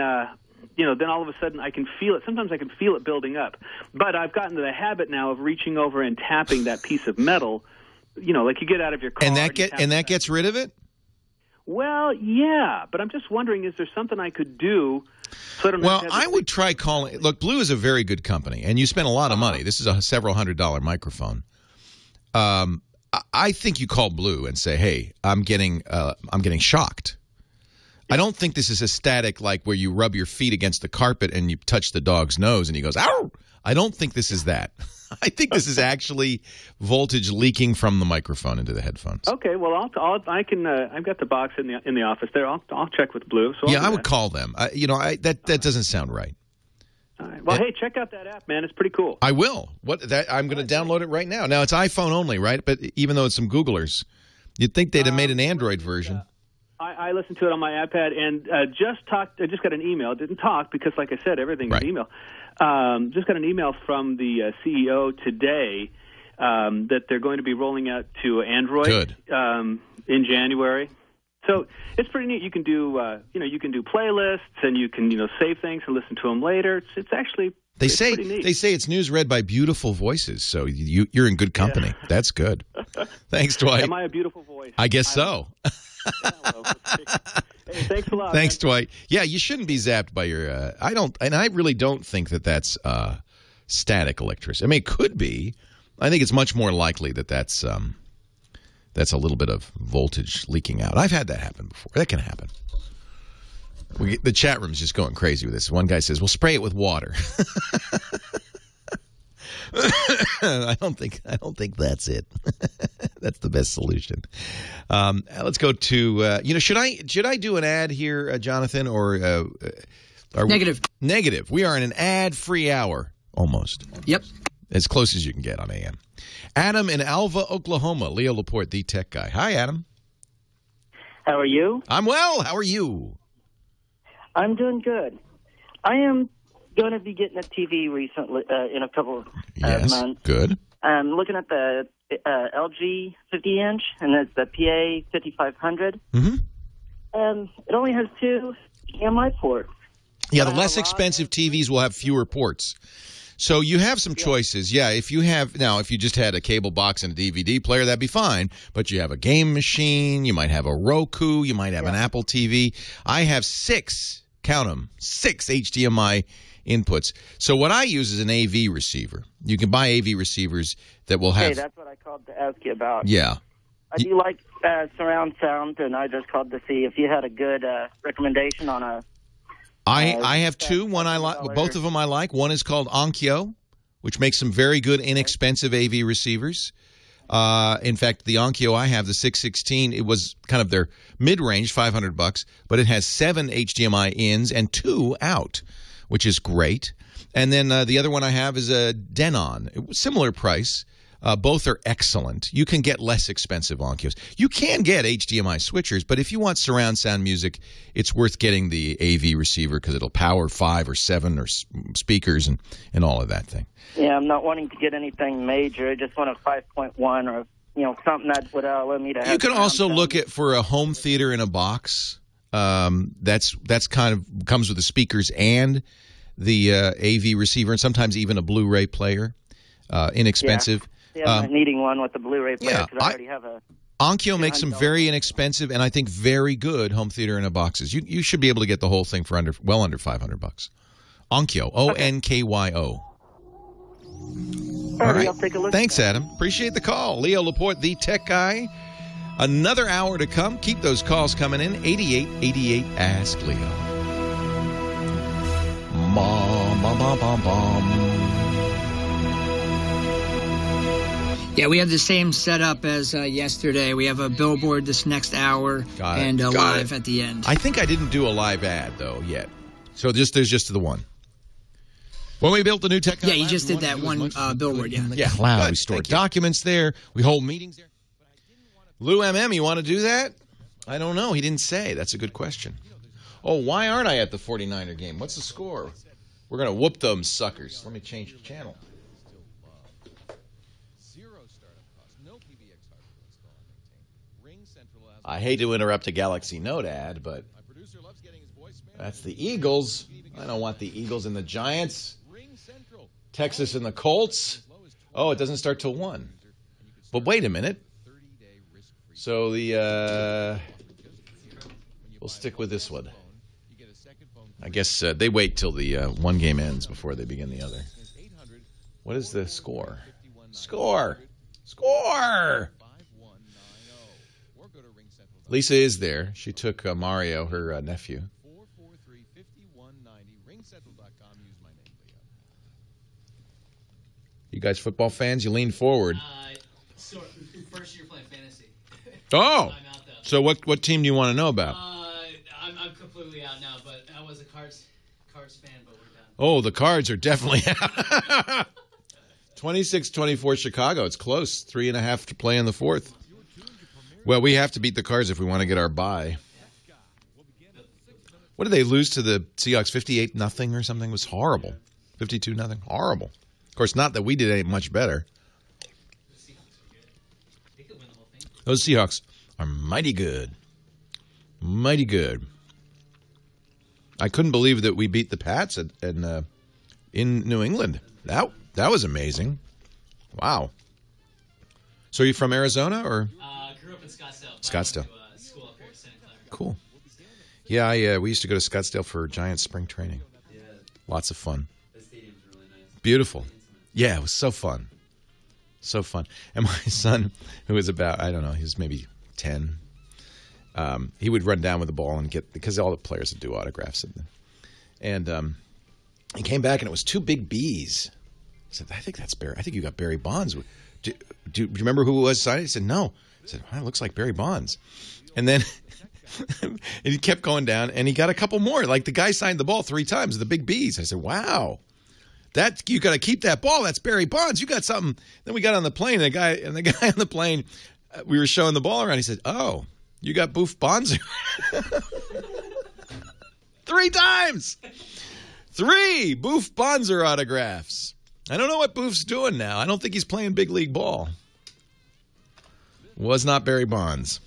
Then all of a sudden I can feel it. Sometimes I can feel it building up. But I've gotten to the habit now of reaching over and tapping that piece of metal, like you get out of your car. And that gets rid of it? Well, yeah. But I'm just wondering, is there something I could do so I don't have to have I would try calling. Look, Blue is a very good company, and you spend a lot of money. This is a several $100 microphone. I think you call Blue and say, hey, I'm getting shocked. I don't think this is a static like where you rub your feet against the carpet and you touch the dog's nose and he goes, ow! I don't think this is that. I think this is actually voltage leaking from the microphone into the headphones. Okay, well, I can. I've got the box in the office there. I'll check with Blue. So I would call them. That doesn't sound right. All right. Well, hey, check out that app, man. It's pretty cool. I will. I'm going to download it right now. Now it's iPhone only, right? But even though it's some Googlers, you'd think they'd have made an Android version. I listened to it on my iPad and just got an email. Didn't talk because, like I said, everything is email. Just got an email from the CEO today that they're going to be rolling out to Android in January. So it's pretty neat. You can do you can do playlists and you can save things and listen to them later. It's actually pretty neat. They say it's news read by beautiful voices, so you're in good company. Yeah. That's good. Thanks, Dwight. Am I a beautiful voice? I guess so. Hey, thanks a lot. Thanks, man. Dwight. Yeah, you shouldn't be zapped by your. I really don't think that's static electricity. I mean, it could be. I think it's much more likely that's a little bit of voltage leaking out. I've had that happen before. That can happen. The chat room's just going crazy with this. One guy says, "Well, spray it with water." I don't think that's it. That's the best solution. Let's go to should I do an ad here, Jonathan, or negative? Negative. We are in an ad-free hour almost. Yep. As close as you can get on AM. Adam in Alva, Oklahoma. Leo Laporte, the tech guy. Hi, Adam. How are you? I'm well. How are you? I'm doing good. I am going to be getting a TV recently in a couple of months. Good. I'm looking at the LG 50-inch, and it's the PA 5500. Mm-hmm. It only has 2 HDMI ports. Yeah, the less expensive TVs will have fewer ports. So you have some choices. Yeah, if you just had a cable box and a DVD player, that'd be fine. But you have a game machine, you might have a Roku, you might have an Apple TV. I have 6 HDMI inputs. So what I use is an AV receiver. You can buy AV receivers that will have... Hey, that's what I called to ask you about. Yeah. I do like surround sound, and I just called to see if you had a good recommendation on a... I have 2. One I like. Both of them I like. One is called Onkyo, which makes some very good, inexpensive AV receivers. In fact, the Onkyo I have, the 616, it was kind of their mid-range, $500, but it has 7 HDMI ins and 2 out, which is great. And then the other one I have is a Denon, similar price. Both are excellent. You can get less expensive Onkyos. You can get HDMI switchers, but if you want surround sound music, it's worth getting the AV receiver because it'll power 5 or 7 or speakers and all of that thing. Yeah, I'm not wanting to get anything major. I just want a 5.1 or something that would allow me to have... You can also look at for a home theater in a box. That's kind of comes with the speakers and the AV receiver, and sometimes even a Blu-ray player. Inexpensive. Yeah, I'm not needing one with the Blu-ray player because I already have a... Onkyo makes some very inexpensive and I think very good home theater in a boxes. You should be able to get the whole thing for under $500. Onkyo, O-N-K-Y-O. All right. I'll take a look. Thanks, Adam. Appreciate the call. Leo Laporte, the tech guy. Another hour to come. Keep those calls coming in. 8888 Ask Leo. Yeah, we have the same setup as yesterday. We have a billboard this next hour and live at the end. I think I didn't do a live ad, though, yet. So there's just the one. When we built the new tech, yeah, you just did that one billboard. Yeah, yeah. Cloud. We store documents there. We hold meetings there. Lou MM, you want to do that? I don't know. He didn't say. That's a good question. Oh, why aren't I at the 49er game? What's the score? We're gonna whoop them suckers. Let me change the channel. I hate to interrupt a Galaxy Note ad, but that's the Eagles. I don't want the Eagles and the Giants. Texas and the Colts. Oh, it doesn't start till 1. But wait a minute. So we'll stick with this one. I guess they wait till the one game ends before they begin the other. What is the score? Score! Lisa is there. She took Mario, her nephew. You guys football fans? You lean forward. First year playing fantasy. Oh! So what team do you want to know about? I'm completely out now, but I was a Cards fan, but we're done. Oh, the Cards are definitely out. 26-24 Chicago. It's close. 3.5 to play in the fourth. Well, we have to beat the Cards if we want to get our bye. What did they lose to the Seahawks? 58-0 or something? It was horrible. 52-0. Horrible. Of course, not that we did any much better. Those Seahawks are mighty good. Mighty good. I couldn't believe that we beat the Pats in New England. That was amazing. Wow. So are you from Arizona or? Grew up in Scottsdale. Scottsdale. Went to school up here at Santa Clara. Cool. Yeah, we used to go to Scottsdale for Giants spring training. Yeah. Lots of fun. The stadium's really nice. Beautiful. Yeah, it was so fun. So fun. And my son, who was about, I don't know, he was maybe 10, he would run down with the ball and get, because all the players would do autographs. And he came back and it was 2 big B's. I said, I think that's Barry. I think you got Barry Bonds. Do you remember who it was signing? He said, no. I said, well, it looks like Barry Bonds. And then and he kept going down and he got a couple more. Like the guy signed the ball 3 times, the big B's. I said, wow. You got to keep that ball. That's Barry Bonds. You got something. Then we got on the plane. The guy on the plane, we were showing the ball around. He said, "Oh, you got Boof Bonds." 3 times. 3 Boof Bonzer autographs. I don't know what Boof's doing now. I don't think he's playing big league ball. Was not Barry Bonds.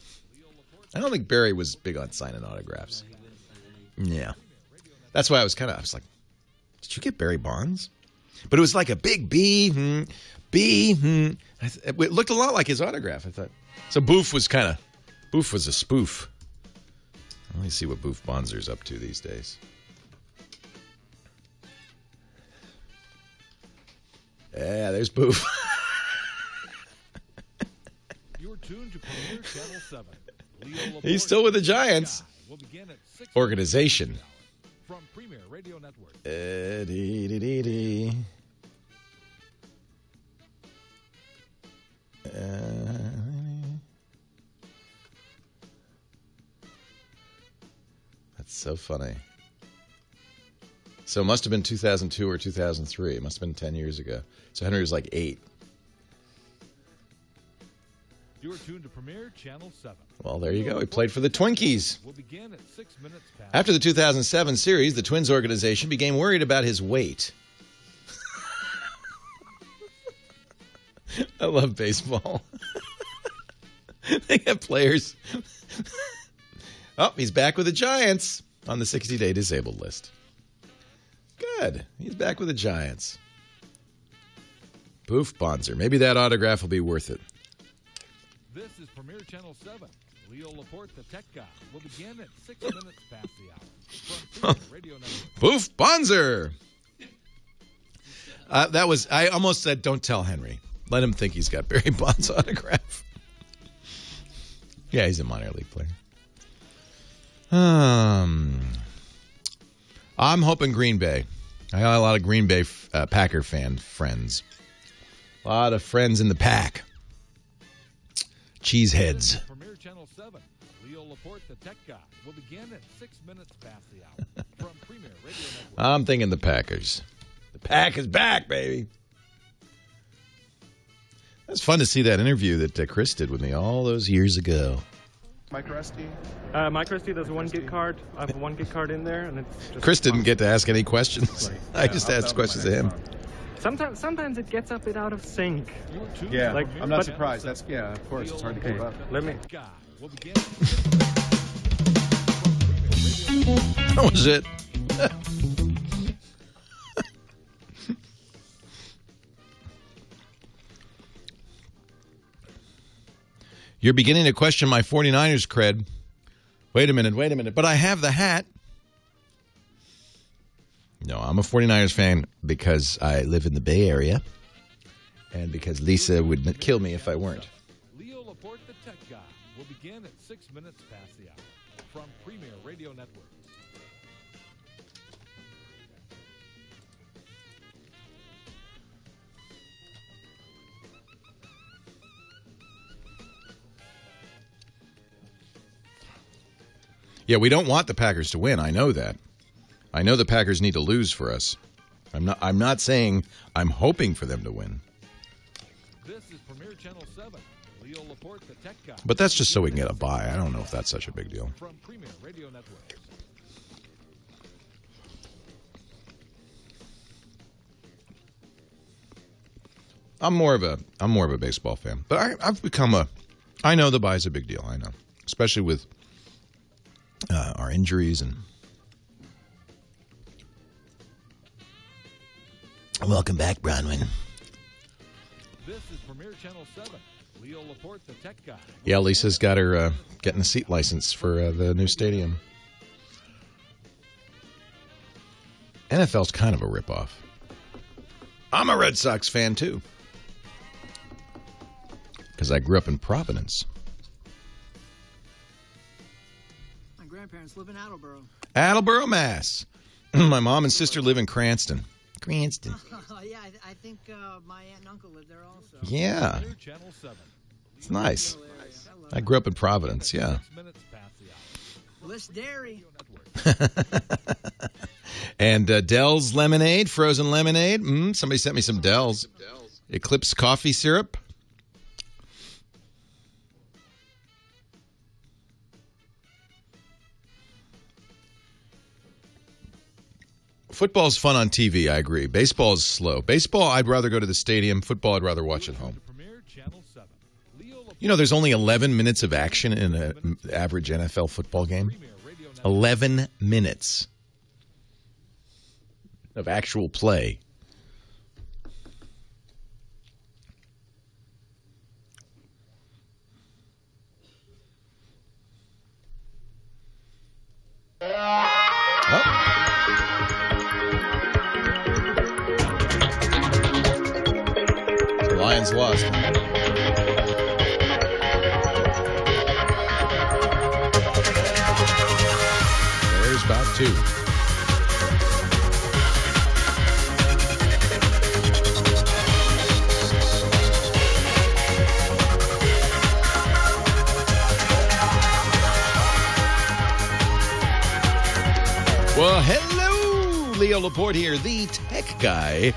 I don't think Barry was big on signing autographs. Yeah. That's why I was like, did you get Barry Bonds? But it was like a big B. It looked a lot like his autograph, I thought. So Boof was a spoof. Let me see what Boof Bonzer's up to these days. Yeah, there's Boof. You're tuned to Premier Channel 7. He's still with the Giants. Organization. From Premier Radio Network. That's so funny. So it must have been 2002 or 2003. It must have been 10 years ago. So Henry was like 8. You're tuned to Premier Channel 7. Well, there you go. He played for the Twinkies. We'll begin at 6 minutes past. After the 2007 series, the Twins organization became worried about his weight. I love baseball. They have players. Oh, he's back with the Giants on the 60-day disabled list. Good. He's back with the Giants. Boof Bonzer. Maybe that autograph will be worth it. This is Premier Channel 7. Leo Laporte, the tech guy, will begin at 6 minutes past the hour. From Premier Radio Network. Boof Bonzer. I almost said, don't tell Henry. Let him think he's got Barry Bonds' autograph. Yeah, he's a minor league player. I'm hoping Green Bay. I got a lot of Green Bay Packer fan friends. A lot of friends in the pack. Cheeseheads. Premier Channel 7. Leo Laporte, the tech guy, will begin at 6 minutes past the hour. From Premier Radio Network. I'm thinking the Packers. The pack is back, baby. It's fun to see that interview that Chris did with me all those years ago. Micro-SD? Micro-SD, there's a 1 gig card. I have a 1 gig card in there. And it's just Chris didn't get to ask any questions. I just asked questions to him. Sometimes it gets a bit out of sync. Yeah, I'm not surprised. Of course, it's hard to keep up. Let me... That was it. You're beginning to question my 49ers cred. Wait a minute. But I have the hat. No, I'm a 49ers fan because I live in the Bay Area and because Lisa would kill me if I weren't. Leo Laporte, the Tech Guy, will begin at 6 minutes past the hour from Premier Radio Network. Yeah, we don't want the Packers to win. I know that. I know the Packers need to lose for us. I'm not saying I'm hoping for them to win. This is Premier Channel 7. Leo Laporte, the Tech Guy. But that's just so we can get a bye. I don't know if that's such a big deal. From Premier Radio Network. I'm more of a baseball fan. But I've become I know the bye is a big deal. I know. Especially with our injuries and welcome back, Bronwyn. This is Premier Channel 7. Leo Laporte, the Tech Guy. Yeah, Lisa's got her getting a seat license for the new stadium. NFL's kind of a ripoff. I'm a Red Sox fan too, because I grew up in Providence. Grandparents live in Attleboro, Mass. My mom and sister live in Cranston. Yeah, I think my aunt and uncle live there also. Yeah. It's nice. I grew up in Providence, yeah. Bliss Dairy. And Dell's lemonade, frozen lemonade. Somebody sent me some Dell's. Eclipse coffee syrup. Football's fun on TV, I agree. Baseball is slow. Baseball, I'd rather go to the stadium. Football, I'd rather watch at home. You know, there's only 11 minutes of action in an average NFL football game. 11 minutes of actual play. Lions lost. There's about 2. Well, hello, Leo Laporte here, the tech guy.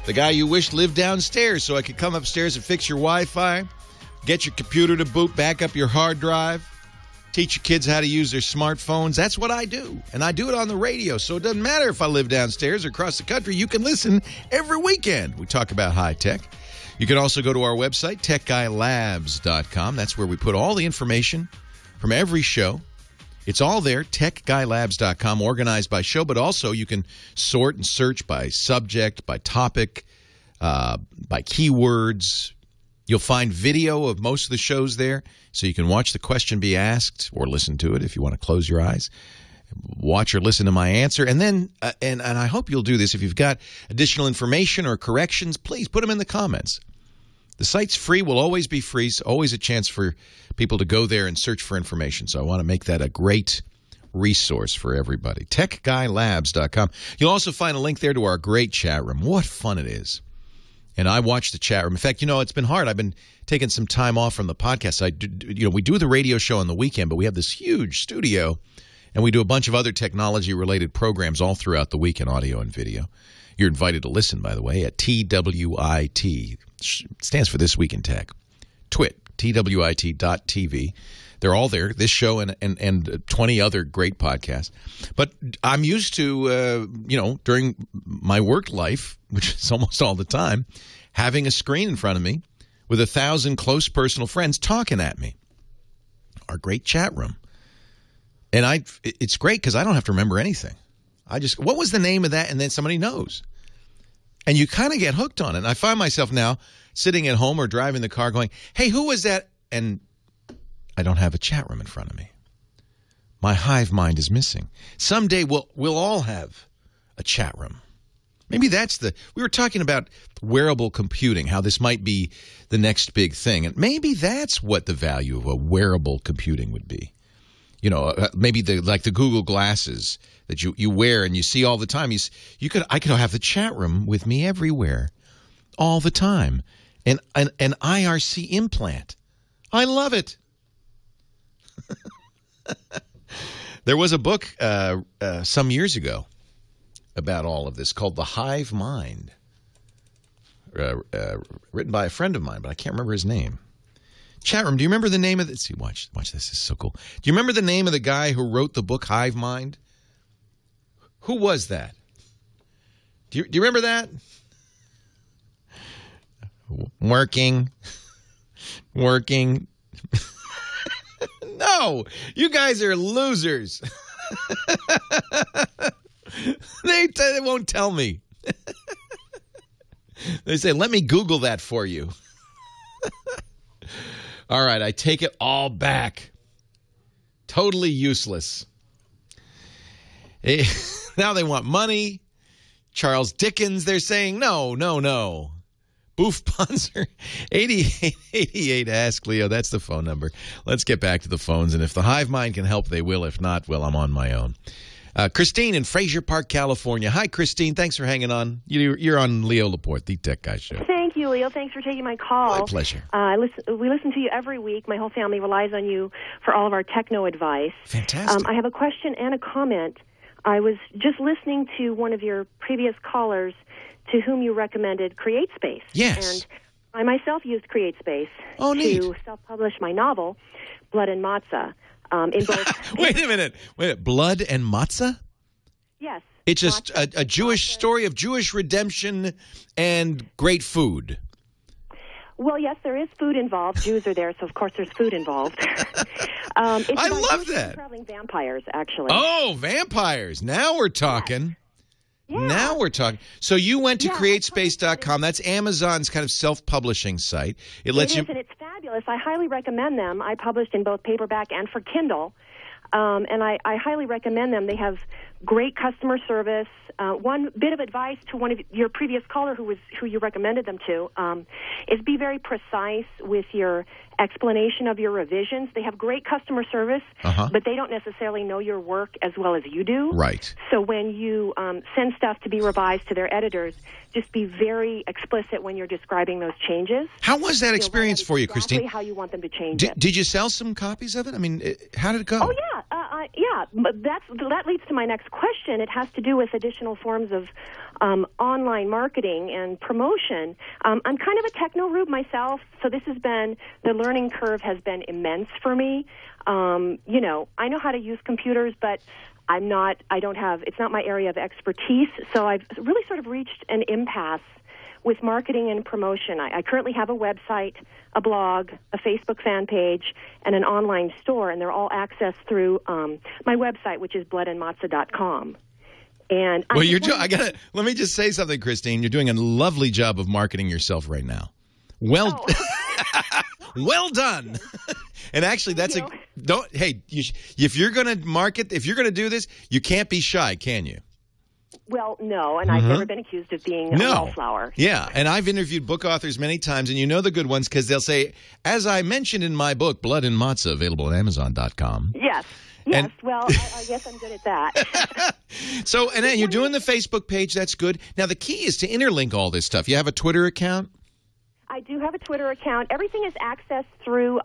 The guy you wish lived downstairs so I could come upstairs and fix your Wi-Fi, get your computer to boot, back up your hard drive, teach your kids how to use their smartphones. That's what I do. And I do it on the radio, so it doesn't matter if I live downstairs or across the country. You can listen every weekend. We talk about high tech. You can also go to our website, techguylabs.com. That's where we put all the information from every show. It's all there, techguylabs.com, organized by show, but also you can sort and search by subject, by topic, by keywords. You'll find video of most of the shows there, so you can watch the question be asked or listen to it if you want to close your eyes. Watch or listen to my answer. And then, and I hope you'll do this, if you've got additional information or corrections, please put them in the comments. The site's free, will always be free. It's always a chance for people to go there and search for information. So I want to make that a great resource for everybody. TechGuyLabs.com. You'll also find a link there to our great chat room. What fun it is. And I watch the chat room. In fact, you know, it's been hard. I've been taking some time off from the podcast. We do the radio show on the weekend, but we have this huge studio, and we do a bunch of other technology-related programs all throughout the week in audio and video. You're invited to listen, by the way, at TWiT. Stands for This Week in Tech. TWiT, TWiT.tv. They're all there, this show and 20 other great podcasts. But I'm used to, during my work life, which is almost all the time, having a screen in front of me with 1,000 close personal friends talking at me. Our great chat room. And it's great because I don't have to remember anything. What was the name of that? And then somebody knows. And you kind of get hooked on it. And I find myself now sitting at home or driving the car going, hey, who was that? And I don't have a chat room in front of me. My hive mind is missing. Someday we'll all have a chat room. Maybe we were talking about wearable computing, how this might be the next big thing. And maybe that's what the value of a wearable computing would be. Maybe the Google glasses that you wear and you see all the time. I could have the chat room with me everywhere, all the time. An IRC implant. I love it. There was a book some years ago about all of this called The Hive Mind, written by a friend of mine, but I can't remember his name. Chat room, do you remember the name of this? See, watch this. This is so cool. Do you remember the name of the guy who wrote the book Hive Mind? Who was that? Do you remember that? Working. No, you guys are losers. They won't tell me. They say, let me Google that for you. All right, I take it all back. Totally useless. Now they want money. Charles Dickens, they're saying, no. Boof Ponzer, 88 Ask Leo. That's the phone number. Let's get back to the phones. And if the Hive Mind can help, they will. If not, well, I'm on my own. Christine in Fraser Park, California. Hi, Christine. Thanks for hanging on. You're on Leo Laporte, the Tech Guy Show. Thank you, Leo. Thanks for taking my call. My pleasure. We listen to you every week. My whole family relies on you for all of our techno advice. Fantastic. I have a question and a comment. I was just listening to one of your previous callers to whom you recommended CreateSpace. Yes. And I myself used CreateSpace to self-publish my novel, Blood and Matzah. In both. Wait a minute. Blood and Matzah? Yes. It's just a Jewish story of Jewish redemption and great food. Well, yes, there is food involved. Jews are there, so of course there's food involved. I love that. Traveling vampires, actually. Oh, vampires. Now we're talking. Yeah. Now we're talking. So you went to CreateSpace.com. That's Amazon's kind of self-publishing site. It lets you. And it's fabulous. I highly recommend them. I published in both paperback and for Kindle, and I highly recommend them. They have great customer service. One bit of advice to one of your previous caller who you recommended them to is be very precise with your explanation of your revisions. They have great customer service, but they don't necessarily know your work as well as you do. Right. So when you send stuff to be revised to their editors, just be very explicit when you're describing those changes. How was that experience for you, Christine? Exactly how you want them to change it. Did you sell some copies of it? I mean, how did it go? Oh, yeah. But that leads to my next question. It has to do with additional forms of online marketing and promotion. I'm kind of a techno-rube myself, so the learning curve has been immense for me. I know how to use computers, but it's not my area of expertise, so I've really sort of reached an impasse with marketing and promotion. I currently have a website, a blog, a Facebook fan page, and an online store, and they're all accessed through my website, which is bloodandmatzah.com. And let me just say something, Christine. You're doing a lovely job of marketing yourself right now. Well done. And actually, if you're going to market, if you're going to do this, you can't be shy, can you? Well, no, and I've never been accused of being a wallflower. Yeah, and I've interviewed book authors many times, and you know the good ones because they'll say, as I mentioned in my book, Blood and Matzah, available at Amazon.com. Yes. Well, I guess I'm good at that. So, and then you're doing the Facebook page. That's good. Now, the key is to interlink all this stuff. You have a Twitter account? I do have a Twitter account. Everything is accessed through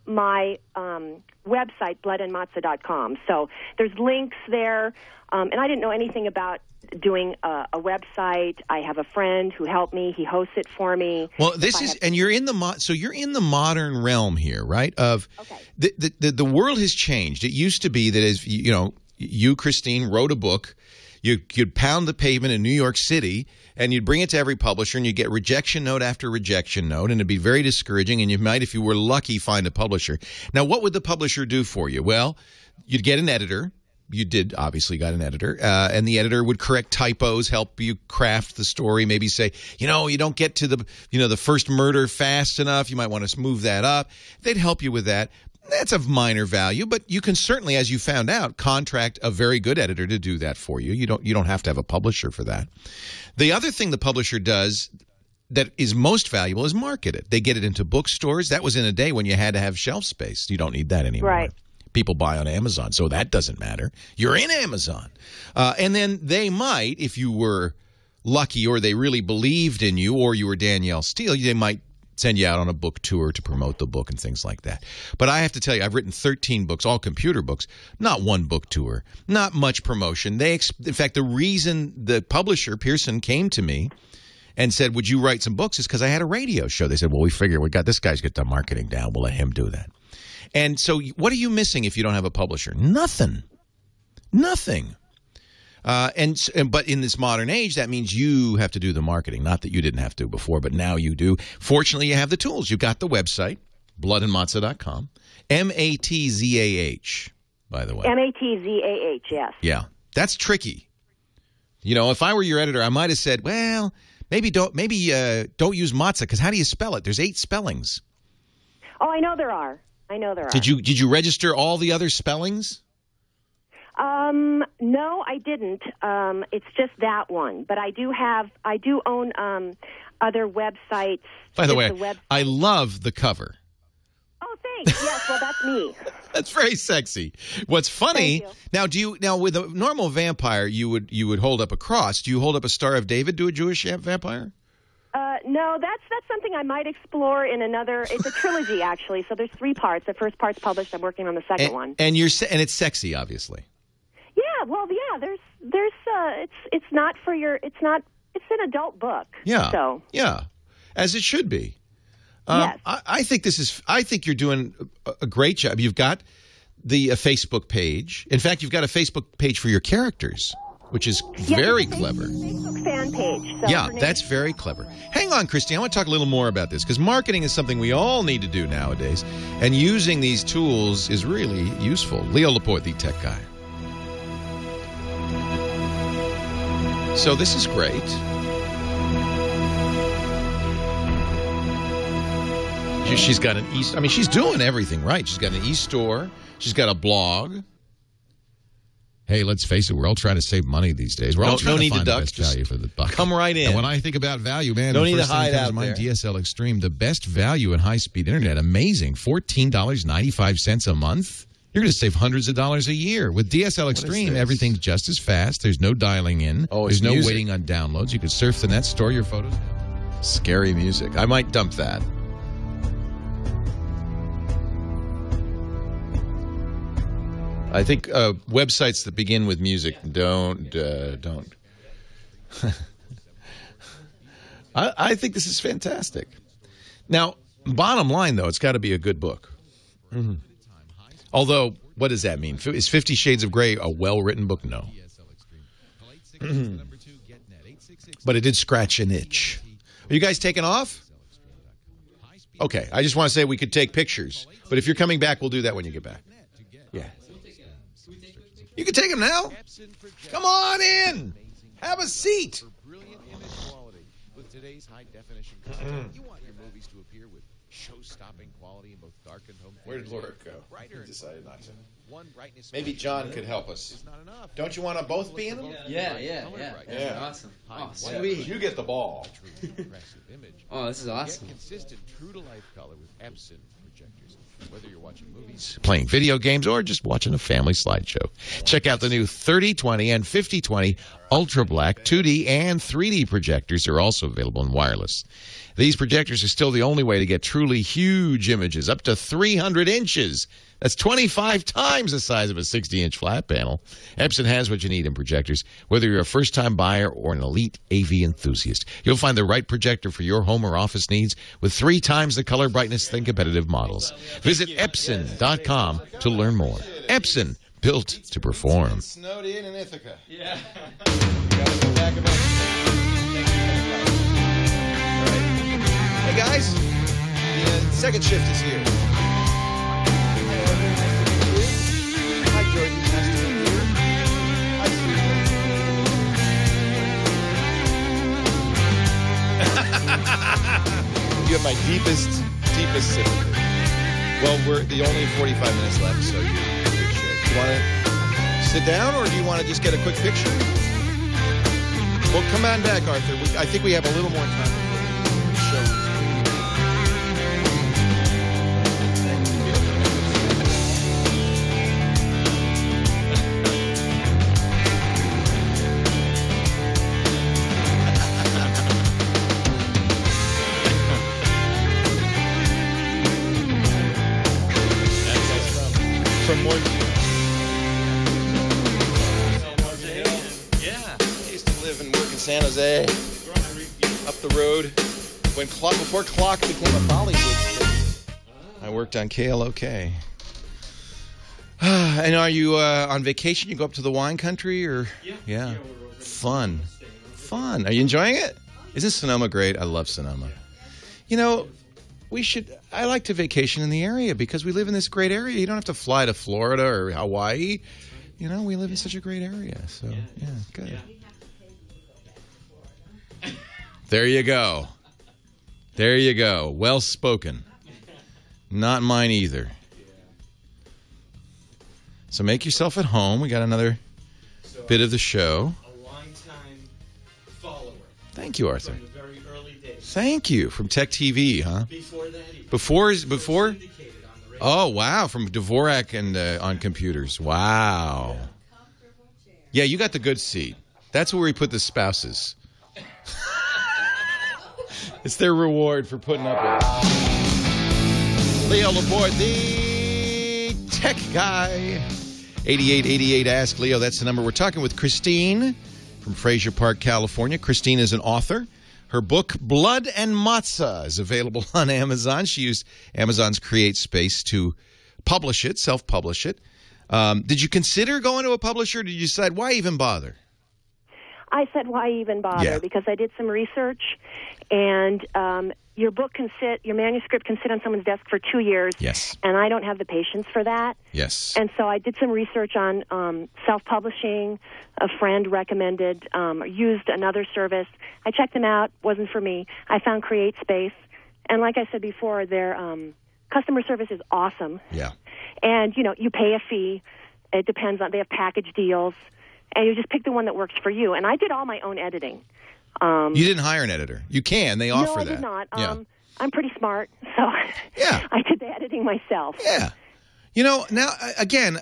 my website, bloodandmatzah.com. So there's links there. And I didn't know anything about doing a website. I have a friend who helped me. He hosts it for me. Well, and you're in so you're in the modern realm here, right? Of the world has changed. It used to be that, as you know, you, Christine, wrote a book. You'd pound the pavement in New York City, and you'd bring it to every publisher, and you'd get rejection note after rejection note, and it'd be very discouraging, and you might, if you were lucky, find a publisher. Now, what would the publisher do for you? Well, you'd get an editor. You did obviously got an editor, and the editor would correct typos, help you craft the story, maybe say, you don't get to the first murder fast enough. You might want to move that up. They'd help you with that. That's of minor value, but you can certainly, as you found out, contract a very good editor to do that for you. You don't have to have a publisher for that. The other thing the publisher does that is most valuable is market it. They get it into bookstores. That was in a day when you had to have shelf space. You don't need that anymore. Right. People buy on Amazon, so that doesn't matter. You're in Amazon. And then they might, if you were lucky or they really believed in you or you were Danielle Steele, they might send you out on a book tour to promote the book and things like that. But I have to tell you, I've written 13 books, all computer books, not one book tour, not much promotion. In fact, the reason the publisher, Pearson, came to me and said, would you write some books is because I had a radio show. They said, well, we figure we got this guy's got the marketing down. We'll let him do that. And so what are you missing if you don't have a publisher? Nothing. But in this modern age, that means you have to do the marketing. Not that you didn't have to before, but now you do. Fortunately, you have the tools. You've got the website, bloodandmatza.com. MATZAH, by the way. MATZAH, yes. Yeah. That's tricky. If I were your editor, I might have said, well, maybe don't use Matza, because how do you spell it? There's 8 spellings. Oh, I know there are. Did you register all the other spellings? No, I didn't. It's just that one. But I do own other websites. By the way, I love the cover. Oh, thanks. Yes, well, that's me. That's very sexy. What's funny now? With a normal vampire, you would hold up a cross. Do you hold up a Star of David to a Jewish vampire? No, that's something I might explore in another. It's a trilogy, actually. So there's 3 parts. The first part's published. I'm working on the second one. And it's sexy, obviously. Yeah, well, yeah. There's it's not for your. It's an adult book. Yeah. So yeah, as it should be. Yes. I think you're doing a great job. You've got the Facebook page. In fact, you've got a Facebook page for your characters, which is very clever. Facebook fan page. So yeah, that's very clever. Hang on, Christine. I want to talk a little more about this because marketing is something we all need to do nowadays, and using these tools is really useful. Leo Laporte, the tech guy. So this is great. She's got an she's doing everything right. She's got an e-store. She's got a blog. Hey, let's face it, we're all trying to save money these days. We're all trying to find the best value for the buck. Come right in. And when I think about value, man, don't the need first to hide thing that comes out to mind, there. DSL Extreme, the best value in high-speed internet. Amazing. $14.95 a month. You're going to save hundreds of dollars a year. With DSL Extreme, everything's just as fast. There's no dialing in. There's no waiting on downloads. You can surf the net, store your photos. Scary music. I might dump that. I think websites that begin with music don't. I think this is fantastic. Now, bottom line, though, it's got to be a good book. Mm-hmm. Although, what does that mean? Is 50 Shades of Grey a well-written book? No. But it did scratch an itch. Are you guys taking off? Okay, I just want to say we could take pictures. But if you're coming back, we'll do that when you get back. Yeah. You can take them now. Come on in. Have a seat. With today's high-definition content, you want your movies to appear with show-stopping quality in both dark and home. Where did Laura go? He decided not to. Maybe John could help us. Don't you want to both be in them? Yeah. Awesome. Oh, sweet. You get the ball. Oh, this is awesome. Consistent, true-to-life color with Epson projectors. Whether you're watching movies, playing video games, or just watching a family slideshow. Check out the new 3020 and 5020 Ultra Black 2D and 3D projectors. Are also available in wireless. These projectors are still the only way to get truly huge images, up to 300 inches. That's 25 times the size of a 60-inch flat panel. Epson has what you need in projectors, whether you're a first-time buyer or an elite AV enthusiast. You'll find the right projector for your home or office needs with 3 times the color brightness than competitive models. Visit Epson.com to learn more. Epson, built to perform. Snowed in Ithaca. Yeah. Hey guys, the second shift is here. Hi Jordan, nice to meet you. Hi Susan. You have my deepest sympathy. Well, we're the only 45 minutes left, so you're in good shape. Do you want to sit down, or do you want to just get a quick picture? Well, come on back, Arthur. I think we have a little more time before the show. From more. Yeah, I used to live and work in San Jose, up the road. Before Clock became a Bollywood station, I worked on KLOK. And are you on vacation? You go up to the wine country, or yeah. Fun. Are you enjoying it? Isn't Sonoma great? I love Sonoma. You know, I like to vacation in the area because we live in this great area. You don't have to fly to Florida or Hawaii. You know, we live in such a great area. So, yeah, good. There you go. There you go. Well spoken. Not mine either. So make yourself at home. We got another bit of the show. A long-time follower. Thank you, Arthur. From the very early days. Thank you. From Tech TV, huh? Before that, he Before? Oh, wow. From Dvorak and on computers. Wow. Yeah, you got the good seat. That's where we put the spouses. It's their reward for putting up with it. Leo Laporte, the tech guy. 8888 Ask Leo. That's the number. We're talking with Christine from Fraser Park, California. Christine is an author. Her book, Blood and Matzah, is available on Amazon. She used Amazon's Create Space to publish it, self-publish it. Did you consider going to a publisher, or did you decide, why even bother? I said, why even bother? Yeah. Because I did some research, and your manuscript can sit on someone's desk for 2 years. Yes. And I don't have the patience for that. Yes. And so I did some research on self-publishing. A friend recommended, used another service. I checked them out. Wasn't for me. I found Create Space. And like I said before, their customer service is awesome. Yeah. And, you pay a fee. It depends on, they have package deals. And you just pick the one that works for you. And I did all my own editing. You didn't hire an editor. You can. They offer that. No, I did not. Yeah. I'm pretty smart, so I did the editing myself. Yeah. Now, again,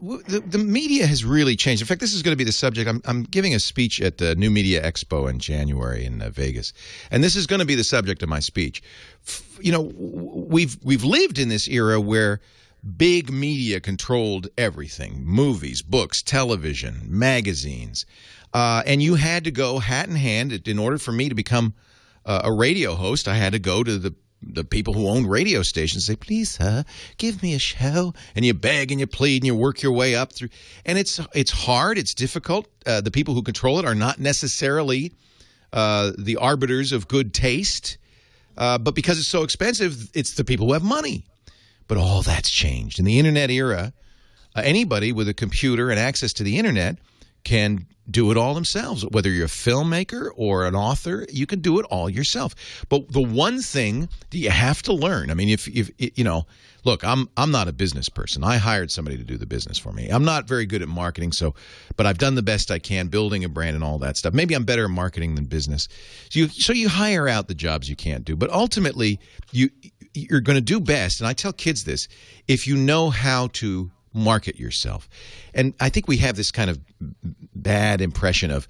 the media has really changed. In fact, this is going to be the subject. I'm giving a speech at the New Media Expo in January in Vegas. And this is going to be the subject of my speech. We've lived in this era where big media controlled everything: movies, books, television, magazines. And you had to go hat in hand. In order for me to become a radio host, I had to go to the people who owned radio stations and say, please, sir, give me a show. And you beg and you plead and you work your way up through. And it's hard. It's difficult. The people who control it are not necessarily the arbiters of good taste. But because it's so expensive, it's the people who have money. But all that's changed. In the Internet era, anybody with a computer and access to the Internet can do it all themselves. Whether you're a filmmaker or an author, you can do it all yourself. But the one thing that you have to learn, I mean, if look, I'm not a business person. I hired somebody to do the business for me. I'm not very good at marketing, but I've done the best I can building a brand and all that stuff. Maybe I'm better at marketing than business. So you hire out the jobs you can't do. But ultimately, you're going to do best, and I tell kids this, if you know how to market yourself. And I think we have this kind of bad impression of,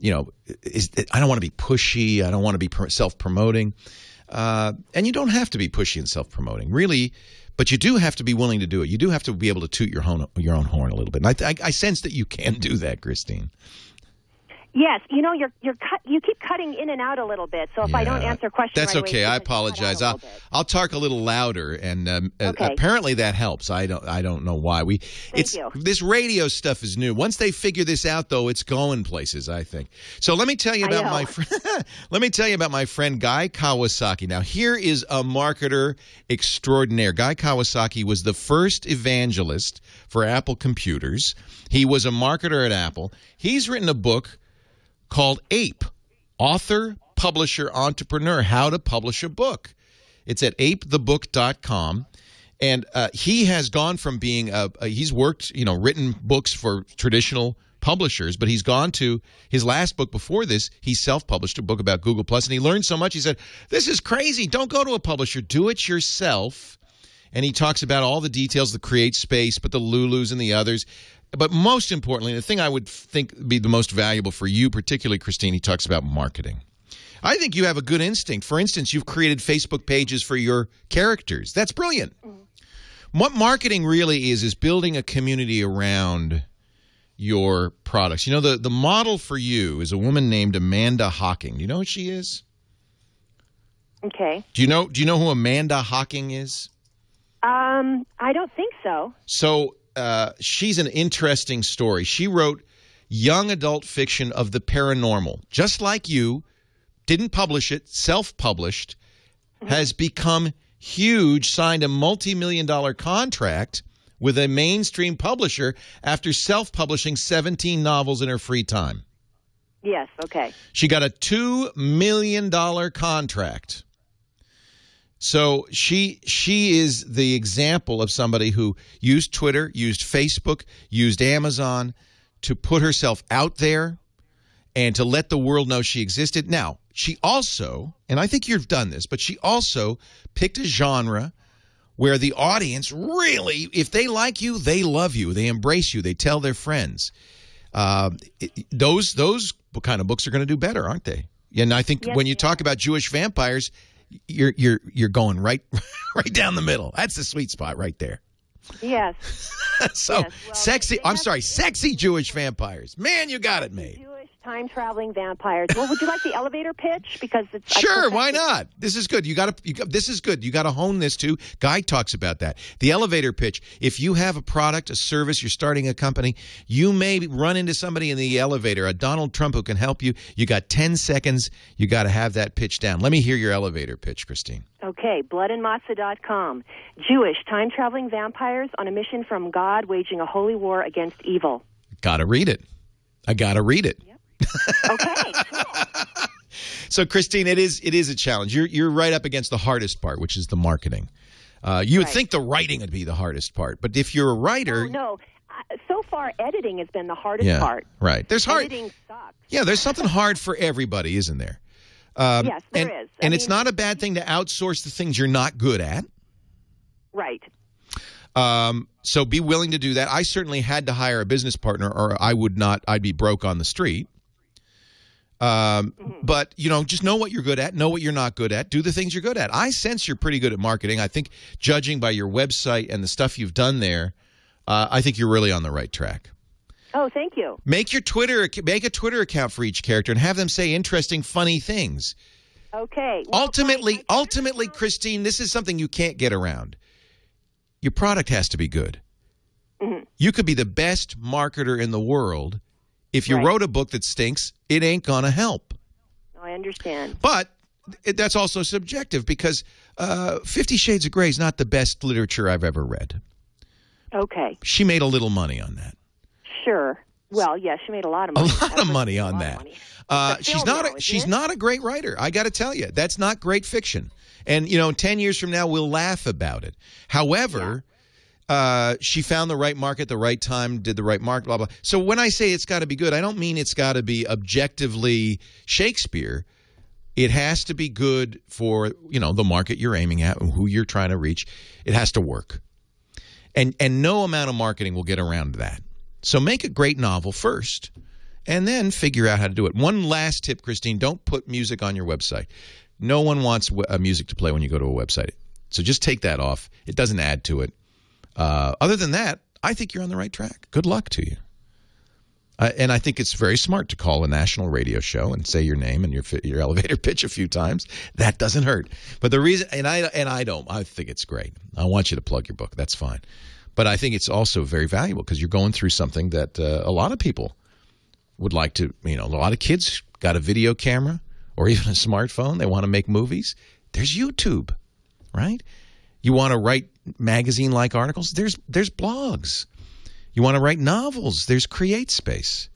I don't want to be pushy. I don't want to be self-promoting. And you don't have to be pushy and self-promoting, really, but you do have to be willing to do it. You do have to be able to toot your own horn a little bit. And I sense that you can do that, Christine. Yes, you know, you keep cutting in and out a little bit. So if I don't answer questions, that's right okay. away, I apologize. I'll talk a little louder, and apparently that helps. I don't know why. This radio stuff is new. Once they figure this out, though, it's going places, I think. So let me tell you about my friend Guy Kawasaki. Now, here is a marketer extraordinaire. Guy Kawasaki was the first evangelist for Apple computers. He was a marketer at Apple. He's written a book called Ape, Author, Publisher, Entrepreneur, How to Publish a Book. It's at apethebook.com. And he has gone from being he's worked, written books for traditional publishers, but he's gone to his last book before this. He self-published a book about Google+, and he learned so much. He said, this is crazy. Don't go to a publisher. Do it yourself. And he talks about all the details, the Create Space, but the Lulus and the others. But most importantly, the thing I would think would be the most valuable for you, particularly, Christine, he talks about marketing. I think you have a good instinct. For instance, you've created Facebook pages for your characters. That's brilliant. What marketing really is building a community around your products. You know, the model for you is a woman named Amanda Hocking. Do you know who she is? Okay. Do you know who Amanda Hocking is? I don't think so. So she's an interesting story. She wrote young adult fiction of the paranormal. Just like you, didn't publish it, self-published, has become huge, signed a multi-million-dollar contract with a mainstream publisher after self-publishing 17 novels in her free time. Yes, okay. She got a $2 million contract. So she is the example of somebody who used Twitter, used Facebook, used Amazon to put herself out there and to let the world know she existed. Now, she also, and I think you've done this, but she also picked a genre where the audience really, if they like you, they love you, they embrace you, they tell their friends. Those kind of books are going to do better, aren't they? And I think when you talk about Jewish vampires, you're going right down the middle. That's the sweet spot right there. Yes. So yes. Well, sexy Jewish vampires. Man, you got it made. Jewish time-traveling vampires. Well, would you like the elevator pitch? Because it's sure. Why not? This is good. This is good. You got to hone this too. Guy talks about that. The elevator pitch. If you have a product, a service, you're starting a company, you may run into somebody in the elevator, a Donald Trump who can help you. You got 10 seconds. You got to have that pitch down. Let me hear your elevator pitch, Christine. Okay, bloodandmatzah.com. Jewish time-traveling vampires on a mission from God waging a holy war against evil. Got to read it. I got to read it. Yep. Okay, cool. So, Christine, it is a challenge. You're right up against the hardest part, which is the marketing. You would think the writing would be the hardest part, but if you're a writer... No. So far, editing has been the hardest part. Right. Editing sucks. Yeah, there's something hard for everybody, isn't there? Yes, there is. And it's not a bad thing to outsource the things you're not good at. Right. So be willing to do that. I certainly had to hire a business partner or I'd be broke on the street. But, just know what you're good at, know what you're not good at, do the things you're good at. I sense you're pretty good at marketing. I think judging by your website and the stuff you've done there, I think you're really on the right track. Oh, thank you. Make a Twitter account for each character and have them say interesting, funny things. Okay. Well, ultimately, Christine, this is something you can't get around. Your product has to be good. Mm-hmm. You could be the best marketer in the world. If you wrote a book that stinks, it ain't going to help. I understand. But that's also subjective because 50 Shades of Grey is not the best literature I've ever read. Okay. She made a little money on that. Sure. Well, yes, she made a lot of money. A lot of money on that. She's not a great writer. I got to tell you, that's not great fiction. And 10 years from now, we'll laugh about it. However, she found the right market, the right time, did the right market, blah blah. So when I say it's got to be good, I don't mean it's got to be objectively Shakespeare. It has to be good for the market you're aiming at and who you're trying to reach. It has to work. And no amount of marketing will get around that. So make a great novel first, and then figure out how to do it. One last tip, Christine, don't put music on your website. No one wants music to play when you go to a website. So just take that off. It doesn't add to it. Other than that, I think you're on the right track. Good luck to you. And I think it's very smart to call a national radio show and say your name and your elevator pitch a few times. That doesn't hurt. But the reason, I think it's great. I want you to plug your book. That's fine. But I think it's also very valuable because you're going through something that a lot of people would like to, a lot of kids got a video camera or even a smartphone. They want to make movies. There's YouTube, right? You want to write magazine-like articles? There's blogs. You want to write novels? There's Create Space.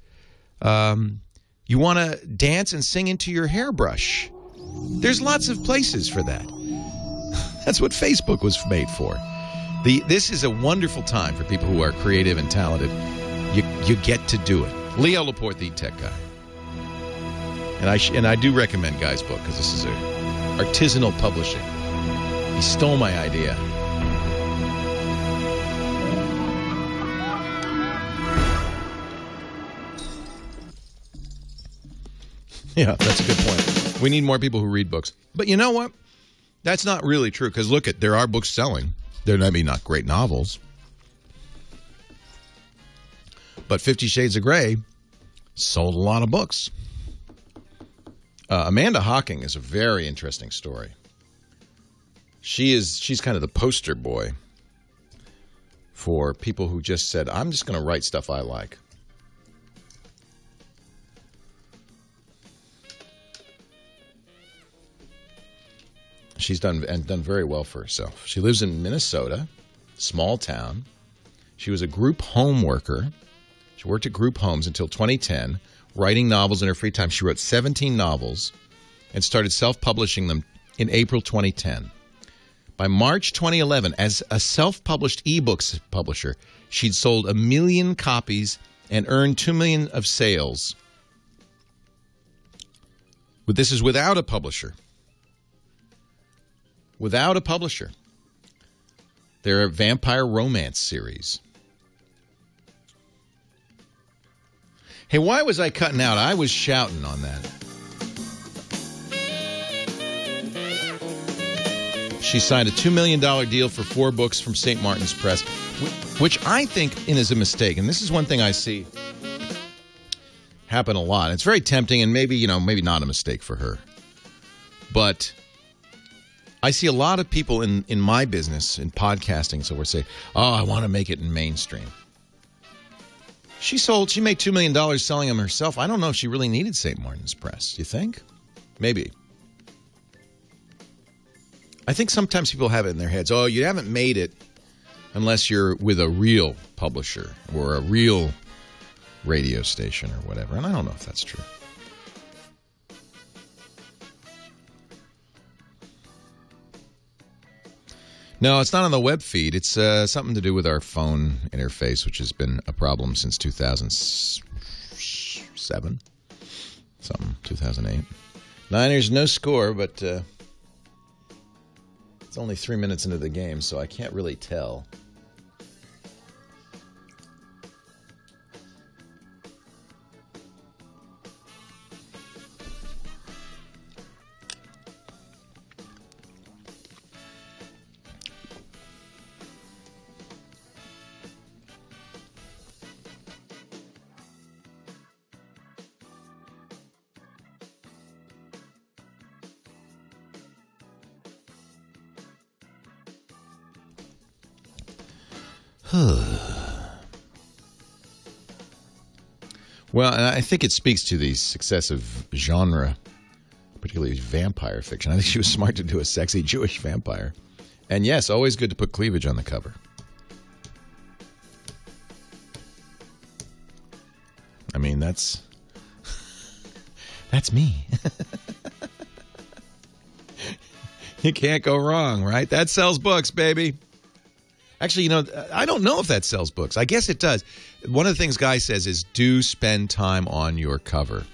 You want to dance and sing into your hairbrush? There's lots of places for that. That's what Facebook was made for. This is a wonderful time for people who are creative and talented. You get to do it. Leo Laporte, the tech guy. And I do recommend Guy's book because this is artisanal publishing. He stole my idea. Yeah, that's a good point. We need more people who read books. But you know what? That's not really true because look there are books selling. They're maybe not great novels. But 50 Shades of Grey sold a lot of books. Amanda Hocking is a very interesting story. She's kind of the poster boy for people who just said, I'm just going to write stuff I like. She's done very well for herself. She lives in Minnesota, small town. She was a group home worker. She worked at group homes until 2010, writing novels in her free time. She wrote 17 novels and started self-publishing them in April 2010. By March 2011, as a self-published ebooks publisher, she'd sold 1 million copies and earned 2 million of sales. But this is without a publisher. Without a publisher. They're a vampire romance series. Hey, why was I cutting out? I was shouting on that. She signed a $2 million deal for 4 books from St. Martin's Press, which I think is a mistake. And this is one thing I see happen a lot. It's very tempting and maybe not a mistake for her. But I see a lot of people in my business, in podcasting, so we're saying, oh, I want to make it in mainstream. She made $2 million selling them herself. I don't know if she really needed St. Martin's Press. You think? Maybe. I think sometimes people have it in their heads, oh, you haven't made it unless you're with a real publisher or a real radio station or whatever. And I don't know if that's true. No, it's not on the web feed. It's something to do with our phone interface, which has been a problem since 2007. 2008. Niners, no score, but it's only 3 minutes into the game, so I can't really tell. Well, and I think it speaks to the success of genre, particularly vampire fiction. I think she was smart to do a sexy Jewish vampire. And yes, always good to put cleavage on the cover. I mean, that's me. You can't go wrong, right? That sells books, baby. Actually, I don't know if that sells books. I guess it does. One of the things Guy says is do spend time on your cover.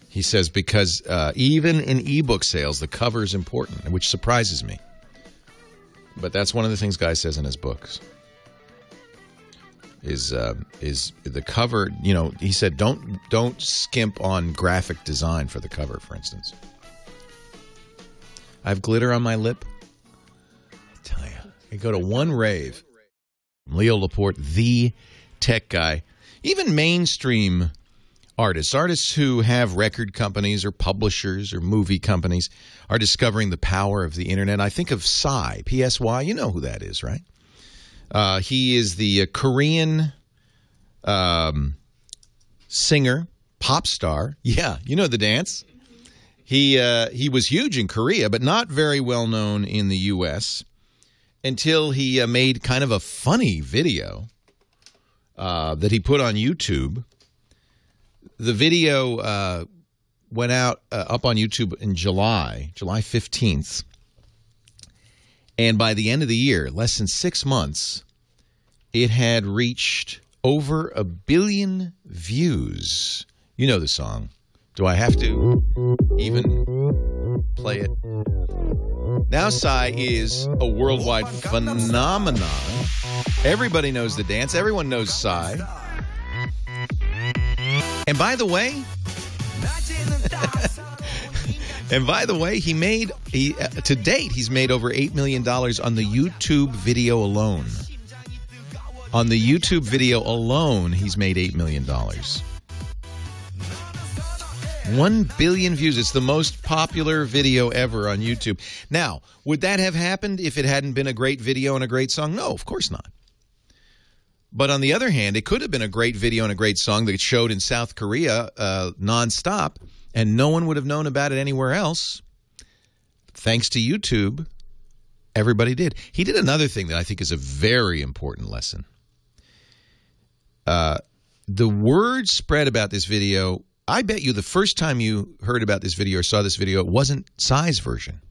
He says because even in ebook sales, the cover is important, which surprises me. But that's one of the things Guy says in his books. is the cover. You know, he said don't skimp on graphic design for the cover, for instance. I have glitter on my lip. I tell you, I go to one rave. Leo Laporte, the tech guy. Even mainstream artists who have record companies or publishers or movie companies are discovering the power of the internet. I think of Psy, P-S-Y. You know who that is, right? He is the Korean singer, pop star. Yeah, you know the dance. He was huge in Korea, but not very well known in the U.S. until he made kind of a funny video that he put on YouTube. The video went out up on YouTube in July 15th. And by the end of the year, less than 6 months, it had reached over 1 billion views. You know the song. Do I have to even play it? Now Psy is a worldwide phenomenon. Everybody knows the dance. Everyone knows Psy. And by the way, to date, he's made over $8 million on the YouTube video alone. On the YouTube video alone, he's made $8 million. 1 billion views. It's the most popular video ever on YouTube. Now, would that have happened if it hadn't been a great video and a great song? No, of course not. But on the other hand, it could have been a great video and a great song that showed in South Korea nonstop, and no one would have known about it anywhere else. Thanks to YouTube, everybody did. He did another thing that I think is a very important lesson. The word spread about this video. I bet you the first time you heard about this video or saw this video, it wasn't Psy's version.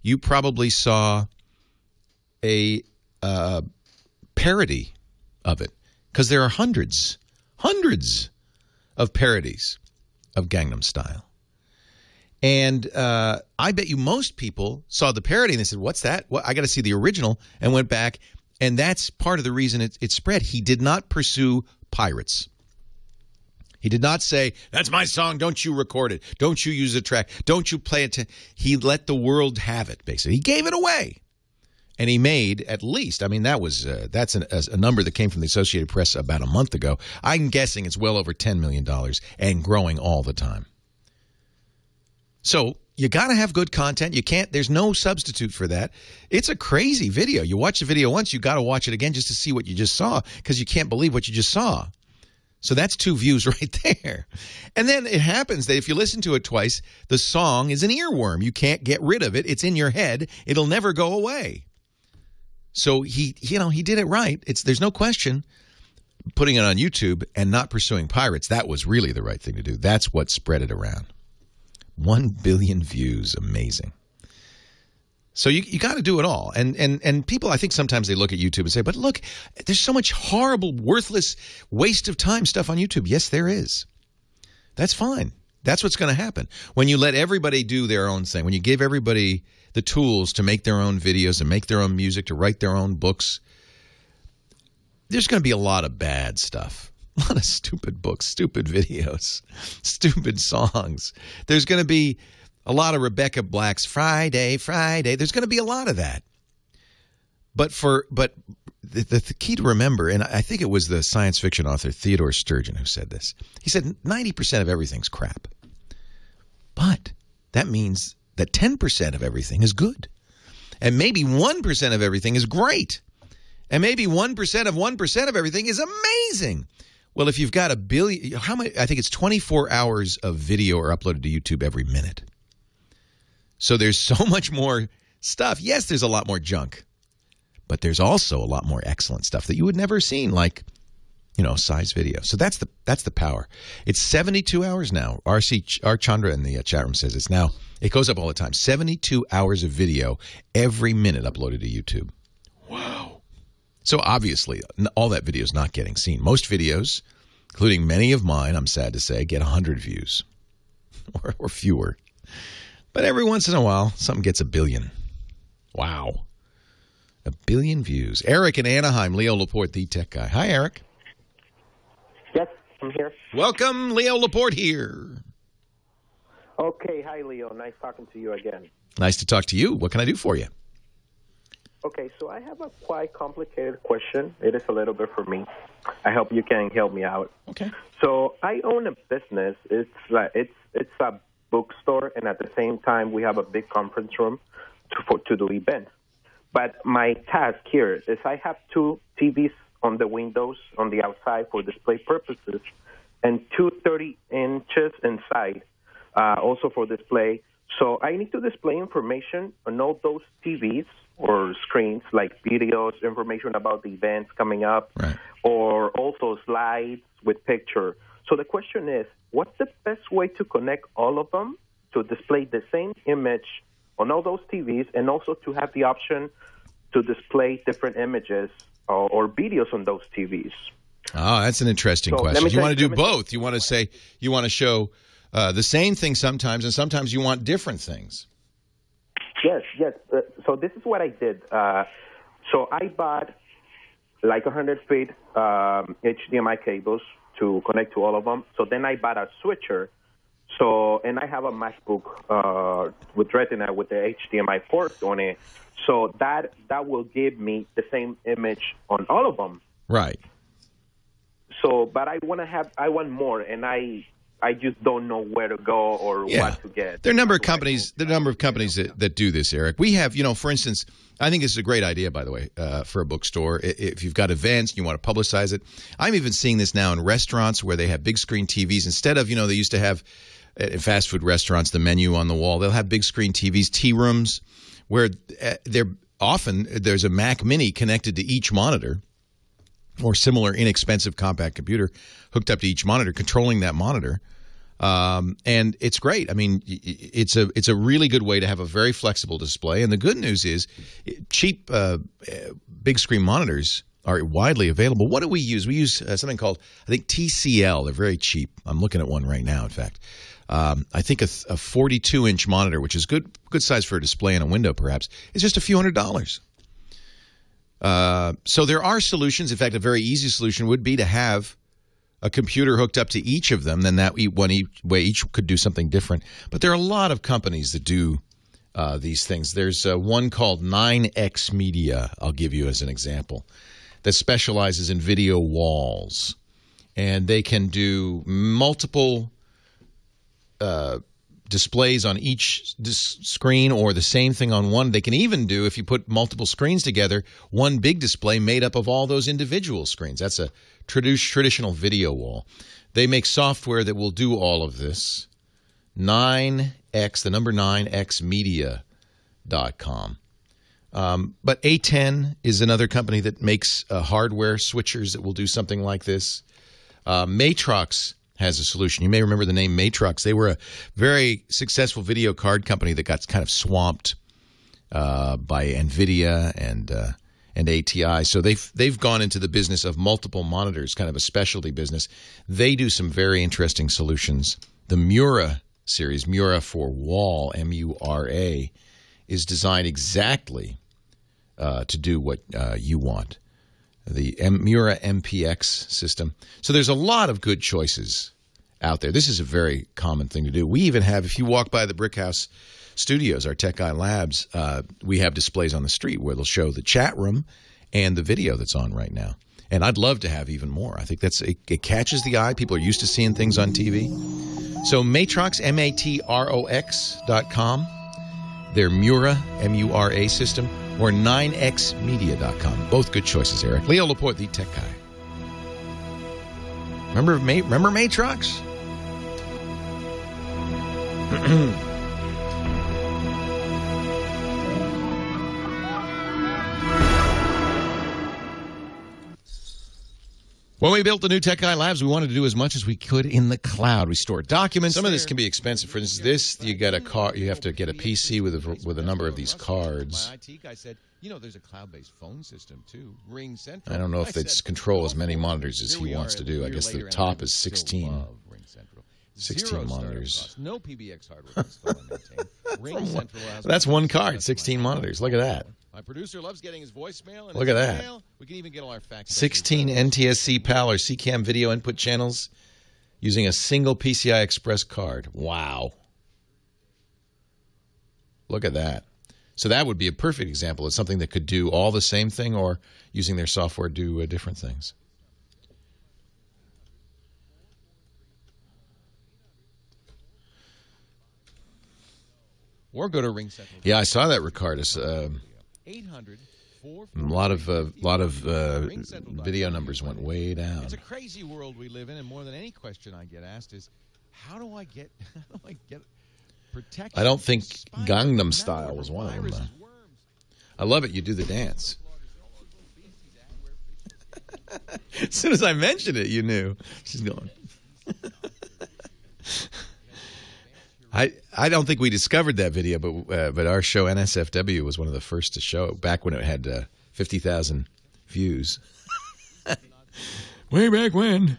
You probably saw a parody of it, because there are hundreds of parodies of Gangnam Style. And I bet you most people saw the parody and they said, what's that? Well, I got to see the original, and went back. And that's part of the reason it spread. He did not pursue pirates. He did not say, that's my song, don't you record it. Don't you use the track. Don't you play it. He let the world have it, basically. He gave it away. And he made at least, I mean, that's a number that came from the Associated Press about a month ago. I'm guessing it's well over $10 million and growing all the time. So you got to have good content. You can't, there's no substitute for that. It's a crazy video. You watch the video once, you got to watch it again just to see what you just saw, because you can't believe what you just saw. So that's 2 views right there. And then it happens that if you listen to it twice, the song is an earworm. You can't get rid of it. It's in your head. It'll never go away. So he did it right. There's no question. Putting it on YouTube and not pursuing pirates, that was really the right thing to do. That's what spread it around. 1 billion views. Amazing. So you got to do it all. And people, I think sometimes they look at YouTube and say, but look, there's so much horrible, worthless, waste of time stuff on YouTube. Yes, there is. That's fine. That's what's going to happen. When you let everybody do their own thing, when you give everybody the tools to make their own videos and make their own music, to write their own books, there's going to be a lot of bad stuff. A lot of stupid books, stupid videos, stupid songs. There's going to be a lot of Rebecca Black's Friday. There's going to be a lot of that. But the key to remember, and I think it was the science fiction author Theodore Sturgeon who said this. He said 90% of everything's crap. But that means that 10% of everything is good. And maybe 1% of everything is great. And maybe 1% of 1% of everything is amazing. Well, if you've got 1 billion, how many? I think it's 24 hours of video are uploaded to YouTube every minute. So there's so much more stuff. Yes, there's a lot more junk, but there's also a lot more excellent stuff that you would never have seen, like, Psy's video. So that's the power. It's 72 hours now. R. Chandra in the chat room says it goes up all the time. 72 hours of video every minute uploaded to YouTube. Wow. So obviously, all that video is not getting seen. Most videos, including many of mine, I'm sad to say, get 100 views or fewer. But every once in a while, something gets 1 billion. Wow. 1 billion views. Eric in Anaheim, Leo Laporte, the tech guy. Hi, Eric. I'm here. Welcome, Leo Laporte here. Okay, hi, Leo. Nice talking to you again. Nice to talk to you. What can I do for you? Okay, so I have a quite complicated question. It is a little bit for me. I hope you can help me out. Okay. So I own a business. It's a bookstore, and at the same time, we have a big conference room to do events. But my task here is I have 2 TVs on the windows on the outside for display purposes, and 2 30 inches inside, also for display. So I need to display information on all those TVs or screens, like videos, information about the events coming up, or also slides with picture. So the question is, what's the best way to connect all of them to display the same image on all those TVs, and also to have the option to display different images or videos on those TVs? Oh, that's an interesting question. You want to do both. You want to say you want to show the same thing sometimes, and sometimes you want different things. Yes. So this is what I did. So I bought like 100 feet HDMI cables to connect to all of them. So then I bought a switcher. And I have a MacBook with Retina with the HDMI port on it. So that will give me the same image on all of them. Right. So, but I want more, and I just don't know where to go or what to get. There are a number of companies. That do this, Eric. We have, for instance, I think this is a great idea, by the way, for a bookstore. If you've got events and you want to publicize it, I'm even seeing this now in restaurants where they have big screen TVs instead of, they used to have in fast food restaurants the menu on the wall. They'll have big screen TVs, tea rooms, where there's a Mac Mini connected to each monitor, or similar inexpensive compact computer hooked up to each monitor, controlling that monitor. And it's great. I mean, it's a really good way to have a very flexible display. And the good news is cheap big screen monitors are widely available. What do we use? We use something called, I think, TCL. They're very cheap. I'm looking at one right now, in fact. I think a 42-inch monitor, which is good size for a display in a window, perhaps, is just a few $100s. So there are solutions. In fact, a very easy solution would be to have a computer hooked up to each of them. Then that way each could do something different. But there are a lot of companies that do these things. There's one called 9X Media, I'll give you as an example, that specializes in video walls. And they can do multiple displays on each screen, or the same thing on one. They can even do, if you put multiple screens together, one big display made up of all those individual screens. That's a traditional video wall. They make software that will do all of this. 9X, the number 9xmedia.com. But A10 is another company that makes hardware switchers that will do something like this. Matrox has a solution. You may remember the name Matrox. They were a very successful video card company that got kind of swamped by NVIDIA and ATI. So they've gone into the business of multiple monitors, kind of a specialty business. They do some very interesting solutions. The Mura series, Mura for wall, M-U-R-A, is designed exactly to do what you want. The Mura MPX system. So there's a lot of good choices out there. This is a very common thing to do. We even have, if you walk by the Brick House Studios, our Tech Guy Labs, we have displays on the street where they'll show the chat room and the video that's on right now. And I'd love to have even more. I think it catches the eye. People are used to seeing things on TV. So Matrox, MATROX.com, their Mura, M-U-R-A system, or 9xmedia.com. Both good choices, Eric. Leo Laporte, the Tech Guy. Remember Matrox? When we built the new Tech Guy Labs, we wanted to do as much as we could in the cloud. We store documents. Some of this can be expensive. For instance, you have to get a PC with a number of these cards. My IT guy said, there's a cloud-based phone system too. Ring Central. I don't know if it's control as many monitors as he wants to do. I guess the top is 16. 16 monitors. No PBX hardware installed and maintained. Ring Central. That's one card, 16 monitors. Look at that. My producer loves getting his voicemail. And look at that. We can even get all our facts. 16 NTSC PAL or CCAM video input channels. using a single PCI Express card. Wow. Look at that. So that would be a perfect example of something that could do all the same thing or using their software do different things. Or go to Ring Central. Yeah, I saw that, Ricardus. 800. A lot of video numbers went way down. It's a crazy world we live in, and more than any question I get asked is, how do I get protection? I don't think Gangnam Style was one of them, though. I love it. You do the dance. As soon as I mentioned it, you knew. She's going. I don't think we discovered that video, but our show NSFW was one of the first to show it back when it had 50,000 views. Way back when.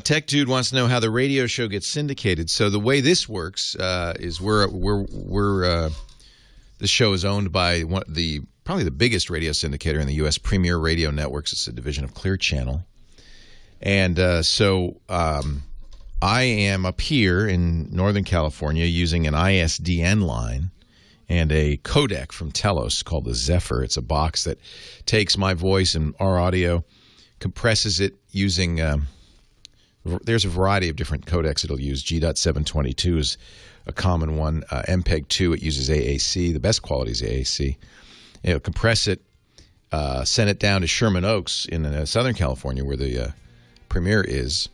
Tech Dude wants to know how the radio show gets syndicated. So the way this works is the show is owned by probably the biggest radio syndicator in the U.S., Premier Radio Networks. It's a division of Clear Channel, and so. I am up here in Northern California using an ISDN line and a codec from Telos called the Zephyr. It's a box that takes my voice and our audio, compresses it using there's a variety of different codecs it'll use. G.722 is a common one. MPEG-2, it uses AAC. The best quality is AAC. It'll compress it, send it down to Sherman Oaks in Southern California where the Premier is.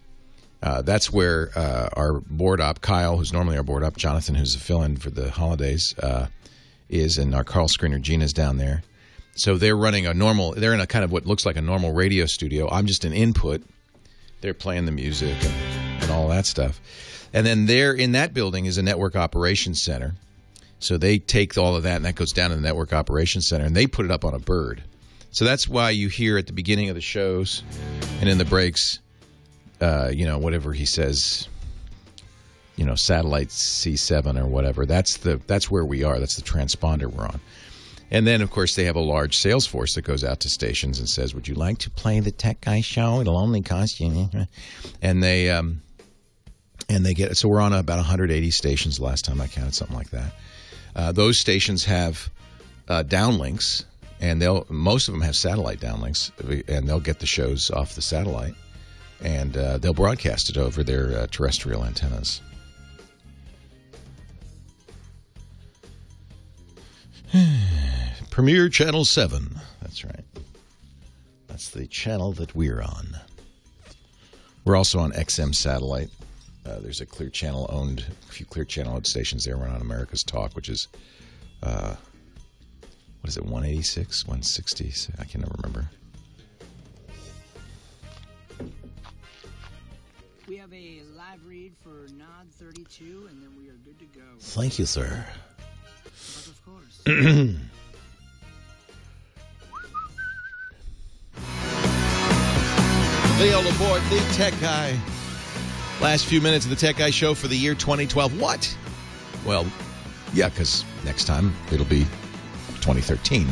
That's where our board op, Kyle, who's normally our board op, Jonathan, who's a fill-in for the holidays, is, and our Carl Screener, Gina's down there. So they're running they're in a kind of what looks like a normal radio studio. I'm just an input. They're playing the music and all that stuff. And then there in that building is a network operations center. So they take all of that, and that goes down to the network operations center, and they put it up on a bird. So that's why you hear at the beginning of the shows and in the breaks, whatever he says, satellite C7 or whatever. That's where we are. That's the transponder we're on. And then, of course, they have a large sales force that goes out to stations and says, "Would you like to play the Tech Guy show? It'll only cost you." And they get it. So we're on about 180 stations. The last time I counted, something like that. Those stations have downlinks, and most of them have satellite downlinks, and they'll get the shows off the satellite. And they'll broadcast it over their terrestrial antennas. Premier Channel 7. That's right. That's the channel that we're on. We're also on XM Satellite. There's a Clear Channel a few Clear Channel owned stations there. We're on America's Talk, which is, what is it, 186, 160? I can never remember. We have a live read for Nod 32, and then we are good to go. Thank you, sir. But of course. Leo Laporte, the Tech Guy. Last few minutes of the Tech Guy show for the year 2012. What? Well, yeah, because next time it'll be 2013.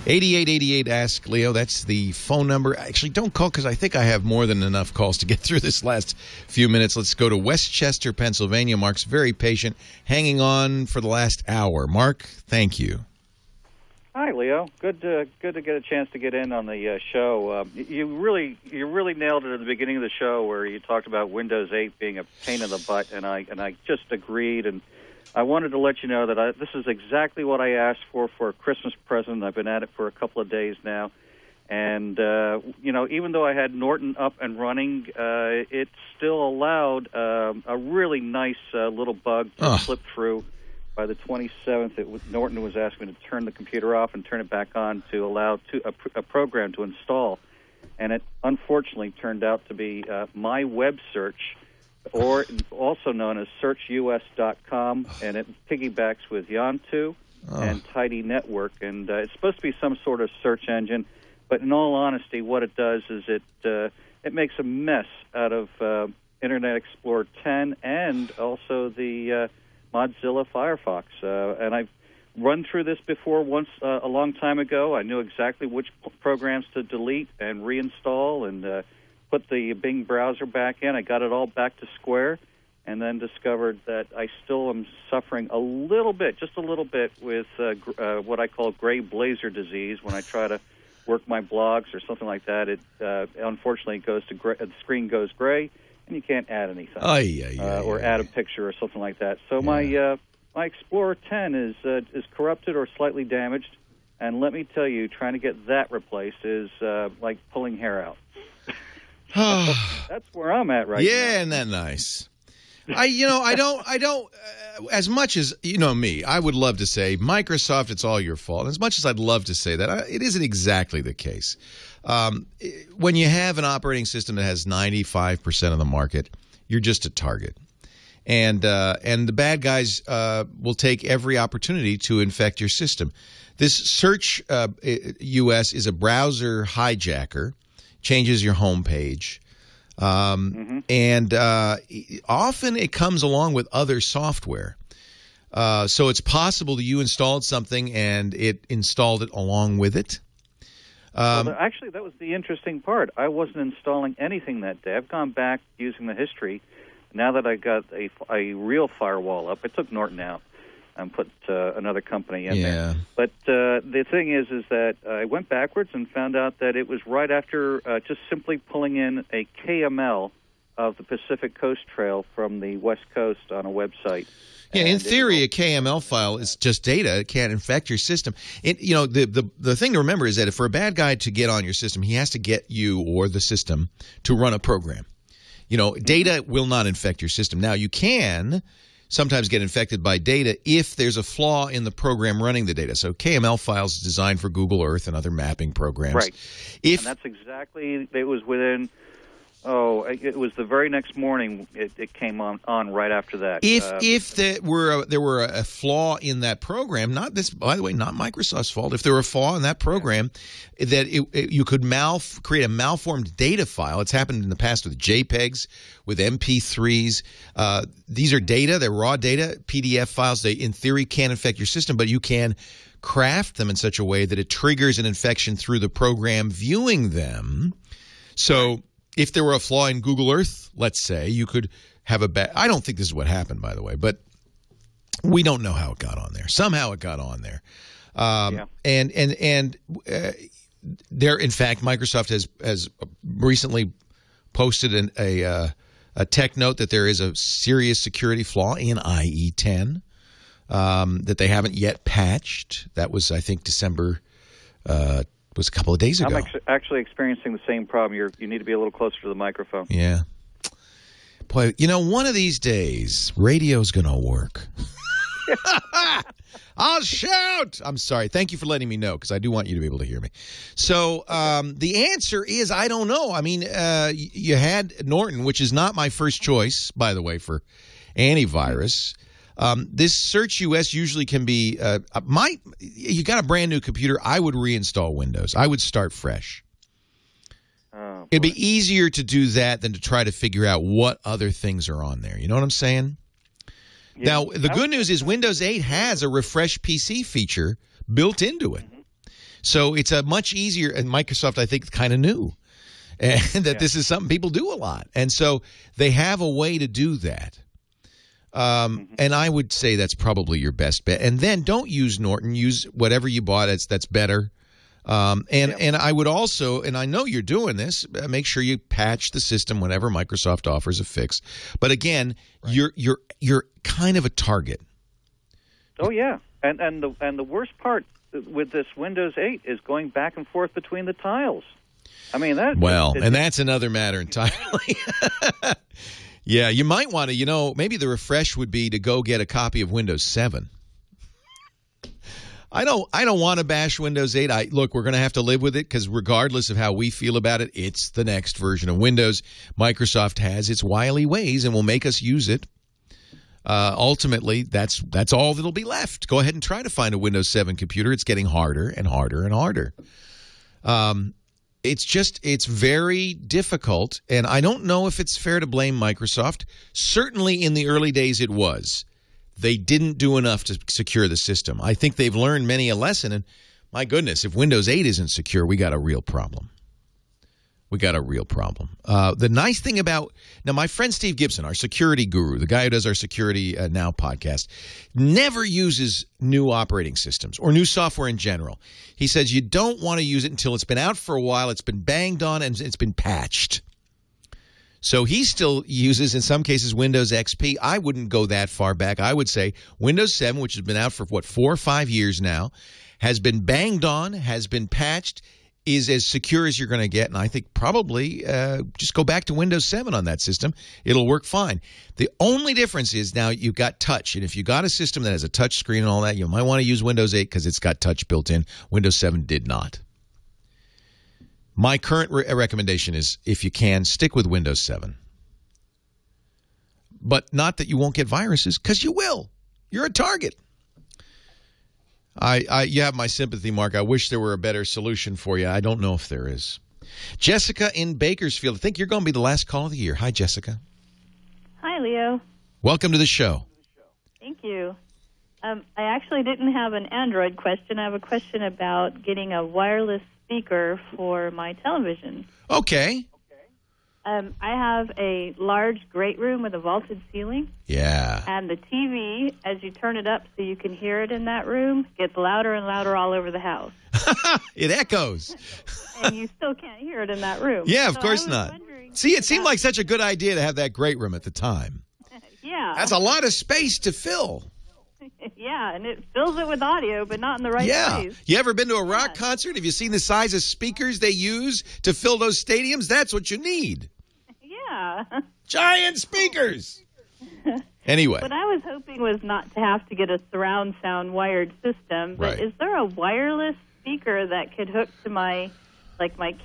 8888 Ask Leo. That's the phone number. Actually, don't call because I think I have more than enough calls to get through this last few minutes. Let's go to Westchester, Pennsylvania. Mark's very patient, hanging on for the last hour. Mark, thank you. Hi, Leo. Good to get a chance to get in on the show. You really nailed it at the beginning of the show where you talked about Windows 8 being a pain in the butt, and I just agreed. And I wanted to let you know that this is exactly what I asked for a Christmas present. I've been at it for a couple of days now. And, even though I had Norton up and running, it still allowed a really nice little bug to slip through. By the 27th, Norton was asking me to turn the computer off and turn it back on to allow a program to install. And it unfortunately turned out to be My Web Search, or also known as searchus.com, and it piggybacks with Yantu and Tidy Network. And it's supposed to be some sort of search engine, but in all honesty, what it does is it makes a mess out of Internet Explorer 10 and also the Mozilla Firefox. And I've run through this before once a long time ago. I knew exactly which programs to delete and reinstall and put the Bing browser back in. I got it all back to square, and then discovered that I still am suffering a little bit, just a little bit, with what I call gray blazer disease. When I try to work my blogs or something like that, it unfortunately goes to gray, the screen goes gray, and you can't add anything or add a picture or something like that. So my Explorer 10 is corrupted or slightly damaged, and let me tell you, trying to get that replaced is like pulling hair out. That's where I'm at right now. Yeah, isn't that nice? I don't. As much as me, I would love to say Microsoft, it's all your fault. As much as I'd love to say that, it isn't exactly the case. When you have an operating system that has 95% of the market, you're just a target, and the bad guys will take every opportunity to infect your system. This Search US is a browser hijacker, changes your home page. And often it comes along with other software. So it's possible that you installed something and it installed it along with it. Well, actually, that was the interesting part. I wasn't installing anything that day. I've gone back using the history. Now that I got a real firewall up, I took Norton out and put another company in there. But the thing is that I went backwards and found out that it was right after just simply pulling in a KML of the Pacific Coast Trail from the West Coast on a website. Yeah, in theory, a KML file is just data. It can't infect your system. The thing to remember is that if for a bad guy to get on your system, he has to get you or the system to run a program. Data will not infect your system. Now, you can sometimes get infected by data if there's a flaw in the program running the data. So KML files is designed for Google Earth and other mapping programs. Right. And that's exactly, it was within, it was the very next morning it came on right after that. If there were a flaw in that program, by the way, not Microsoft's fault. If there were a flaw in that program, that you could create a malformed data file. It's happened in the past with JPEGs, with MP3s. These are data; they're raw data, PDF files. They, in theory, can't infect your system, but you can craft them in such a way that it triggers an infection through the program viewing them. So, if there were a flaw in Google Earth, let's say, you could have a bad... I don't think this is what happened, by the way, but we don't know how it got on there. Somehow it got on there. And there, in fact, Microsoft has recently posted a tech note that there is a serious security flaw in IE10 that they haven't yet patched. That was, I think, December... was a couple of days ago. I'm actually experiencing the same problem. You need to be a little closer to the microphone. Yeah. Boy, one of these days, radio's going to work. I'll shout! I'm sorry. Thank you for letting me know, because I do want you to be able to hear me. So the answer is, I don't know. I mean, you had Norton, which is not my first choice, by the way, for antivirus. This Search US usually can be you got a brand new computer, I would reinstall Windows. I would start fresh. It'd be easier to do that than to try to figure out what other things are on there. You know what I'm saying? Yeah. Now, the good news is Windows 8 has a refresh PC feature built into it. So it's a much easier, and Microsoft, I think, kind of knew and that this is something people do a lot. And so they have a way to do that. And I would say that's probably your best bet. And then don't use Norton. Use whatever you bought that's better. And I would also, and I know you're doing this, make sure you patch the system whenever Microsoft offers a fix. But again, you're kind of a target. Oh yeah, and the worst part with this Windows 8 is going back and forth between the tiles. I mean that. Well, and that's another matter entirely. Yeah, you might want to, maybe the refresh would be to go get a copy of Windows 7. I don't want to bash Windows 8. Look, we're going to have to live with it because regardless of how we feel about it, it's the next version of Windows. Microsoft has its wily ways and will make us use it. Ultimately, that's all that'll be left. Go ahead and try to find a Windows 7 computer. It's getting harder and harder and harder. It's very difficult, and I don't know if it's fair to blame Microsoft. Certainly in the early days it was. they didn't do enough to secure the system. I think they've learned many a lesson, and my goodness, if Windows 8 isn't secure, we got a real problem. The nice thing about now, my friend Steve Gibson, our security guru, the guy who does our Security Now podcast, never uses new operating systems or new software in general. He says you don't want to use it until it's been out for a while, it's been banged on, and it's been patched. So he still uses, in some cases, Windows XP. I wouldn't go that far back. I would say Windows 7, which has been out for, 4 or 5 years now, has been banged on, has been patched, is as secure as you're going to get. And I think probably just go back to Windows 7 on that system. It'll work fine. The only difference is now you've got touch. And if you got a system that has a touch screen and all that, you might want to use Windows 8 because it's got touch built in. Windows 7 did not. My current recommendation is, if you can, stick with Windows 7. But not that you won't get viruses, because you will. You're a target. You have my sympathy, Mark. I wish there were a better solution for you. I don't know if there is. Jessica in Bakersfield. I think you're going to be the last call of the year. Hi, Jessica. Hi, Leo. Welcome to the show. Thank you. I actually didn't have an Android question. I have a question about getting a wireless speaker for my television. Okay. I have a large great room with a vaulted ceiling. Yeah. And the TV, as you turn it up so you can hear it in that room, gets louder and louder all over the house. It echoes. And you still can't hear it in that room. Yeah, of course not. See, it seemed like such a good idea to have that great room at the time. Yeah. That's a lot of space to fill. Yeah, and it fills it with audio, but not in the right place. You ever been to a rock concert? Have you seen the size of speakers they use to fill those stadiums? That's what you need. Yeah. Giant speakers. Anyway. What I was hoping was not to have to get a surround sound wired system, but Right. is there a wireless speaker that could hook to my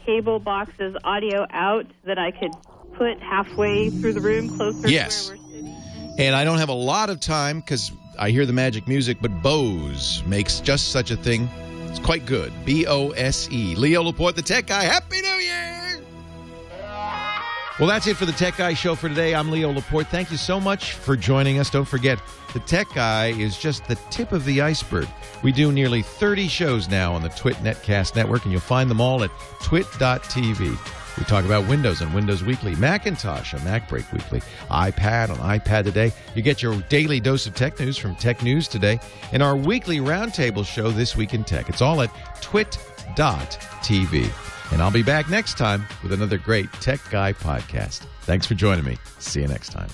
cable box's audio out that I could put halfway through the room closer Yes. to where we're sitting? And I don't have a lot of time because I hear the magic music, but Bose makes just such a thing. It's quite good. B-O-S-E. Leo Laporte, the Tech Guy. Happy New Year! Well, that's it for the Tech Guy show for today. I'm Leo Laporte. Thank you so much for joining us. Don't forget, the Tech Guy is just the tip of the iceberg. We do nearly 30 shows now on the TWiT Netcast Network, and you'll find them all at twit.tv. We talk about Windows on Windows Weekly, Macintosh on Mac Break Weekly, iPad on iPad Today. You get your daily dose of tech news from Tech News Today, and our weekly roundtable show, This Week in Tech. It's all at twit.tv. And I'll be back next time with another great Tech Guy podcast. Thanks for joining me. See you next time.